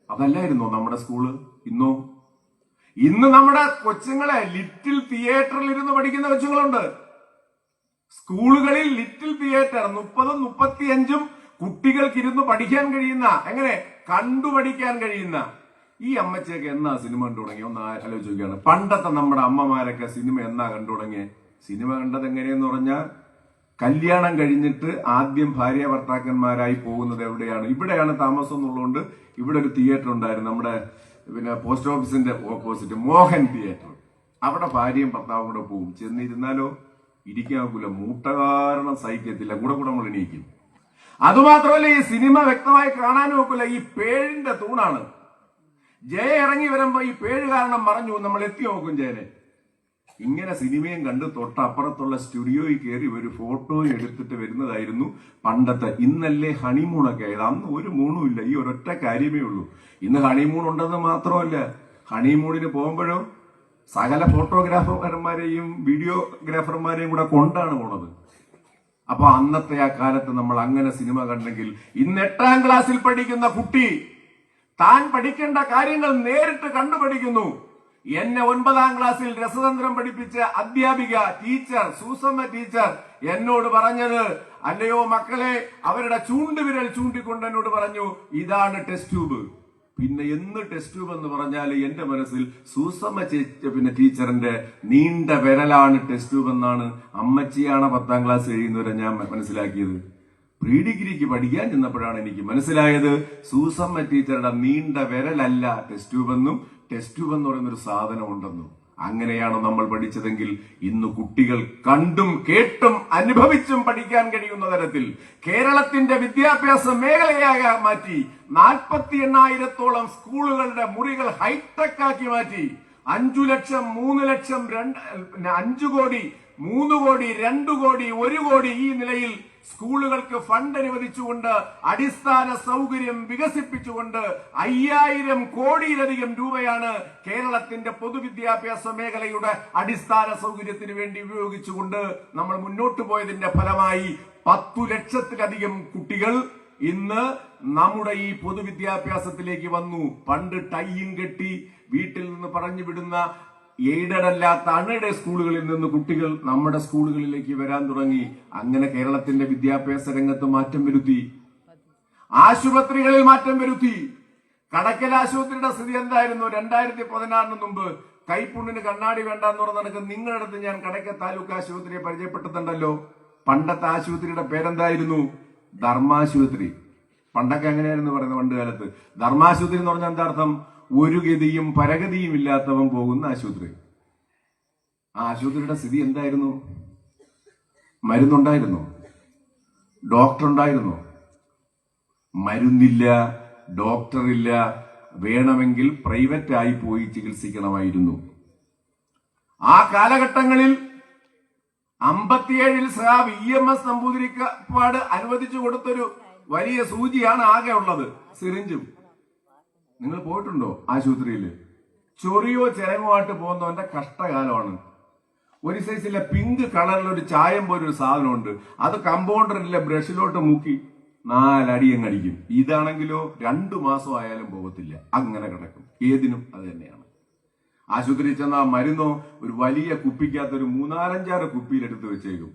അതല്ലായിരുന്നോ നമ്മുടെ സ്കൂള്? ഇന്ന് നമ്മുടെ കൊച്ചുങ്ങളെ ലിറ്റിൽ തിയേറ്ററിൽ ഇരുന്ന് പഠിക്കുന്ന കൊച്ചുങ്ങളുണ്ട്. സ്കൂളുകളിൽ ലിറ്റിൽ തിയേറ്റർ 30-35 കുട്ടികൾക്ക് ഇരുന്ന് പഠിക്കാൻ കഴിയുന്ന, എങ്ങനെ കണ്ടുപഠിക്കാൻ കഴിയുന്ന. ഈ അമ്മച്ചയൊക്കെ എന്നാ സിനിമ കണ്ടു തുടങ്ങി? ഒന്ന് ആലോചിക്കുകയാണ്. പണ്ടത്തെ നമ്മുടെ അമ്മമാരൊക്കെ സിനിമ എന്നാ കണ്ടു തുടങ്ങിയ? സിനിമ കണ്ടത് എങ്ങനെയെന്ന് പറഞ്ഞാൽ, കല്യാണം കഴിഞ്ഞിട്ട് ആദ്യം ഭാര്യ ഭർത്താക്കന്മാരായി പോകുന്നത് എവിടെയാണ്? ഇവിടെയാണ് താമസം എന്നുള്ളതുകൊണ്ട് ഇവിടെ ഒരു തിയേറ്റർ ഉണ്ടായിരുന്നു, നമ്മുടെ പോസ്റ്റ് ഓഫീസിന്റെ ഓപ്പോസിറ്റ് മോഹൻ തിയേറ്റർ. അവിടെ ഭാര്യയും ഭർത്താവും കൂടെ പോകും. ചെന്നിരുന്നാലോ ഇരിക്കാൻ നോക്കൂല, മൂട്ട കാരണം സഹിക്കത്തില്ല, കൂടെ നമ്മൾ എണീക്കും. അതുമാത്രമല്ല, ഈ സിനിമ വ്യക്തമായി കാണാനും നോക്കില്ല. ഈ പേഴിന്റെ തൂണാണ്. ജയ ഇറങ്ങി വരുമ്പോ ഈ പേഴ് കാരണം മറഞ്ഞു, നമ്മൾ എത്തി നോക്കും ജയനെ. ഇങ്ങനെ സിനിമയും കണ്ട് തൊട്ടപ്പുറത്തുള്ള സ്റ്റുഡിയോയിൽ കയറി ഒരു ഫോട്ടോ എടുത്തിട്ട് വരുന്നതായിരുന്നു പണ്ടത്തെ. ഇന്നല്ലേ ഹണിമൂണൊക്കെ ആയത്. അന്ന് ഒരു മൂണും ഇല്ല. ഈ ഒരൊറ്റ കാര്യമേ ഉള്ളൂ. ഇന്ന് ഹണിമൂൺ ഉണ്ടെന്ന് മാത്രമല്ല, ഹണിമൂണിന് പോകുമ്പോഴോ സകല ഫോട്ടോഗ്രാഫർമാരെയും വീഡിയോഗ്രാഫർമാരെയും കൂടെ കൊണ്ടാണ് പോണത്. അപ്പൊ അന്നത്തെ ആ കാലത്ത് നമ്മൾ അങ്ങനെ സിനിമ കണ്ടെങ്കിൽ, ഇന്ന് 8ാം ക്ലാസ്സിൽ പഠിക്കുന്ന കുട്ടി താൻ പഠിക്കേണ്ട കാര്യങ്ങൾ നേരിട്ട് കണ്ടുപഠിക്കുന്നു. എന്നെ 9ാം ക്ലാസ്സിൽ രസതന്ത്രം പഠിപ്പിച്ച അധ്യാപിക ടീച്ചർ സൂസമ്മ ടീച്ചർ എന്നോട് പറഞ്ഞത്, അല്ലയോ മക്കളെ, അവരുടെ ചൂണ്ടുവിരൽ ചൂണ്ടിക്കൊണ്ട് എന്നോട് പറഞ്ഞു, ഇതാണ് ടെസ്റ്റ് ട്യൂബ്. പിന്നെ എന്ന് ടെസ്റ്റ് ട്യൂബ് എന്ന് പറഞ്ഞാൽ എന്റെ മനസ്സിൽ സൂസമ്മ ടീച്ചറിന്റെ നീണ്ട വിരലാണ് ടെസ്റ്റ് ട്യൂബ് എന്നാണ്. അമ്മച്ചിയാണ് 10ാം ക്ലാസ് കഴിയുന്നവരെ ഞാൻ മനസ്സിലാക്കിയത്. പ്രീ ഡിഗ്രിക്ക് പഠിക്കാൻ ചെന്നപ്പോഴാണ് എനിക്ക് മനസ്സിലായത് സൂസമ്മ ടീച്ചറുടെ നീണ്ട വിരലല്ല ടെസ്റ്റ് ട്യൂബ് എന്നും, ടെസ്റ്റ് ട്യൂബ് എന്ന് പറയുന്ന ഒരു സാധനം ഉണ്ടെന്നും. അങ്ങനെയാണ് നമ്മൾ പഠിച്ചതെങ്കിൽ ഇന്ന് കുട്ടികൾ കണ്ടും കേട്ടും അനുഭവിച്ചും പഠിക്കാൻ കഴിയുന്ന തരത്തിൽ കേരളത്തിന്റെ വിദ്യാഭ്യാസ മേഖലയായി മാറ്റി. 48,000-ഓളം സ്കൂളുകളുടെ മുറികൾ ഹൈടെക് ആക്കി മാറ്റി. 5 ലക്ഷം, 3 ലക്ഷം, 5 കോടി 3 കോടി 2 കോടി 1 കോടി ഈ നിലയിൽ സ്കൂളുകൾക്ക് ഫണ്ട് അനുവദിച്ചുകൊണ്ട് അടിസ്ഥാന സൗകര്യം വികസിപ്പിച്ചുകൊണ്ട് 5000 കോടിയിലധികം രൂപയാണ് കേരളത്തിന്റെ പൊതുവിദ്യാഭ്യാസ മേഖലയുടെ അടിസ്ഥാന സൗകര്യത്തിന് വേണ്ടി ഉപയോഗിച്ചുകൊണ്ട് നമ്മൾ മുന്നോട്ട് പോയതിന്റെ ഫലമായി 10 ലക്ഷത്തിലധികം കുട്ടികൾ ഇന്ന് നമ്മുടെ ഈ പൊതുവിദ്യാഭ്യാസത്തിലേക്ക് വന്നു. പണ്ട് ടൈയും കെട്ടി വീട്ടിൽ നിന്ന് പറഞ്ഞു വിടുന്ന എയ്ഡഡ് അല്ലാത്ത അൺഎയ്ഡഡ് സ്കൂളുകളിൽ നിന്ന് കുട്ടികൾ നമ്മുടെ സ്കൂളുകളിലേക്ക് വരാൻ തുടങ്ങി. അങ്ങനെ കേരളത്തിന്റെ വിദ്യാഭ്യാസ രംഗത്ത് മാറ്റം വരുത്തി, ആശുപത്രികളിൽ മാറ്റം വരുത്തി. കടക്കൽ ആശുപത്രിയുടെ സ്ഥിതി എന്തായിരുന്നു 2016 മുമ്പ്? കൈപ്പുണ്ണിന് കണ്ണാടി വേണ്ടെന്ന് പറഞ്ഞ നിങ്ങളുടെ അടുത്ത് ഞാൻ കടക്കൽ താലൂക്ക് ആശുപത്രിയെ പരിചയപ്പെട്ടിട്ടുണ്ടല്ലോ. പണ്ടത്തെ ആശുപത്രിയുടെ പേരെന്തായിരുന്നു? ധർമാശുപത്രി. പണ്ടൊക്കെ എങ്ങനെയായിരുന്നു പറയുന്നത് പണ്ട് കാലത്ത്? ധർമാശുപത്രി എന്ന് പറഞ്ഞാൽ എന്താ അർത്ഥം? ഒരു ഗതിയും പരഗതിയും ഇല്ലാത്തവൻ പോകുന്ന ആശുപത്രി. ആ ആശുപത്രിയുടെ സ്ഥിതി എന്തായിരുന്നു? മരുന്നുണ്ടായിരുന്നു? ഡോക്ടർ ഉണ്ടായിരുന്നു? മരുന്നില്ല, ഡോക്ടറില്ല. വേണമെങ്കിൽ പ്രൈവറ്റ് ആയി പോയി ചികിത്സിക്കണമായിരുന്നു. ആ കാലഘട്ടങ്ങളിൽ 57 സാബ് EMS നമ്പൂതിരിപ്പാട് അനുവദിച്ചു കൊടുത്തൊരു വലിയ സൂചിയാണ് ആകെ ഉള്ളത്, സിറിഞ്ചും. നിങ്ങൾ പോയിട്ടുണ്ടോ ആശുപത്രിയിൽ? ചൊറിയോ ചെരങ്ങോ ആയിട്ട് പോകുന്നവന്റെ കഷ്ടകാലമാണ്. ഒരു സൈസിലെ പിങ്ക് കളറിൽ ഒരു ചായം പോലൊരു സാധനമുണ്ട്. അത് കമ്പൗണ്ടറിലെ ബ്രഷിലോട്ട് മുക്കി 4 അടിയങ്ങ് അടിക്കും. ഇതാണെങ്കിലോ 2 മാസം ആയാലും പോകത്തില്ല, അങ്ങനെ കിടക്കും. ഏതിനും അത് തന്നെയാണ്. ആശുപത്രിയിൽ ചെന്ന മരുന്നോ ഒരു വലിയ കുപ്പിക്കകത്ത് ഒരു 3-4 കുപ്പിയിലെടുത്ത് വെച്ചേക്കും.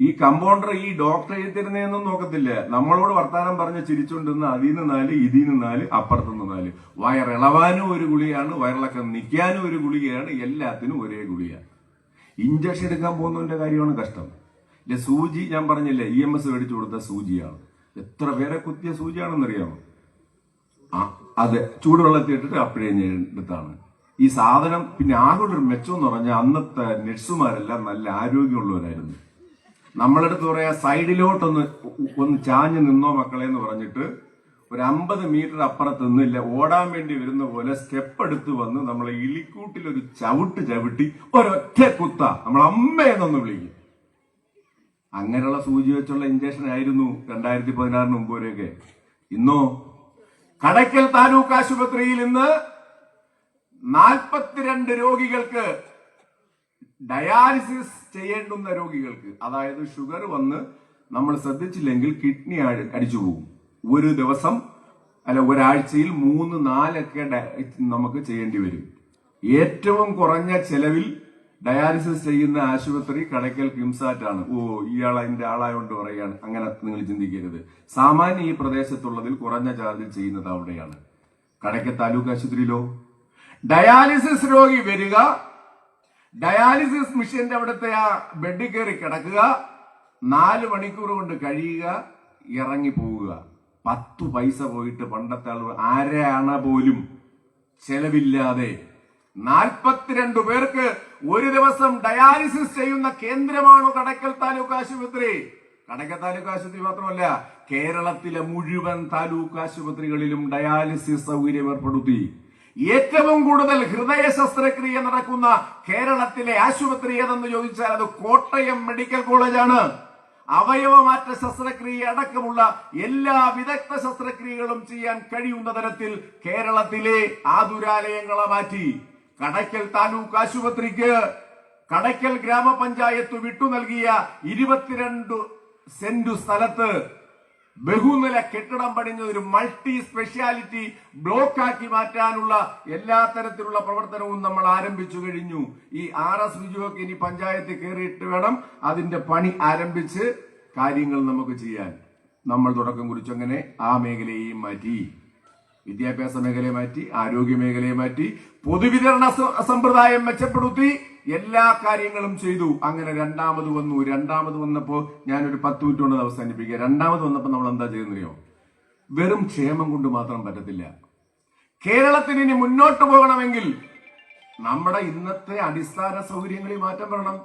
ഈ കമ്പൗണ്ടർ ഈ ഡോക്ടർ എഴുതിരുന്നതെന്നും നോക്കത്തില്ല. നമ്മളോട് വർത്താനം പറഞ്ഞ് ചിരിച്ചുകൊണ്ടിരുന്ന അതിന് 4 ഇതിന് 4 അപ്പുറത്തുനിന്ന് 4. വയറിളവാനും ഒരു ഗുളികയാണ്, വയറിളക്കം നിൽക്കാനും ഒരു ഗുളികയാണ്, എല്ലാത്തിനും ഒരേ ഗുളികയാണ്. ഇഞ്ചക്ഷൻ എടുക്കാൻ പോകുന്നതിന്റെ കാര്യമാണ് കഷ്ടം. ഇല്ല, സൂചി ഞാൻ പറഞ്ഞില്ലേ, EMS മേടിച്ചു കൊടുത്ത സൂചിയാണ്. എത്ര പേരെ കുത്തിയ സൂചിയാണെന്നറിയാമോ? അതെ, ചൂടുവെള്ളത്തിൽ ഇട്ടിട്ട് അപ്പോഴേ എടുത്താണ് ഈ സാധനം. പിന്നെ ആകെ ഒരു മെച്ചം എന്ന് പറഞ്ഞാൽ അന്നത്തെ നഴ്സുമാരെല്ലാം നല്ല ആരോഗ്യമുള്ളവരായിരുന്നു. നമ്മളെടുത്ത് പറയാ സൈഡിലോട്ടൊന്ന് ചാഞ്ഞ് നിന്നോ മക്കളെ എന്ന് പറഞ്ഞിട്ട് ഒരു 50 മീറ്റർ അപ്പുറത്ത് നിന്നില്ല, ഓടാൻ വേണ്ടി വരുന്ന പോലെ സ്റ്റെപ്പ് എടുത്ത് വന്ന് നമ്മളെ ഇളിക്കൂട്ടിൽ ഒരു ചവിട്ടി ഒരൊറ്റ കുത്ത നമ്മൾ അമ്മയെന്നൊന്ന് വിളിക്കും. അങ്ങനെയുള്ള സൂചി വെച്ചുള്ള ഇഞ്ചക്ഷൻ ആയിരുന്നു 2016 മുമ്പ് വരെയൊക്കെ. ഇന്നോ കടയ്ക്കൽ താലൂക്ക് ആശുപത്രിയിൽ ഇന്ന് 42 രോഗികൾക്ക്, ഡയാലിസിസ് ചെയ്യേണ്ടുന്ന രോഗികൾക്ക്, അതായത് ഷുഗർ വന്ന് നമ്മൾ ശ്രദ്ധിച്ചില്ലെങ്കിൽ കിഡ്നി അടിച്ചു പോകും. ഒരു ദിവസം അല്ല ഒരാഴ്ചയിൽ 3-4 നമുക്ക് ചെയ്യേണ്ടി വരും. ഏറ്റവും കുറഞ്ഞ ചെലവിൽ ഡയാലിസിസ് ചെയ്യുന്ന ആശുപത്രി കടയ്ക്കൽ കിംസാറ്റാണ്. ഇയാൾ അതിന്റെ ആളായോണ്ട് പറയാണ്, അങ്ങനെ നിങ്ങൾ ചിന്തിക്കരുത്. സാമാന്യ ഈ പ്രദേശത്തുള്ളതിൽ കുറഞ്ഞ ചാർജിൽ ചെയ്യുന്നത് അവിടെയാണ്. കടയ്ക്കൽ താലൂക്ക് ആശുപത്രിയിലോ ഡയാലിസിസ് രോഗി വരിക, ഡയാലിസിസ് മിഷന്റെ അവിടുത്തെ ആ ബെഡിൽ കയറി കിടക്കുക, 4 മണിക്കൂർ കൊണ്ട് കഴിയുക, ഇറങ്ങി പോവുക. 10 പൈസ പോയിട്ട് പണ്ടത്തെ ആളുകൾ 1/2 അണ പോലും ചെലവില്ലാതെ 42 പേർക്ക് ഒരു ദിവസം ഡയാലിസിസ് ചെയ്യുന്ന കേന്ദ്രമാണോ കടയ്ക്കൽ താലൂക്ക് ആശുപത്രി? കടയ്ക്കൽ താലൂക്ക് ആശുപത്രി മാത്രമല്ല, കേരളത്തിലെ മുഴുവൻ താലൂക്ക് ആശുപത്രികളിലും ഡയാലിസിസ് സൗകര്യം ഏർപ്പെടുത്തി. ഏറ്റവും കൂടുതൽ ഹൃദയ ശസ്ത്രക്രിയ നടക്കുന്ന കേരളത്തിലെ ആശുപത്രി ഏതെന്ന് ചോദിച്ചാൽ അത് കോട്ടയം മെഡിക്കൽ കോളേജാണ്. അവയവമാറ്റ ശസ്ത്രക്രിയ അടക്കമുള്ള എല്ലാ വിദഗ്ധ ശസ്ത്രക്രിയകളും ചെയ്യാൻ കഴിയുന്ന തരത്തിൽ കേരളത്തിലെ ആതുരാലയങ്ങളെ മാറ്റി. കടയ്ക്കൽ താലൂക്ക് ആശുപത്രിക്ക് കടയ്ക്കൽ ഗ്രാമപഞ്ചായത്ത് വിട്ടു നൽകിയ 22 സെന്റ് സ്ഥലത്ത് ബഹുനില കെട്ടിടം പണിഞ്ഞ ഒരു മൾട്ടി സ്പെഷ്യാലിറ്റി ബ്ലോക്കാക്കി മാറ്റാനുള്ള എല്ലാ തരത്തിലുള്ള പ്രവർത്തനവും നമ്മൾ ആരംഭിച്ചു കഴിഞ്ഞു. ഈ RS ബിജുവൊക്കെ ഇനി പഞ്ചായത്തിൽ കയറിയിട്ട് വേണം അതിന്റെ പണി ആരംഭിച്ച് കാര്യങ്ങൾ നമുക്ക് ചെയ്യാൻ. നമ്മൾ തുടക്കം കുറിച്ചങ്ങനെ ആ മേഖലയെയും മാറ്റി, വിദ്യാഭ്യാസ മേഖലയെ മാറ്റി, ആരോഗ്യ മേഖലയെ മാറ്റി, പൊതുവിതരണ സമ്പ്രദായം മെച്ചപ്പെടുത്തി, എല്ലാ കാര്യങ്ങളും ചെയ്തു. അങ്ങനെ രണ്ടാമത് വന്നപ്പോ ഞാനൊരു 10 മിനിറ്റ് കൊണ്ട് അവസാനിപ്പിക്കുക. രണ്ടാമത് വന്നപ്പോ നമ്മൾ എന്താ ചെയ്യുന്നറിയോ? വെറും ക്ഷേമം കൊണ്ട് മാത്രം പറ്റത്തില്ല. കേരളത്തിന് ഇനി മുന്നോട്ട് പോകണമെങ്കിൽ നമ്മുടെ ഇന്നത്തെ അടിസ്ഥാന സൗകര്യങ്ങളിൽ മാറ്റം വരണം.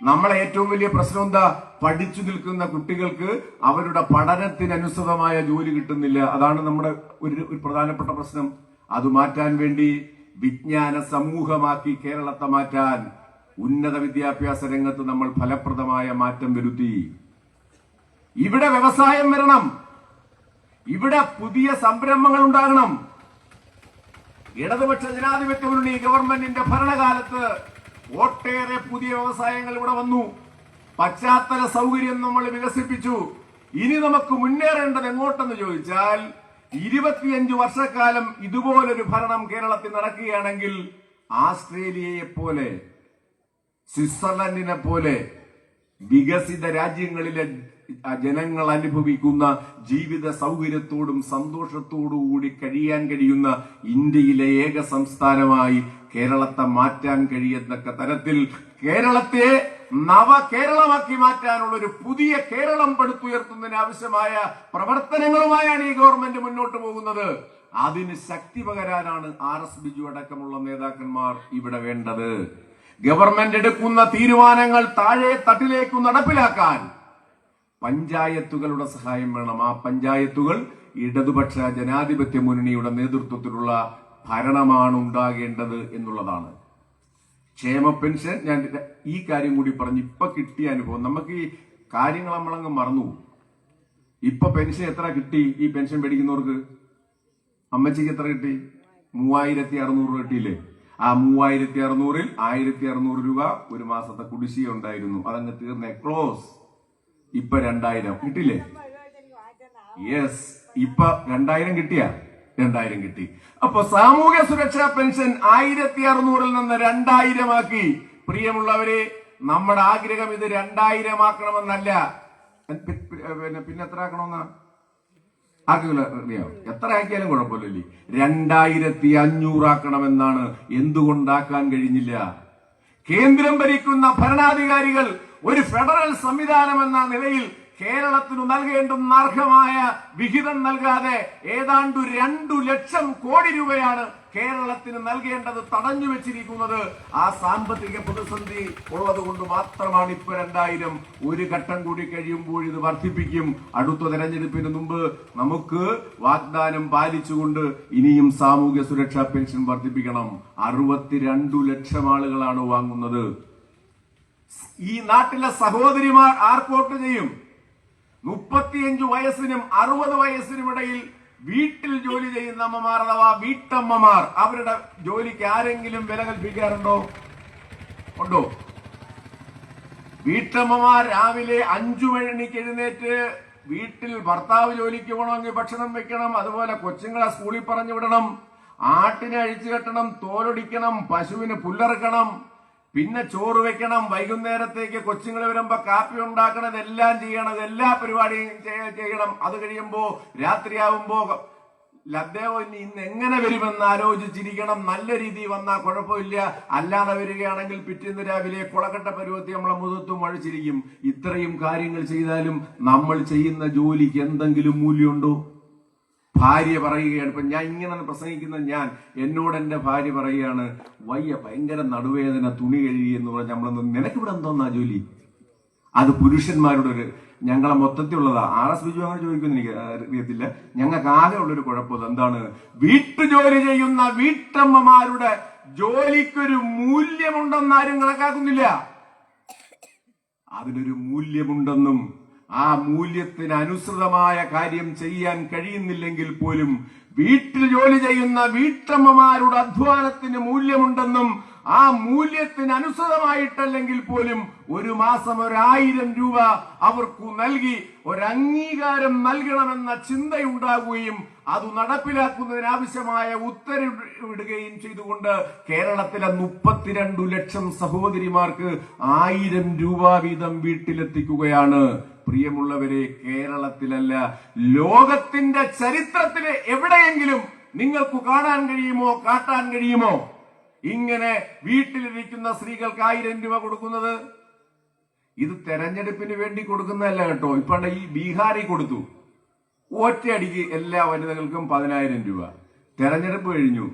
നമ്മളെ ഏറ്റവും വലിയ പ്രശ്നം എന്താ? പഠിച്ചു നിൽക്കുന്ന കുട്ടികൾക്ക് അവരുടെ പഠനത്തിനനുസൃതമായ ജോലി കിട്ടുന്നില്ല. അതാണ് നമ്മുടെ ഒരു പ്രധാനപ്പെട്ട പ്രശ്നം. അത് മാറ്റാൻ വേണ്ടി വിജ്ഞാന സമൂഹമാക്കി കേരളത്തെ മാറ്റാൻ ഉന്നത വിദ്യാഭ്യാസ രംഗത്ത് നമ്മൾ ഫലപ്രദമായ മാറ്റം വരുത്തി. ഇവിടെ വ്യവസായം വരണം, ഇവിടെ പുതിയ സംരംഭങ്ങൾ ഉണ്ടാകണം. ഇടതുപക്ഷ ജനാധിപത്യ മുന്നണി ഗവൺമെന്റിന്റെ ഭരണകാലത്ത് ഒട്ടേറെ പുതിയ വ്യവസായങ്ങൾ ഇവിടെ വന്നു. പശ്ചാത്തല സൗകര്യം നമ്മൾ വികസിപ്പിച്ചു. ഇനി നമുക്ക് മുന്നേറേണ്ടത് എങ്ങോട്ടെന്ന് ചോദിച്ചാൽ 25 വർഷക്കാലം ഇതുപോലൊരു ഭരണം കേരളത്തിൽ നടക്കുകയാണെങ്കിൽ ആസ്ട്രേലിയയെ പോലെ, സ്വിറ്റ്സർലൻഡിനെ പോലെ വികസിത രാജ്യങ്ങളിലെ ജനങ്ങൾ അനുഭവിക്കുന്ന ജീവിത സൗകര്യത്തോടും സന്തോഷത്തോടും കൂടി കഴിയാൻ കഴിയുന്ന ഇന്ത്യയിലെ ഏക സംസ്ഥാനമായി കേരളത്തെ മാറ്റാൻ കഴിയുന്ന തരത്തിൽ കേരളത്തെ നവകേരളമാക്കി മാറ്റാനുള്ള ഒരു പുതിയ കേരളം പടുത്തുയർത്തുന്നതിന് ആവശ്യമായ പ്രവർത്തനങ്ങളുമായാണ് ഈ ഗവൺമെന്റ് മുന്നോട്ട് പോകുന്നത്. അതിന് ശക്തി പകരാനാണ് RS ബിജു അടക്കമുള്ള നേതാക്കന്മാർ ഇവിടെ വേണ്ടത്. ഗവൺമെന്റ് എടുക്കുന്ന തീരുമാനങ്ങൾ താഴെ തട്ടിലേക്ക് നടപ്പിലാക്കാൻ പഞ്ചായത്തുകളുടെ സഹായം വേണം. ആ പഞ്ചായത്തുകൾ ഇടതുപക്ഷ ജനാധിപത്യ മുന്നണിയുടെ നേതൃത്വത്തിലുള്ള ഭരണമാണ് ഉണ്ടാകേണ്ടത് എന്നുള്ളതാണ്. ക്ഷേമ പെൻഷൻ, ഞാൻ ഈ കാര്യം കൂടി പറഞ്ഞു. ഇപ്പൊ കിട്ടിയ അനുഭവം, നമുക്ക് ഈ കാര്യങ്ങൾ നമ്മളങ്ങ് മറന്നു. ഇപ്പൊ പെൻഷൻ എത്ര കിട്ടി? ഈ പെൻഷൻ മേടിക്കുന്നവർക്ക് അമ്മച്ചിക്ക് എത്ര കിട്ടി? 3600 കിട്ടിയില്ലേ? ആ 3600-ൽ 1600 രൂപ ഒരു മാസത്തെ കുടിശ്ശിക ഉണ്ടായിരുന്നു. അതങ്ങ് തീർന്ന ക്ലോസ്. ഇപ്പൊ 2000 കിട്ടില്ലേ? യെസ്, ഇപ്പൊ 2000 കിട്ടിയ 2000 കിട്ടി. അപ്പൊ സാമൂഹ്യ സുരക്ഷാ പെൻഷൻ 1600-ൽ നിന്ന് 2000 ആക്കി. പ്രിയമുള്ളവരെ, നമ്മുടെ ആഗ്രഹം ഇത് 2000 ആക്കണമെന്നല്ല. പിന്നെ എത്ര ആക്കണമെന്നാ? അറിയാം, എത്ര ആക്കിയാലും കുഴപ്പമില്ലല്ലേ. 2500 ആക്കണമെന്നാണ്. എന്തുകൊണ്ടാക്കാൻ കഴിഞ്ഞില്ല? കേന്ദ്രം ഭരിക്കുന്ന ഭരണാധികാരികൾ ഒരു ഫെഡറൽ സംവിധാനം എന്ന നിലയിൽ കേരളത്തിന് നൽകേണ്ടുന്ന അർഹമായ വിഹിതം നൽകാതെ ഏതാണ്ട് 2 ലക്ഷം കോടി രൂപയാണ് കേരളത്തിന് നൽകേണ്ടത് തടഞ്ഞു വെച്ചിരിക്കുന്നത്. ആ സാമ്പത്തിക പ്രതിസന്ധി ഉള്ളത് കൊണ്ട് മാത്രമാണ് ഇപ്പൊ 2000. ഒരു ഘട്ടം കൂടി കഴിയുമ്പോൾ ഇത് വർദ്ധിപ്പിക്കും. അടുത്ത തെരഞ്ഞെടുപ്പിന് മുമ്പ് നമുക്ക് വാഗ്ദാനം പാലിച്ചുകൊണ്ട് ഇനിയും സാമൂഹ്യ സുരക്ഷാ പെൻഷൻ വർദ്ധിപ്പിക്കണം. 62 ലക്ഷം ആളുകളാണ് വാങ്ങുന്നത്. ഈ നാട്ടിലെ സഹോദരിമാർ ആർക്കോട്ട് ചെയ്യും? 35 വയസ്സിനും 60 വയസ്സിനും ഇടയിൽ വീട്ടിൽ ജോലി ചെയ്യുന്ന അമ്മമാർ അഥവാ വീട്ടമ്മമാർ, അവരുടെ ജോലിക്ക് ആരെങ്കിലും വില കൽപ്പിക്കാറുണ്ടോ? ഉണ്ടോ? വീട്ടമ്മമാർ രാവിലെ 5 മണിക്ക് എഴുന്നേറ്റ് വീട്ടിൽ ഭർത്താവ് ജോലിക്ക് പോകണമെങ്കിൽ ഭക്ഷണം വെക്കണം, അതുപോലെ കൊച്ചുങ്ങളെ സ്കൂളിൽ പറഞ്ഞു വിടണം, ആട്ടിനെ അഴിച്ചു കെട്ടണം, തോലൊടിക്കണം, പശുവിന് പുല്ലറുക്കണം, പിന്നെ ചോറ് വെക്കണം, വൈകുന്നേരത്തേക്ക് കൊച്ചുങ്ങൾ വരുമ്പോ കാപ്പി ഉണ്ടാക്കണം, ഇതെല്ലാം ചെയ്യണം, എല്ലാ പരിപാടിയും ചെയ്യണം. അത് കഴിയുമ്പോ രാത്രിയാവുമ്പോ ലദ്ദേവോ ഇന്ന് എങ്ങനെ വരുമെന്ന് ആലോചിച്ചിരിക്കണം. നല്ല രീതി വന്നാൽ കുഴപ്പമില്ല, അല്ലാതെ വരികയാണെങ്കിൽ പിറ്റേന്ന് രാവിലെ കുളക്കട്ട പരുവത്തി നമ്മളെ മുഖത്തും മഴിച്ചിരിക്കും. ഇത്രയും കാര്യങ്ങൾ ചെയ്താലും നമ്മൾ ചെയ്യുന്ന ജോലിക്ക് എന്തെങ്കിലും മൂല്യമുണ്ടോ? ഭാര്യ പറയുകയാണ്, ഇപ്പൊ ഞാൻ ഇങ്ങനെ പ്രസംഗിക്കുന്ന എന്നോട് എന്റെ ഭാര്യ പറയുകയാണ്, വയ്യ, ഭയങ്കര നടുവേദന, തുണി കഴുകി എന്ന് പറഞ്ഞാൽ നമ്മളൊന്ന്, നിനക്കിവിടെ എന്തോന്നാ ജോലി? അത് പുരുഷന്മാരുടെ ഒരു, ഞങ്ങളെ മൊത്തത്തിലുള്ളതാ. RS ബിജു അങ്ങനെ ചോദിക്കുമെന്ന് എനിക്ക് അറിയത്തില്ല. ഞങ്ങൾക്ക് ആകെ ഉള്ളൊരു കുഴപ്പം എന്താണ്? വീട്ടുജോലി ചെയ്യുന്ന വീട്ടമ്മമാരുടെ ജോലിക്കൊരു മൂല്യമുണ്ടെന്ന് ആരും കണക്കാക്കുന്നില്ല. അതിനൊരു മൂല്യമുണ്ടെന്നും ആ മൂല്യത്തിന് അനുസൃതമായ കാര്യം ചെയ്യാൻ കഴിയുന്നില്ലെങ്കിൽ പോലും വീട്ടിൽ ജോലി ചെയ്യുന്ന വീട്ടമ്മമാരുടെ അധ്വാനത്തിന് മൂല്യമുണ്ടെന്നും ആ മൂല്യത്തിന് അനുസൃതമായിട്ടല്ലെങ്കിൽ പോലും ഒരു മാസം 1000 രൂപ അവർക്ക് നൽകി ഒരംഗീകാരം നൽകണമെന്ന ചിന്തയുണ്ടാകുകയും അത് നടപ്പിലാക്കുന്നതിനാവശ്യമായ ഉത്തരവിടുകയും ചെയ്തുകൊണ്ട് കേരളത്തിലെ 32 ലക്ഷം സഹോദരിമാർക്ക് 1000 രൂപ വീതം വീട്ടിലെത്തിക്കുകയാണ്. പ്രിയമുള്ളവരെ, കേരളത്തിലല്ല, ലോകത്തിന്റെ ചരിത്രത്തിലെ എവിടെയെങ്കിലും നിങ്ങൾക്ക് കാണാൻ കഴിയുമോ, കാട്ടാൻ കഴിയുമോ ഇങ്ങനെ വീട്ടിലിരിക്കുന്ന സ്ത്രീകൾക്ക് 1000 രൂപ കൊടുക്കുന്നത്? ഇത് തെരഞ്ഞെടുപ്പിന് വേണ്ടി കൊടുക്കുന്നതല്ല കേട്ടോ. ഇപ്പൊ ഈ ബീഹാറിൽ കൊടുത്തു, ഒറ്റയടിക്ക് എല്ലാ വനിതകൾക്കും 10000 രൂപ. തെരഞ്ഞെടുപ്പ് കഴിഞ്ഞു,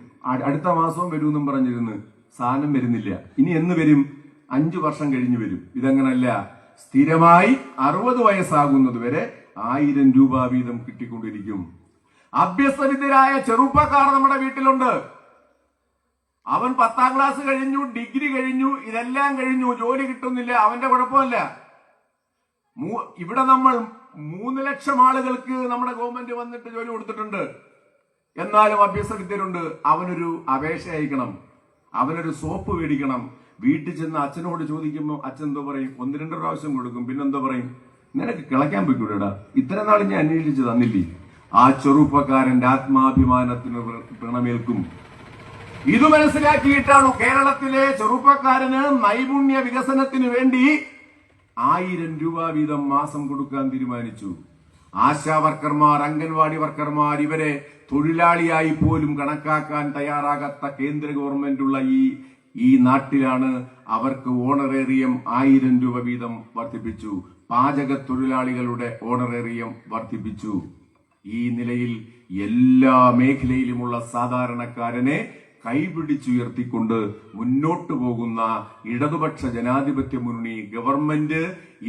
അടുത്ത മാസവും വരുമെന്നും പറഞ്ഞിരുന്നു, സാധനം വരുന്നില്ല. ഇനി എന്ന് വരും? 5 വർഷം കഴിഞ്ഞു വരും. ഇതങ്ങനല്ല, സ്ഥിരമായി 60 വയസ്സാകുന്നത് വരെ 1000 രൂപ വീതം കിട്ടിക്കൊണ്ടിരിക്കും. അഭ്യസ്തവിദ്യരായ ചെറുപ്പക്കാർ നമ്മുടെ വീട്ടിലുണ്ട്. അവൻ 10ാം ക്ലാസ് കഴിഞ്ഞു, ഡിഗ്രി കഴിഞ്ഞു, ഇതെല്ലാം കഴിഞ്ഞു, ജോലി കിട്ടുന്നില്ല. അവന്റെ കുഴപ്പമല്ല. ഇവിടെ നമ്മൾ 3 ലക്ഷം ആളുകൾക്ക് നമ്മുടെ ഗവൺമെന്റ് വന്നിട്ട് ജോലി കൊടുത്തിട്ടുണ്ട്. എന്നാലും അഭ്യസ്തവിദ്യരുണ്ട്. അവനൊരു അപേക്ഷ അയക്കണം, അവനൊരു സോപ്പ് മേടിക്കണം. വീട്ടിൽ ചെന്ന് അച്ഛനോട് ചോദിക്കുമ്പോൾ അച്ഛൻ എന്തോ പറയും? 1-2 പ്രാവശ്യം കൊടുക്കും. പിന്നെന്തോ പറയും? നിനക്ക് കിളയ്ക്കാൻ പറ്റൂടാ, ഇത്ര നാൾ ഞാൻ അന്വേഷിച്ച് തന്നില്ലേ. ആ ചെറുപ്പക്കാരന്റെ ആത്മാഭിമാനത്തിന് പിണമേൽക്കും. ഇത് മനസ്സിലാക്കിയിട്ടാണ് കേരളത്തിലെ ചെറുപ്പക്കാരന് നൈപുണ്യ വികസനത്തിന് വേണ്ടി 1000 രൂപ വീതം മാസം കൊടുക്കാൻ തീരുമാനിച്ചു. ആശാ വർക്കർമാർ, അംഗൻവാടി വർക്കർമാർ, ഇവരെ തൊഴിലാളിയായി പോലും കണക്കാക്കാൻ തയ്യാറാകാത്ത കേന്ദ്ര ഗവൺമെന്റുള്ള ഈ നാട്ടിലാണ് അവർക്ക് ഓണറേറിയം 1000 രൂപ വീതം വർദ്ധിപ്പിച്ചു. പാചക തൊഴിലാളികളുടെ ഓണറേറിയം വർദ്ധിപ്പിച്ചു. ഈ നിലയിൽ എല്ലാ മേഖലയിലുമുള്ള സാധാരണക്കാരനെ കൈപിടിച്ചുയർത്തിക്കൊണ്ട് മുന്നോട്ടു പോകുന്ന ഇടതുപക്ഷ ജനാധിപത്യ മുന്നണി ഗവൺമെന്റ്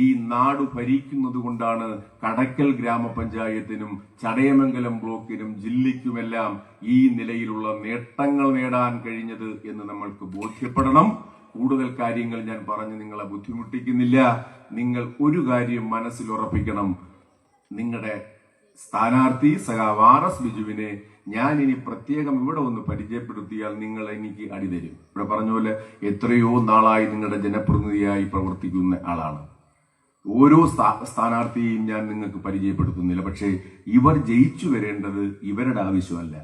ഈ നാട് ഭരിക്കുന്നത് കൊണ്ടാണ് കടയ്ക്കൽ ഗ്രാമപഞ്ചായത്തിനും ചടയമംഗലം ബ്ലോക്കിനും ജില്ലയ്ക്കുമെല്ലാം ഈ നിലയിലുള്ള നേട്ടങ്ങൾ നേടാൻ കഴിഞ്ഞത് എന്ന് നമ്മൾക്ക് ബോധ്യപ്പെടണം. കൂടുതൽ കാര്യങ്ങൾ ഞാൻ പറഞ്ഞ് നിങ്ങളെ ബുദ്ധിമുട്ടിക്കുന്നില്ല. നിങ്ങൾ ഒരു കാര്യം മനസ്സിൽ ഉറപ്പിക്കണം. നിങ്ങളുടെ സ്ഥാനാർത്ഥി സഖാവ് RS ബിജുവിനെ ഞാൻ ഇനി പ്രത്യേകം ഇവിടെ ഒന്ന് പരിചയപ്പെടുത്തിയാൽ നിങ്ങൾ എനിക്ക് അടിതരും. ഇവിടെ പറഞ്ഞ പോലെ എത്രയോ നാളായി നിങ്ങളുടെ ജനപ്രതിനിധിയായി പ്രവർത്തിക്കുന്ന ആളാണ്. ഓരോ സ്ഥാനാർത്ഥിയെയും ഞാൻ നിങ്ങൾക്ക് പരിചയപ്പെടുത്തുന്നില്ല. പക്ഷേ ഇവർ ജയിച്ചു വരേണ്ടത് ഇവരുടെ ആവശ്യമല്ല.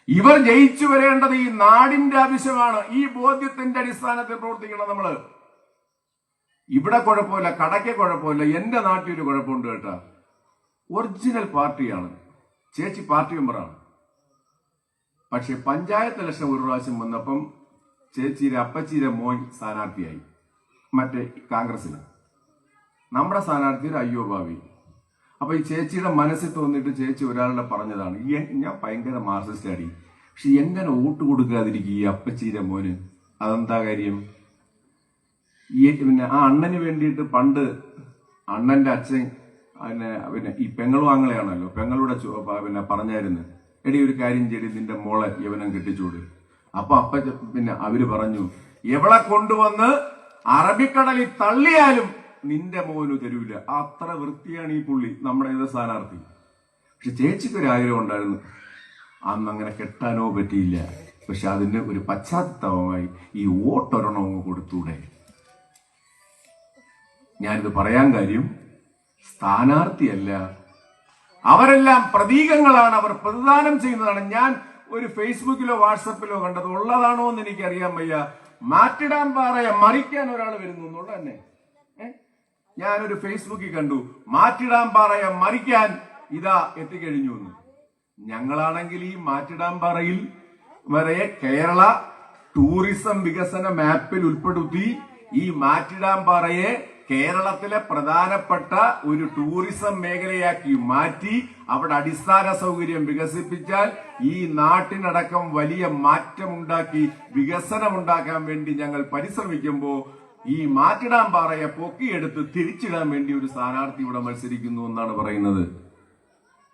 ഇവർ ജയിച്ചു വരേണ്ടത് ഈ നാടിന്റെ ആവശ്യമാണ്. ഈ ബോധ്യത്തിന്റെ അടിസ്ഥാനത്തിൽ പ്രവർത്തിക്കണം നമ്മള്. ഇവിടെ കുഴപ്പമില്ല, കടയ്ക്ക് കുഴപ്പമില്ല, എന്റെ നാട്ടിൽ ഒരു കുഴപ്പമുണ്ട് കേട്ടാ. ഒറിജിനൽ പാർട്ടിയാണ്, ചേച്ചി പാർട്ടി മെമ്പറാണ്. പക്ഷെ പഞ്ചായത്ത് ഇലക്ഷൻ ഒരു പ്രാവശ്യം വന്നപ്പം ചേച്ചിയുടെ അപ്പച്ചിയുടെ മോൻ സ്ഥാനാർത്ഥിയായി, മറ്റേ കോൺഗ്രസിന്. നമ്മുടെ സ്ഥാനാർത്ഥി ഒരു അയ്യോ ഭാവി. അപ്പൊ ഈ ചേച്ചിയുടെ മനസ്സിൽ തോന്നിയിട്ട് ചേച്ചി ഒരാളുടെ പറഞ്ഞതാണ്, ഞാൻ ഭയങ്കര മാർക്സിസ്റ്റ് അടി, പക്ഷെ എങ്ങനെ വോട്ട് കൊടുക്കാതിരിക്കും ഈ അപ്പച്ചിയുടെ മോന്? അതെന്താ കാര്യം? പിന്നെ ആ അണ്ണന് വേണ്ടിയിട്ട് പണ്ട് അണ്ണന്റെ അച്ഛൻ പിന്നെ ഈ പെങ്ങളും ആങ്ങളെയാണല്ലോ, പെങ്ങളുടെ പിന്നെ പറഞ്ഞായിരുന്നു, എടി ഒരു കാര്യം ചെയ്ത് നിന്റെ മോളെ യവനം കെട്ടിച്ചോട്. അപ്പൊ പിന്നെ അവര് പറഞ്ഞു, എവളെ കൊണ്ടുവന്ന് അറബിക്കടലിൽ തള്ളിയാലും നിന്റെ മോന് തരൂല. അത്ര വൃത്തിയാണ് ഈ പുള്ളി, നമ്മുടെ ഏത് സ്ഥാനാർത്ഥി. പക്ഷെ ചേച്ചിക്കൊരു ആഗ്രഹം ഉണ്ടായിരുന്നു, അന്ന് അങ്ങനെ കെട്ടാനോ പറ്റിയില്ല. പക്ഷെ അതിന് ഒരു പശ്ചാത്തലമായി ഈ വോട്ടൊരെണ്ണം അങ്ങ് കൊടുത്തൂടെ. ഞാനിത് പറയാൻ കാര്യം, സ്ഥാനാർത്ഥിയല്ല, അവരെല്ലാം പ്രതീകങ്ങളാണ്, അവർ പ്രതിദാനം ചെയ്യുന്നതാണ്. ഞാൻ ഒരു ഫേസ്ബുക്കിലോ വാട്സപ്പിലോ കണ്ടത് ഉള്ളതാണോ എന്ന് എനിക്ക് അറിയാൻ വയ്യ. മാറ്റിടാൻ പാറയെ മറിക്കാൻ ഒരാൾ വരുന്നു എന്നുള്ള തന്നെ ഞാനൊരു ഫേസ്ബുക്കിൽ കണ്ടു. മാറ്റിടാൻ പാറയെ മറിക്കാൻ ഇതാ എത്തിക്കഴിഞ്ഞു എന്ന്. ഞങ്ങളാണെങ്കിൽ ഈ മാറ്റിടാൻ പാറയിൽ വരെ കേരള ടൂറിസം വികസന മാപ്പിൽ ഉൾപ്പെടുത്തി ഈ മാറ്റിടാൻ പാറയെ കേരളത്തിലെ പ്രധാനപ്പെട്ട ഒരു ടൂറിസം മേഖലയാക്കി മാറ്റി അവിടെ അടിസ്ഥാന സൗകര്യം വികസിപ്പിച്ചാൽ ഈ നാട്ടിനടക്കം വലിയ മാറ്റമുണ്ടാക്കി വികസനമുണ്ടാക്കാൻ വേണ്ടി ഞങ്ങൾ പരിശ്രമിക്കുമ്പോൾ ഈ മാറ്റിടാൻ പാറയെ പൊക്കിയെടുത്ത് തിരിച്ചിടാൻ വേണ്ടി ഒരു സ്ഥാനാർത്ഥി ഇവിടെ മത്സരിക്കുന്നു എന്നാണ് പറയുന്നത്.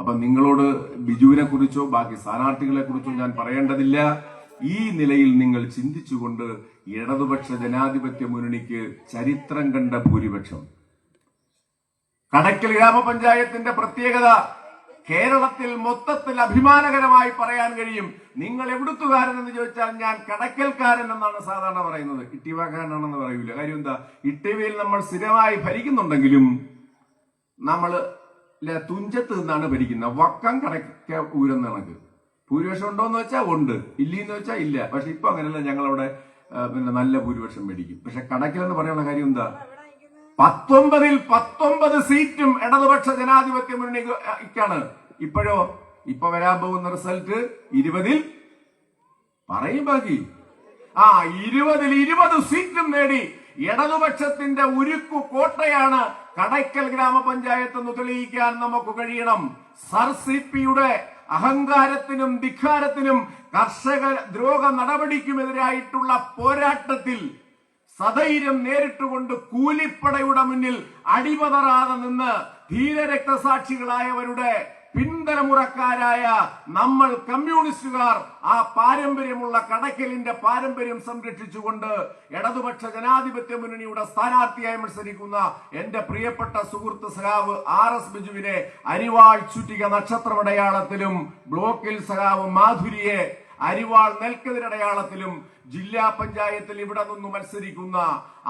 അപ്പൊ നിങ്ങളോട് ബിജുവിനെ കുറിച്ചോ ബാക്കി സ്ഥാനാർത്ഥികളെ കുറിച്ചോ ഞാൻ പറയേണ്ടതില്ല. ഈ നിലയിൽ നിങ്ങൾ ചിന്തിച്ചുകൊണ്ട് ഇടതുപക്ഷ ജനാധിപത്യ മുന്നണിക്ക് ചരിത്രം കണ്ട ഭൂരിപക്ഷം. കടയ്ക്കൽ ഗ്രാമപഞ്ചായത്തിന്റെ പ്രത്യേകത കേരളത്തിൽ മൊത്തത്തിൽ അഭിമാനകരമായി പറയാൻ കഴിയും. നിങ്ങൾ എവിടുത്തുകാരൻ എന്ന് ചോദിച്ചാൽ ഞാൻ കടയ്ക്കൽക്കാരൻ എന്നാണ് സാധാരണ പറയുന്നത്, ഇട്ടിവക്കാരനാണെന്ന് പറയൂല. കാര്യം എന്താ, ഇട്ടിവയിൽ നമ്മൾ സ്ഥിരമായി ഭരിക്കുന്നുണ്ടെങ്കിലും നമ്മൾ തുഞ്ചത്ത് നിന്നാണ് ഭരിക്കുന്നത്. വക്കം കടയ്ക്ക ഊരെന്ന കണക്ക് ഭൂരിപക്ഷം ഉണ്ടോന്ന് വെച്ചാൽ ഉണ്ട്, ഇല്ലെന്ന് വെച്ചാൽ ഇല്ല. പക്ഷെ ഇപ്പൊ അങ്ങനെയല്ല, ഞങ്ങളവിടെ പിന്നെ നല്ല ഭൂരിപക്ഷം മേടിക്കും. പക്ഷെ കടയ്ക്കൽ എന്ന് പറയാനുള്ള കാര്യം എന്താ, 19 സീറ്റും ഇടതുപക്ഷ ജനാധിപത്യ മുന്നണിക്കാണ്. ഇപ്പൊ വരാൻ പോകുന്ന റിസൾട്ട് 20 പറയും ബാക്കി 20 സീറ്റും നേടി ഇടതുപക്ഷത്തിന്റെ ഉരുക്കു കോട്ടയാണ് കടയ്ക്കൽ ഗ്രാമപഞ്ചായത്ത് എന്ന് തെളിയിക്കാൻ നമുക്ക് കഴിയണം. സർ CP-യുടെ അഹങ്കാരത്തിനും ധിക്കാരത്തിനും കർഷക ദ്രോഹ നടപടിക്കുമെതിരായിട്ടുള്ള പോരാട്ടത്തിൽ സധൈര്യം നേരിട്ടുകൊണ്ട് കൂലിപ്പടയുടെ മുന്നിൽ അടിപതറാതെ നിന്ന് ധീരരക്തസാക്ഷികളായവരുടെ പിൻതലമുറക്കാരായ നമ്മൾ കമ്മ്യൂണിസ്റ്റുകാർ ആ പാരമ്പര്യമുള്ള കടയ്ക്കലിന്റെ പാരമ്പര്യം സംരക്ഷിച്ചുകൊണ്ട് ഇടതുപക്ഷ ജനാധിപത്യ മുന്നണിയുടെ സ്ഥാനാർത്ഥിയായി മത്സരിക്കുന്ന എന്റെ പ്രിയപ്പെട്ട സുഹൃത്ത് സഖാവ് RS ബിജുവിനെ അരിവാൾ ചുറ്റിക നക്ഷത്രമടയാളത്തിലും, ബ്ലോക്കിൽ സഖാവ് മാധുരിയെ അരിവാൾ നെൽക്കതിരടയാളത്തിലും, ജില്ലാ പഞ്ചായത്തിൽ ഇവിടെ നിന്ന് മത്സരിക്കുന്ന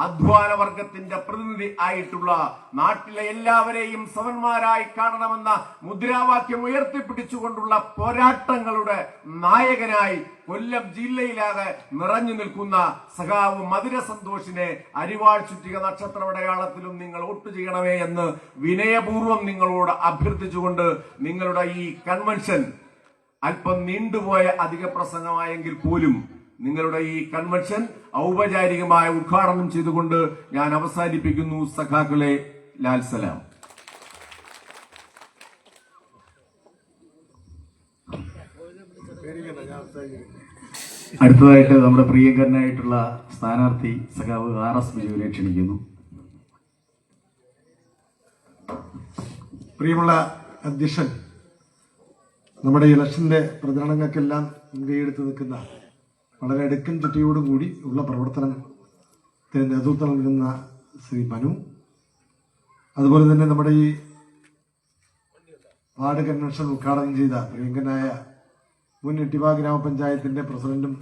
അധ്വാന വർഗത്തിന്റെ പ്രതിനിധി ആയിട്ടുള്ള നാട്ടിലെ എല്ലാവരെയും സമന്മാരായി കാണണമെന്ന മുദ്രാവാക്യം ഉയർത്തിപ്പിടിച്ചുകൊണ്ടുള്ള പോരാട്ടങ്ങളുടെ നായകനായി കൊല്ലം ജില്ലയിലാകെ നിറഞ്ഞു നിൽക്കുന്ന സഖാവ് മധുര സന്തോഷിനെ അരിവാൾ ചുറ്റിക നക്ഷത്രമടയാളത്തിലും നിങ്ങൾ വോട്ട് ചെയ്യണമേ എന്ന് വിനയപൂർവ്വം നിങ്ങളോട് അഭ്യർത്ഥിച്ചുകൊണ്ട് നിങ്ങളുടെ ഈ കൺവെൻഷൻ അല്പം നീണ്ടുപോയ അധിക പ്രസംഗമായെങ്കിൽ പോലും നിങ്ങളുടെ ഈ കൺവെൻഷൻ ഔപചാരികമായ ഉദ്ഘാടനം ചെയ്തുകൊണ്ട് ഞാൻ അവസാനിപ്പിക്കുന്നു. സഖാക്കളെ, ലാൽ സലാം. അടുത്തതായിട്ട് നമ്മുടെ പ്രിയങ്കരനായിട്ടുള്ള സ്ഥാനാർത്ഥി സഖാവ് RS ബിജുവിനെ ക്ഷണിക്കുന്നു. പ്രിയമുള്ള അധ്യക്ഷൻ, നമ്മുടെ ഇലക്ഷന്റെ പ്രചരണങ്ങൾക്കെല്ലാം മുൻകൈയെടുത്ത് നിൽക്കുന്ന വളരെ അടുക്കൻ ചുറ്റിയോടുകൂടി ഉള്ള പ്രവർത്തനത്തിന് നേതൃത്വം നൽകുന്ന ശ്രീ മനു, അതുപോലെ തന്നെ നമ്മുടെ ഈ വാർഡ് കൺവെൻഷൻ ഉദ്ഘാടനം ചെയ്ത പ്രിയങ്കനായ മുൻ ഇട്ടിവ ഗ്രാമപഞ്ചായത്തിന്റെ പ്രസിഡന്റും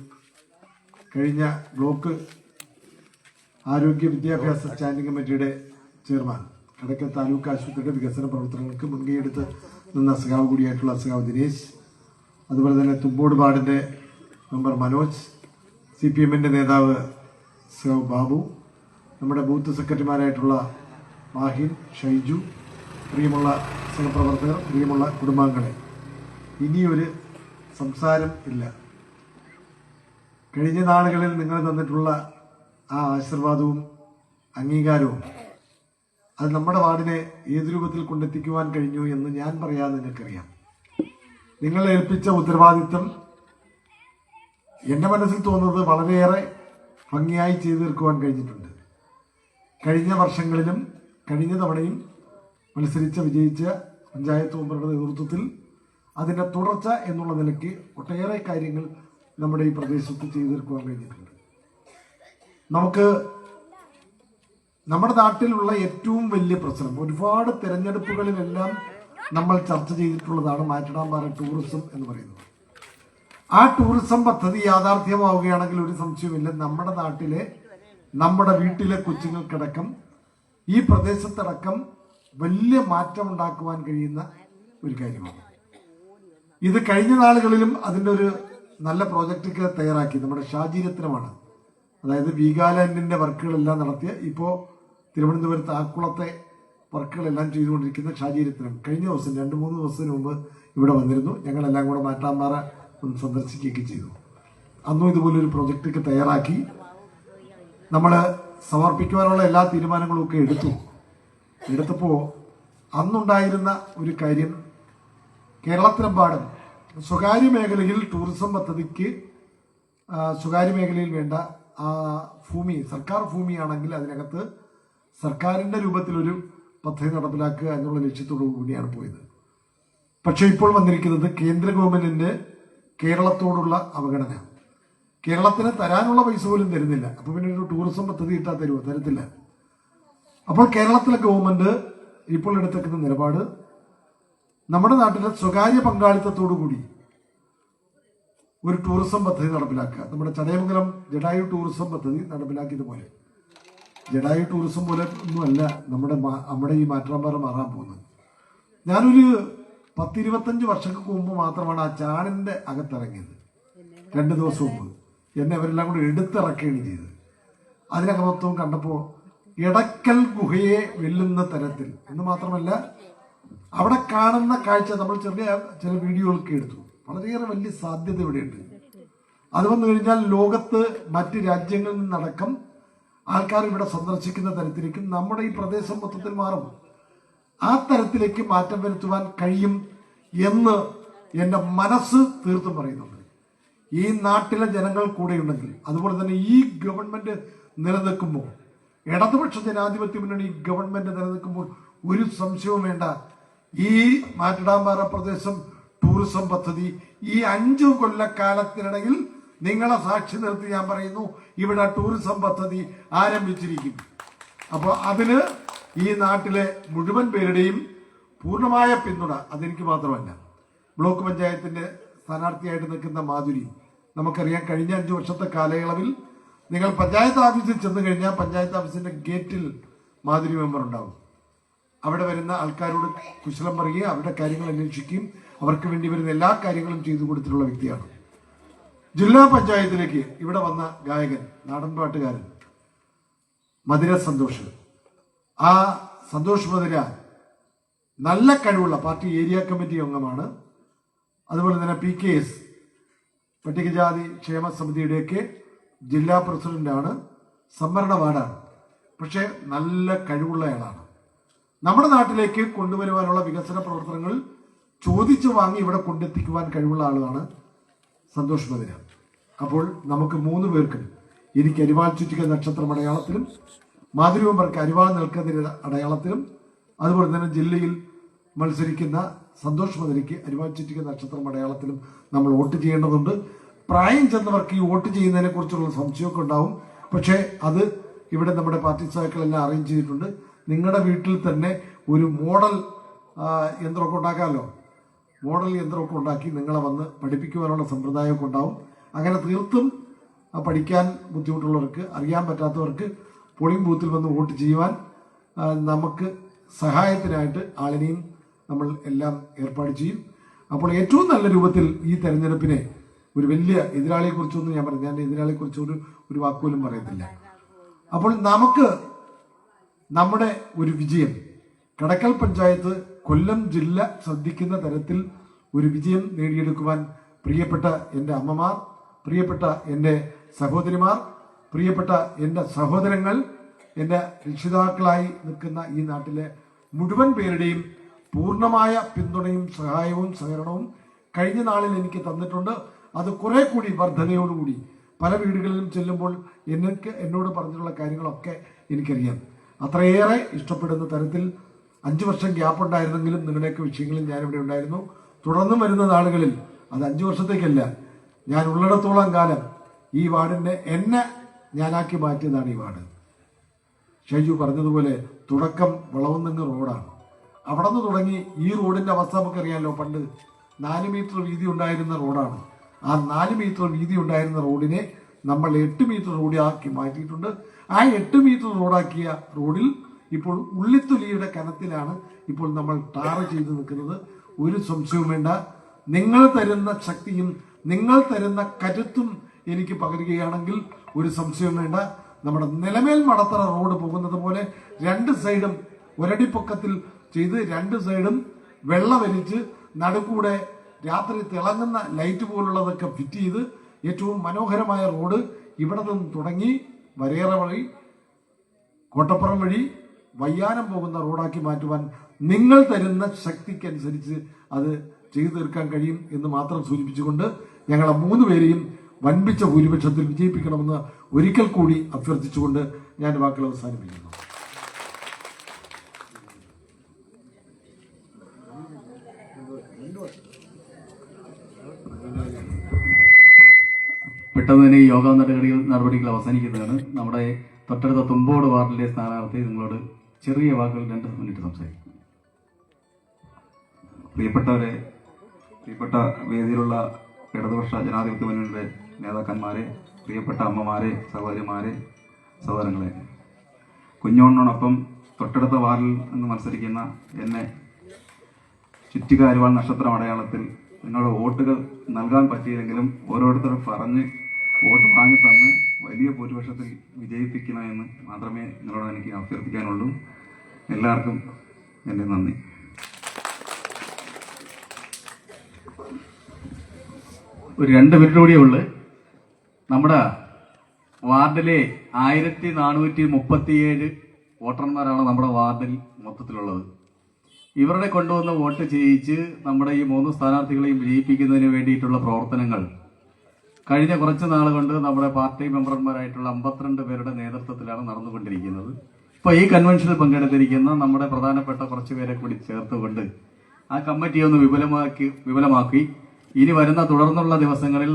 കഴിഞ്ഞ ബ്ലോക്ക് ആരോഗ്യ വിദ്യാഭ്യാസ സ്റ്റാൻഡിംഗ് കമ്മിറ്റിയുടെ ചെയർമാൻ, കടയ്ക്കൽ താലൂക്ക് ആശുപത്രിയുടെ വികസന പ്രവർത്തനങ്ങൾക്ക് മുൻകൈയെടുത്ത് നിന്ന സഖാവ് കൂടിയായിട്ടുള്ള സഖാവ് ദിനേശ്, അതുപോലെ തന്നെ തുമ്പോട് വാർഡിന്റെ മെമ്പർ മനോജ്, CPM-ന്റെ നേതാവ് സഖാവ് ബാബു, നമ്മുടെ ബൂത്ത് സെക്രട്ടറിമാരായിട്ടുള്ള മാഹിൻ, ഷൈജു, പ്രിയമുള്ള സഹപ്രവർത്തകർ, പ്രിയമുള്ള കുടുംബാംഗങ്ങളെ, ഇനിയൊരു സംസാരം ഇല്ല. കഴിഞ്ഞ നാളുകളിൽ നിങ്ങൾ തന്നിട്ടുള്ള ആ ആശീർവാദവും അംഗീകാരവും അത് നമ്മുടെ വാർഡിനെ ഏത് രൂപത്തിൽ കൊണ്ടെത്തിക്കുവാൻ കഴിഞ്ഞു എന്ന് ഞാൻ പറയാതെ നിങ്ങൾക്കറിയാം. നിങ്ങളെ ഏൽപ്പിച്ച ഉത്തരവാദിത്തം എന്റെ മനസ്സിൽ തോന്നുന്നത് വളരെയേറെ ഭംഗിയായി ചെയ്തു തീർക്കുവാൻ കഴിഞ്ഞിട്ടുണ്ട്. കഴിഞ്ഞ വർഷങ്ങളിലും കഴിഞ്ഞ തവണയും മത്സരിച്ച വിജയിച്ച പഞ്ചായത്ത് മെമ്പറുടെ നേതൃത്വത്തിൽ അതിന്റെ തുടർച്ച എന്നുള്ള നിലയ്ക്ക് ഒട്ടേറെ കാര്യങ്ങൾ നമ്മുടെ ഈ പ്രദേശത്ത് ചെയ്തു തീർക്കുവാൻ കഴിഞ്ഞിട്ടുണ്ട്. നമുക്ക് നമ്മുടെ നാട്ടിലുള്ള ഏറ്റവും വലിയ പ്രശ്നം, ഒരുപാട് തെരഞ്ഞെടുപ്പുകളിലെല്ലാം നമ്മൾ ചർച്ച ചെയ്തിട്ടുള്ളതാണ് മാറ്റടാമ്പാറ ടൂറിസം എന്ന് പറയുന്നത്. ആ ടൂറിസം പദ്ധതി യാഥാർത്ഥ്യമാവുകയാണെങ്കിൽ ഒരു സംശയമില്ല, നമ്മുടെ നാട്ടിലെ നമ്മുടെ വീട്ടിലെ കൊച്ചുങ്ങൾക്കടക്കം ഈ പ്രദേശത്തടക്കം വലിയ മാറ്റം ഉണ്ടാക്കുവാൻ കഴിയുന്ന ഒരു കാര്യമാണ്. ഇത് കഴിഞ്ഞ നാളുകളിലും അതിൻ്റെ ഒരു നല്ല പ്രോജക്റ്റ് തയ്യാറാക്കി നമ്മുടെ ഷാജീരത്നമാണ്, അതായത് വീഗാലാൻഡിന്റെ വർക്കുകളെല്ലാം നടത്തിയ ഇപ്പോൾ തിരുവനന്തപുരത്ത് ആക്കുളത്തെ വർക്കുകളെല്ലാം ചെയ്തുകൊണ്ടിരിക്കുന്ന ഷാജീരത്നം കഴിഞ്ഞ ദിവസം 2-3 ദിവസത്തിന് മുമ്പ് ഇവിടെ വന്നിരുന്നു. ഞങ്ങളെല്ലാം കൂടെ മാറ്റാമ്പാറ ഒന്ന് സന്ദർശിക്കുകയൊക്കെ ചെയ്തു. അന്നും ഇതുപോലൊരു പ്രൊജക്റ്റൊക്കെ തയ്യാറാക്കി നമ്മൾ സമർപ്പിക്കുവാനുള്ള എല്ലാ തീരുമാനങ്ങളും ഒക്കെ എടുത്തപ്പോൾ അന്നുണ്ടായിരുന്ന ഒരു കാര്യം, കേരളത്തിലെമ്പാടും സ്വകാര്യ മേഖലയിൽ ടൂറിസം പദ്ധതിക്ക് സ്വകാര്യ മേഖലയിൽ വേണ്ട ഭൂമി സർക്കാർ ഭൂമിയാണെങ്കിൽ അതിനകത്ത് സർക്കാരിന്റെ രൂപത്തിലൊരു പദ്ധതി നടപ്പിലാക്കുക എന്നുള്ള ലക്ഷ്യത്തോടു കൂടിയാണ് പോയത്. പക്ഷെ ഇപ്പോൾ വന്നിരിക്കുന്നത് കേന്ദ്ര ഗവൺമെന്റിന്റെ കേരളത്തോടുള്ള അവഗണന. കേരളത്തിന് തരാനുള്ള പൈസ പോലും തരുന്നില്ല. അപ്പൊ പിന്നെ ഒരു ടൂറിസം പദ്ധതി ഇട്ടാൽ തരുമോ? തരത്തില്ല. അപ്പോൾ കേരളത്തിലെ ഗവൺമെന്റ് ഇപ്പോൾ എടുത്തേക്കുന്ന നിലപാട് നമ്മുടെ നാട്ടിലെ സ്വകാര്യ പങ്കാളിത്തത്തോടു കൂടി ഒരു ടൂറിസം പദ്ധതി നടപ്പിലാക്കുക. നമ്മുടെ ചടയമംഗലം ജഡായു ടൂറിസം പദ്ധതി നടപ്പിലാക്കിയതുപോലെ, ജഡായു ടൂറിസം പോലെ ഒന്നുമല്ല നമ്മുടെ ഈ മാറ്റാമ്പാറ മാറാൻ പോകുന്നത്. ഞാനൊരു 10-25 വർഷങ്ങൾക്ക് മുമ്പ് മാത്രമാണ് ആ ചാണിന്റെ അകത്തിറങ്ങിയത്. 2 ദിവസം മുമ്പ് എന്നെ അവരെല്ലാം കൂടി എടുത്തിറക്കുകയാണ് ചെയ്തത്. അതിനകമത്വം കണ്ടപ്പോൾ എടക്കൽ ഗുഹയെ വെല്ലുന്ന തരത്തിൽ എന്ന് മാത്രമല്ല, അവിടെ കാണുന്ന കാഴ്ച നമ്മൾ ചില വീഡിയോകളൊക്കെ എടുത്തു. വളരെയേറെ വലിയ സാധ്യത ഇവിടെയുണ്ട്. അത് വന്നു കഴിഞ്ഞാൽ ലോകത്ത് മറ്റ് രാജ്യങ്ങളിൽ നിന്നടക്കം ആൾക്കാർ ഇവിടെ സന്ദർശിക്കുന്ന തരത്തിലേക്കും നമ്മുടെ ഈ പ്രദേശം മൊത്തത്തിൽ മാറും. ആ തരത്തിലേക്ക് മാറ്റം വരുത്തുവാൻ കഴിയും എന്ന് എൻ്റെ മനസ്സ് തീർത്തും പറയുന്നുണ്ട്. ഈ നാട്ടിലെ ജനങ്ങൾ കൂടെയുണ്ടെങ്കിൽ, അതുപോലെ തന്നെ ഈ ഗവൺമെന്റ് നിലനിൽക്കുമ്പോൾ, ഇടതുപക്ഷ ജനാധിപത്യ മുന്നണി ഗവൺമെന്റ് നിലനിൽക്കുമ്പോൾ ഒരു സംശയവും വേണ്ട, ഈ മാറ്റടാമ്പാറ പ്രദേശം ടൂറിസം പദ്ധതി ഈ 5 കൊല്ലക്കാലത്തിനിടയിൽ നിങ്ങളെ സാക്ഷി നിർത്തി ഞാൻ പറയുന്നു, ഇവിടെ ടൂറിസം പദ്ധതി ആരംഭിച്ചിരിക്കും. അപ്പോൾ അതിന് ഈ നാട്ടിലെ മുഴുവൻ പേരുടെയും പൂർണ്ണമായ പിന്തുണ, അതെനിക്ക് മാത്രമല്ല, ബ്ലോക്ക് പഞ്ചായത്തിന്റെ സ്ഥാനാർത്ഥിയായിട്ട് നിൽക്കുന്ന മാധുരി, നമുക്കറിയാം കഴിഞ്ഞ 5 വർഷത്തെ കാലയളവിൽ നിങ്ങൾ പഞ്ചായത്ത് ഓഫീസിൽ ചെന്ന് കഴിഞ്ഞാൽ പഞ്ചായത്ത് ഓഫീസിന്റെ ഗേറ്റിൽ മാധുരി മെമ്പർ ഉണ്ടാവും. അവിടെ വരുന്ന ആൾക്കാരോട് കുശലം പറയുകയും അവരുടെ കാര്യങ്ങൾ അന്വേഷിക്കുകയും അവർക്ക് വേണ്ടി വരുന്ന എല്ലാ കാര്യങ്ങളും ചെയ്തു കൊടുത്തിട്ടുള്ള വ്യക്തിയാണ്. ജില്ലാ പഞ്ചായത്തിലേക്ക് ഇവിടെ വന്ന ഗായകൻ, നാടൻ പാട്ടുകാരൻ മധുര സന്തോഷ്. ആ സന്തോഷ് മധുര നല്ല കഴിവുള്ള പാർട്ടി ഏരിയ കമ്മിറ്റി അംഗമാണ്. അതുപോലെ തന്നെ PKS പട്ടികജാതി ക്ഷേമ സമിതിയുടെയൊക്കെ ജില്ലാ പ്രസിഡന്റാണ്, സംവരണ വാർഡാണ്. പക്ഷെ നല്ല കഴിവുള്ളയാളാണ്. നമ്മുടെ നാട്ടിലേക്ക് കൊണ്ടുവരുവാനുള്ള വികസന പ്രവർത്തനങ്ങൾ ചോദിച്ചു വാങ്ങി ഇവിടെ കൊണ്ടെത്തിക്കുവാൻ കഴിവുള്ള ആളാണ് സന്തോഷ് മധുര. അപ്പോൾ നമുക്ക് 3 പേർക്കും, എനിക്ക് അരിവാൾ ചുറ്റിക നക്ഷത്രം അടയാളത്തിലും മാധുരി മെമ്പർക്ക് അരിവാൾ നിൽക്കുന്ന അടയാളത്തിലും അതുപോലെ തന്നെ ജില്ലയിൽ മത്സരിക്കുന്ന സന്തോഷ് മധുരയ്ക്ക് അരിവാൾ ചുറ്റിക നക്ഷത്രം അടയാളത്തിലും നമ്മൾ വോട്ട് ചെയ്യേണ്ടതുണ്ട്. പ്രായം ചെന്നവർക്ക് ഈ വോട്ട് ചെയ്യുന്നതിനെ കുറിച്ചുള്ള സംശയമൊക്കെ ഉണ്ടാവും. പക്ഷേ അത് ഇവിടെ നമ്മുടെ പാർട്ടി സഹാക്കളെല്ലാം അറേഞ്ച് ചെയ്തിട്ടുണ്ട്. നിങ്ങളുടെ വീട്ടിൽ തന്നെ ഒരു മോഡൽ യന്ത്രമൊക്കെ ഉണ്ടാക്കാമല്ലോ. മോഡൽ യന്ത്രമൊക്കെ ഉണ്ടാക്കി നിങ്ങളെ വന്ന് പഠിപ്പിക്കുവാനുള്ള സമ്പ്രദായമൊക്കെ ഉണ്ടാവും. അങ്ങനെ തീർത്തും പഠിക്കാൻ ബുദ്ധിമുട്ടുള്ളവർക്ക്, അറിയാൻ പറ്റാത്തവർക്ക് പോളിംഗ് ബൂത്തിൽ വന്ന് വോട്ട് ചെയ്യുവാൻ നമുക്ക് സഹായത്തിനായിട്ട് ആളിനെയും നമ്മൾ എല്ലാം ഏർപ്പാട് ചെയ്യും. അപ്പോൾ ഏറ്റവും നല്ല രൂപത്തിൽ ഈ തെരഞ്ഞെടുപ്പിനെ, ഒരു വലിയ എതിരാളിയെക്കുറിച്ചൊന്നും ഞാൻ പറഞ്ഞു, ഞാൻ എതിരാളിയെക്കുറിച്ച് ഒരു വാക്കുപോലും പറയത്തില്ല. അപ്പോൾ നമുക്ക് നമ്മുടെ ഒരു വിജയം, കടക്കൽ പഞ്ചായത്ത് കൊല്ലം ജില്ല ശ്രദ്ധിക്കുന്ന തരത്തിൽ ഒരു വിജയം നേടിയെടുക്കുവാൻ പ്രിയപ്പെട്ട എൻ്റെ അമ്മമാർ, പ്രിയപ്പെട്ട എൻ്റെ സഹോദരിമാർ, പ്രിയപ്പെട്ട എൻ്റെ സഹോദരങ്ങൾ, എൻ്റെ രക്ഷിതാക്കളായി നിൽക്കുന്ന ഈ നാട്ടിലെ മുഴുവൻ പേരുടെയും പൂർണ്ണമായ പിന്തുണയും സഹായവും സഹകരണവും കഴിഞ്ഞ നാളിൽ എനിക്ക് തന്നിട്ടുണ്ട്. അത് കുറെ കൂടി വർധനയോടുകൂടി പല വീടുകളിലും ചെല്ലുമ്പോൾ എന്നോട് പറഞ്ഞിട്ടുള്ള കാര്യങ്ങളൊക്കെ എനിക്കറിയാം. അത്രയേറെ ഇഷ്ടപ്പെടുന്ന തരത്തിൽ 5 വർഷം ഗ്യാപ്പ് ഉണ്ടായിരുന്നെങ്കിലും നിങ്ങളുടെയൊക്കെ വിഷയങ്ങളിൽ ഞാനിവിടെ ഉണ്ടായിരുന്നു. തുടർന്നും വരുന്ന നാളുകളിൽ, അത് 5 വർഷത്തേക്കല്ല, ഞാൻ ഉള്ളിടത്തോളം കാലം ഈ വാർഡിന്റെ എന്നെ ഞാനാക്കി മാറ്റിയതാണ് ഈ വാർഡ്. ഷൈജു പറഞ്ഞതുപോലെ തുടക്കം വളവുന്നങ്ങ് റോഡാണ്. അവിടെ നിന്ന് തുടങ്ങി ഈ റോഡിന്റെ അവസ്ഥ നമുക്കറിയാമല്ലോ. പണ്ട് 4 മീറ്റർ വീതി ഉണ്ടായിരുന്ന റോഡാണ്. ആ 4 മീറ്റർ വീതി ഉണ്ടായിരുന്ന റോഡിനെ നമ്മൾ 8 മീറ്റർ റോഡാക്കി മാറ്റിയിട്ടുണ്ട്. ആ 8 മീറ്റർ റോഡാക്കിയ റോഡിൽ ഇപ്പോൾ ഉള്ളിത്തൊലിയുടെ കനത്തിലാണ് ഇപ്പോൾ നമ്മൾ ടാർ ചെയ്ത് നിൽക്കുന്നത്. ഒരു സംശയവും വേണ്ട. നിങ്ങൾ തരുന്ന ശക്തിയും നിങ്ങൾ തരുന്ന കരുത്തും എനിക്ക് പകരുകയാണെങ്കിൽ ഒരു സംശയവും വേണ്ട. നമ്മുടെ നിലമേൽ മടത്തറ റോഡ് പോകുന്നത് പോലെ 2 സൈഡും ഒരടിപ്പൊക്കത്തിൽ ചെയ്ത് 2 സൈഡും വെള്ളമരിച്ച് നടുക്കൂടെ രാത്രി തിളങ്ങുന്ന ലൈറ്റ് പോലുള്ളതൊക്കെ ഫിറ്റ് ചെയ്ത് ഏറ്റവും മനോഹരമായ റോഡ് ഇവിടെ നിന്ന് തുടങ്ങി വരേറ വഴി കോട്ടപ്പുറം വഴി വയ്യാനം പോകുന്ന റോഡാക്കി മാറ്റുവാൻ നിങ്ങൾ തരുന്ന ശക്തിക്കനുസരിച്ച് അത് ചെയ്തു തീർക്കാൻ കഴിയും എന്ന് മാത്രം സൂചിപ്പിച്ചുകൊണ്ട് ഞങ്ങളെ 3 പേരെയും വൻപിച്ച ഭൂരിപക്ഷത്തിൽ വിജയിപ്പിക്കണമെന്ന് ഒരിക്കൽ കൂടി അഭ്യർത്ഥിച്ചുകൊണ്ട് ഞാൻ വാക്കുകൾ അവസാനിപ്പിക്കുന്നു. പെട്ടെന്ന് തന്നെ ഈ യോഗ നടപടികൾ അവസാനിക്കുന്നതാണ്. നമ്മുടെ തൊട്ടടുത്ത തുമ്പോട് വാർഡിലെ സ്ഥാനാർത്ഥി നിങ്ങളോട് ചെറിയ വാക്കുകൾ 2 മിനിറ്റ് സംസാരിക്കും. പ്രിയപ്പെട്ടവരെ, പ്രിയപ്പെട്ട വേദിയിലുള്ള ഇടതുപക്ഷ ജനാധിപത്യ മുന്നണിയുടെ നേതാക്കന്മാരെ, പ്രിയപ്പെട്ട അമ്മമാരെ, സഹോദരിമാരെ, സഹോദരങ്ങളെ, കുഞ്ഞോണിനോടൊപ്പം തൊട്ടടുത്ത വാർഡിൽ നിന്ന് മത്സരിക്കുന്ന എന്നെ ചുറ്റിക അരിവാൾ നക്ഷത്രം അടയാളത്തിൽ നിങ്ങളുടെ വോട്ടുകൾ നൽകാൻ പറ്റിയില്ലെങ്കിലും ഓരോരുത്തരും പറഞ്ഞ് വോട്ട് വാങ്ങി തന്ന് വലിയ ഭൂരിപക്ഷത്തിൽ വിജയിപ്പിക്കണമെന്ന് മാത്രമേ നിങ്ങളോട് എനിക്ക് അഭ്യർത്ഥിക്കാനുള്ളൂ. എല്ലാവർക്കും എൻ്റെ നന്ദി. ഒരു 2 മിനിറ്റ് കൂടിയേ ഉള്ളു. നമ്മുടെ വാർഡിലെ 1437 വോട്ടർമാരാണ് നമ്മുടെ വാർഡിൽ മൊത്തത്തിലുള്ളത്. ഇവരുടെ കൊണ്ടുവന്ന് വോട്ട് ചെയ്യിച്ച് നമ്മുടെ ഈ 3 സ്ഥാനാർത്ഥികളെയും വിജയിപ്പിക്കുന്നതിന് വേണ്ടിയിട്ടുള്ള പ്രവർത്തനങ്ങൾ കഴിഞ്ഞ കുറച്ച് നാൾ കൊണ്ട് നമ്മുടെ പാർട്ടി മെമ്പർമാരായിട്ടുള്ള 52 പേരുടെ നേതൃത്വത്തിലാണ് നടന്നുകൊണ്ടിരിക്കുന്നത്. ഇപ്പോൾ ഈ കൺവെൻഷനിൽ പങ്കെടുത്തിരിക്കുന്ന നമ്മുടെ പ്രധാനപ്പെട്ട കുറച്ച് പേരെ കൂടി ചേർത്തുകൊണ്ട് ആ കമ്മിറ്റിയെ ഒന്ന് വിപുലമാക്കി ഇനി വരുന്ന തുടർന്നുള്ള ദിവസങ്ങളിൽ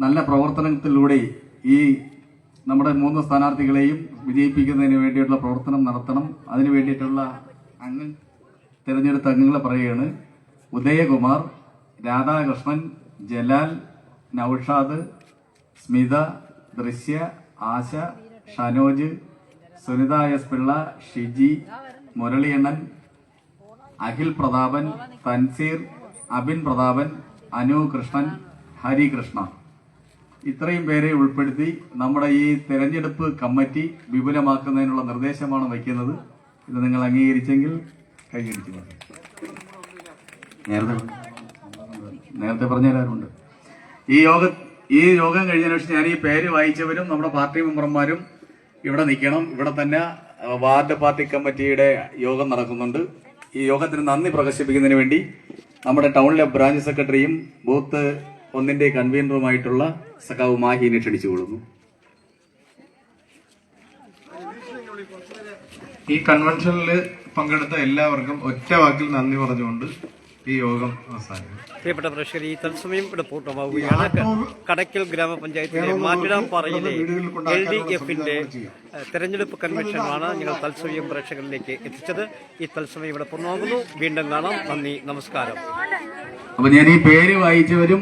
നല്ല പ്രവർത്തനത്തിലൂടെ ഈ നമ്മുടെ 3 സ്ഥാനാർത്ഥികളെയും വിജയിപ്പിക്കുന്നതിന് വേണ്ടിയിട്ടുള്ള പ്രവർത്തനം നടത്തണം. അതിനു വേണ്ടിയിട്ടുള്ള തിരഞ്ഞെടുത്ത അംഗങ്ങളെ പറയുകയാണ്: ഉദയകുമാർ, രാധാകൃഷ്ണൻ, ജലാൽ, നൌഷാദ്, സ്മിത, ദൃശ്യ, ആശ, ഷനോജ്, സുനിത എസ് പിള്ള, ഷിജി, മുരളിയണ്ണൻ, അഖിൽ പ്രതാപൻ, തൻസീർ, അബിൻ പ്രതാപൻ, അനു കൃഷ്ണൻ, ഹരികൃഷ്ണ. ഇത്രയും പേരെ ഉൾപ്പെടുത്തി നമ്മുടെ ഈ തെരഞ്ഞെടുപ്പ് കമ്മിറ്റി വിപുലമാക്കുന്നതിനുള്ള നിർദ്ദേശമാണ് വയ്ക്കുന്നത്. ഇത് നിങ്ങൾ അംഗീകരിച്ചെങ്കിൽ കൈയടിച്ചു. നേരത്തെ പറഞ്ഞവരുണ്ട്. ഈ യോഗം കഴിഞ്ഞതിന് ശേഷം ഞാൻ ഈ പേര് വായിച്ചവരും നമ്മുടെ പാർട്ടി മെമ്പർമാരും ഇവിടെ നിൽക്കണം. ഇവിടെ തന്നെ വാർഡ് പാർട്ടി കമ്മിറ്റിയുടെ യോഗം നടക്കുന്നുണ്ട്. ഈ യോഗത്തിന് നന്ദി പ്രകാശിപ്പിക്കുന്നതിന് വേണ്ടി നമ്മുടെ ടൗണിലെ ബ്രാഞ്ച് സെക്രട്ടറിയും ബൂത്ത് 1 കൺവീനറുമായിട്ടുള്ള സഖാവ് മാഹിനെ ക്ഷണിച്ചുകൊള്ളുന്നു. ഈ കൺവെൻഷനിൽ പങ്കെടുത്ത എല്ലാവർക്കും ഒറ്റ വാക്കിൽ നന്ദി പറഞ്ഞുകൊണ്ട് ഈ യോഗം അവസാനിക്കും. പ്രിയപ്പെട്ട പ്രേക്ഷകർ, ഈ തത്സമയം ഇവിടെ പൂർണ്ണമാവുകയാണ്. കടയ്ക്കൽ ഗ്രാമപഞ്ചായത്തിലെ മാറ്റിടാംപാറയിലെ LDF-ന്റെ തെരഞ്ഞെടുപ്പ് കൺവെൻഷനാണ് ഞങ്ങൾ തത്സമയം പ്രേക്ഷകരിലേക്ക് എത്തിച്ചത്. ഈ തത്സമയം ഇവിടെ പൂർണ്ണമാകുന്നു. വീണ്ടും കാണാം. നന്ദി, നമസ്കാരം. അപ്പൊ ഞാൻ ഈ പേര് വായിച്ചവരും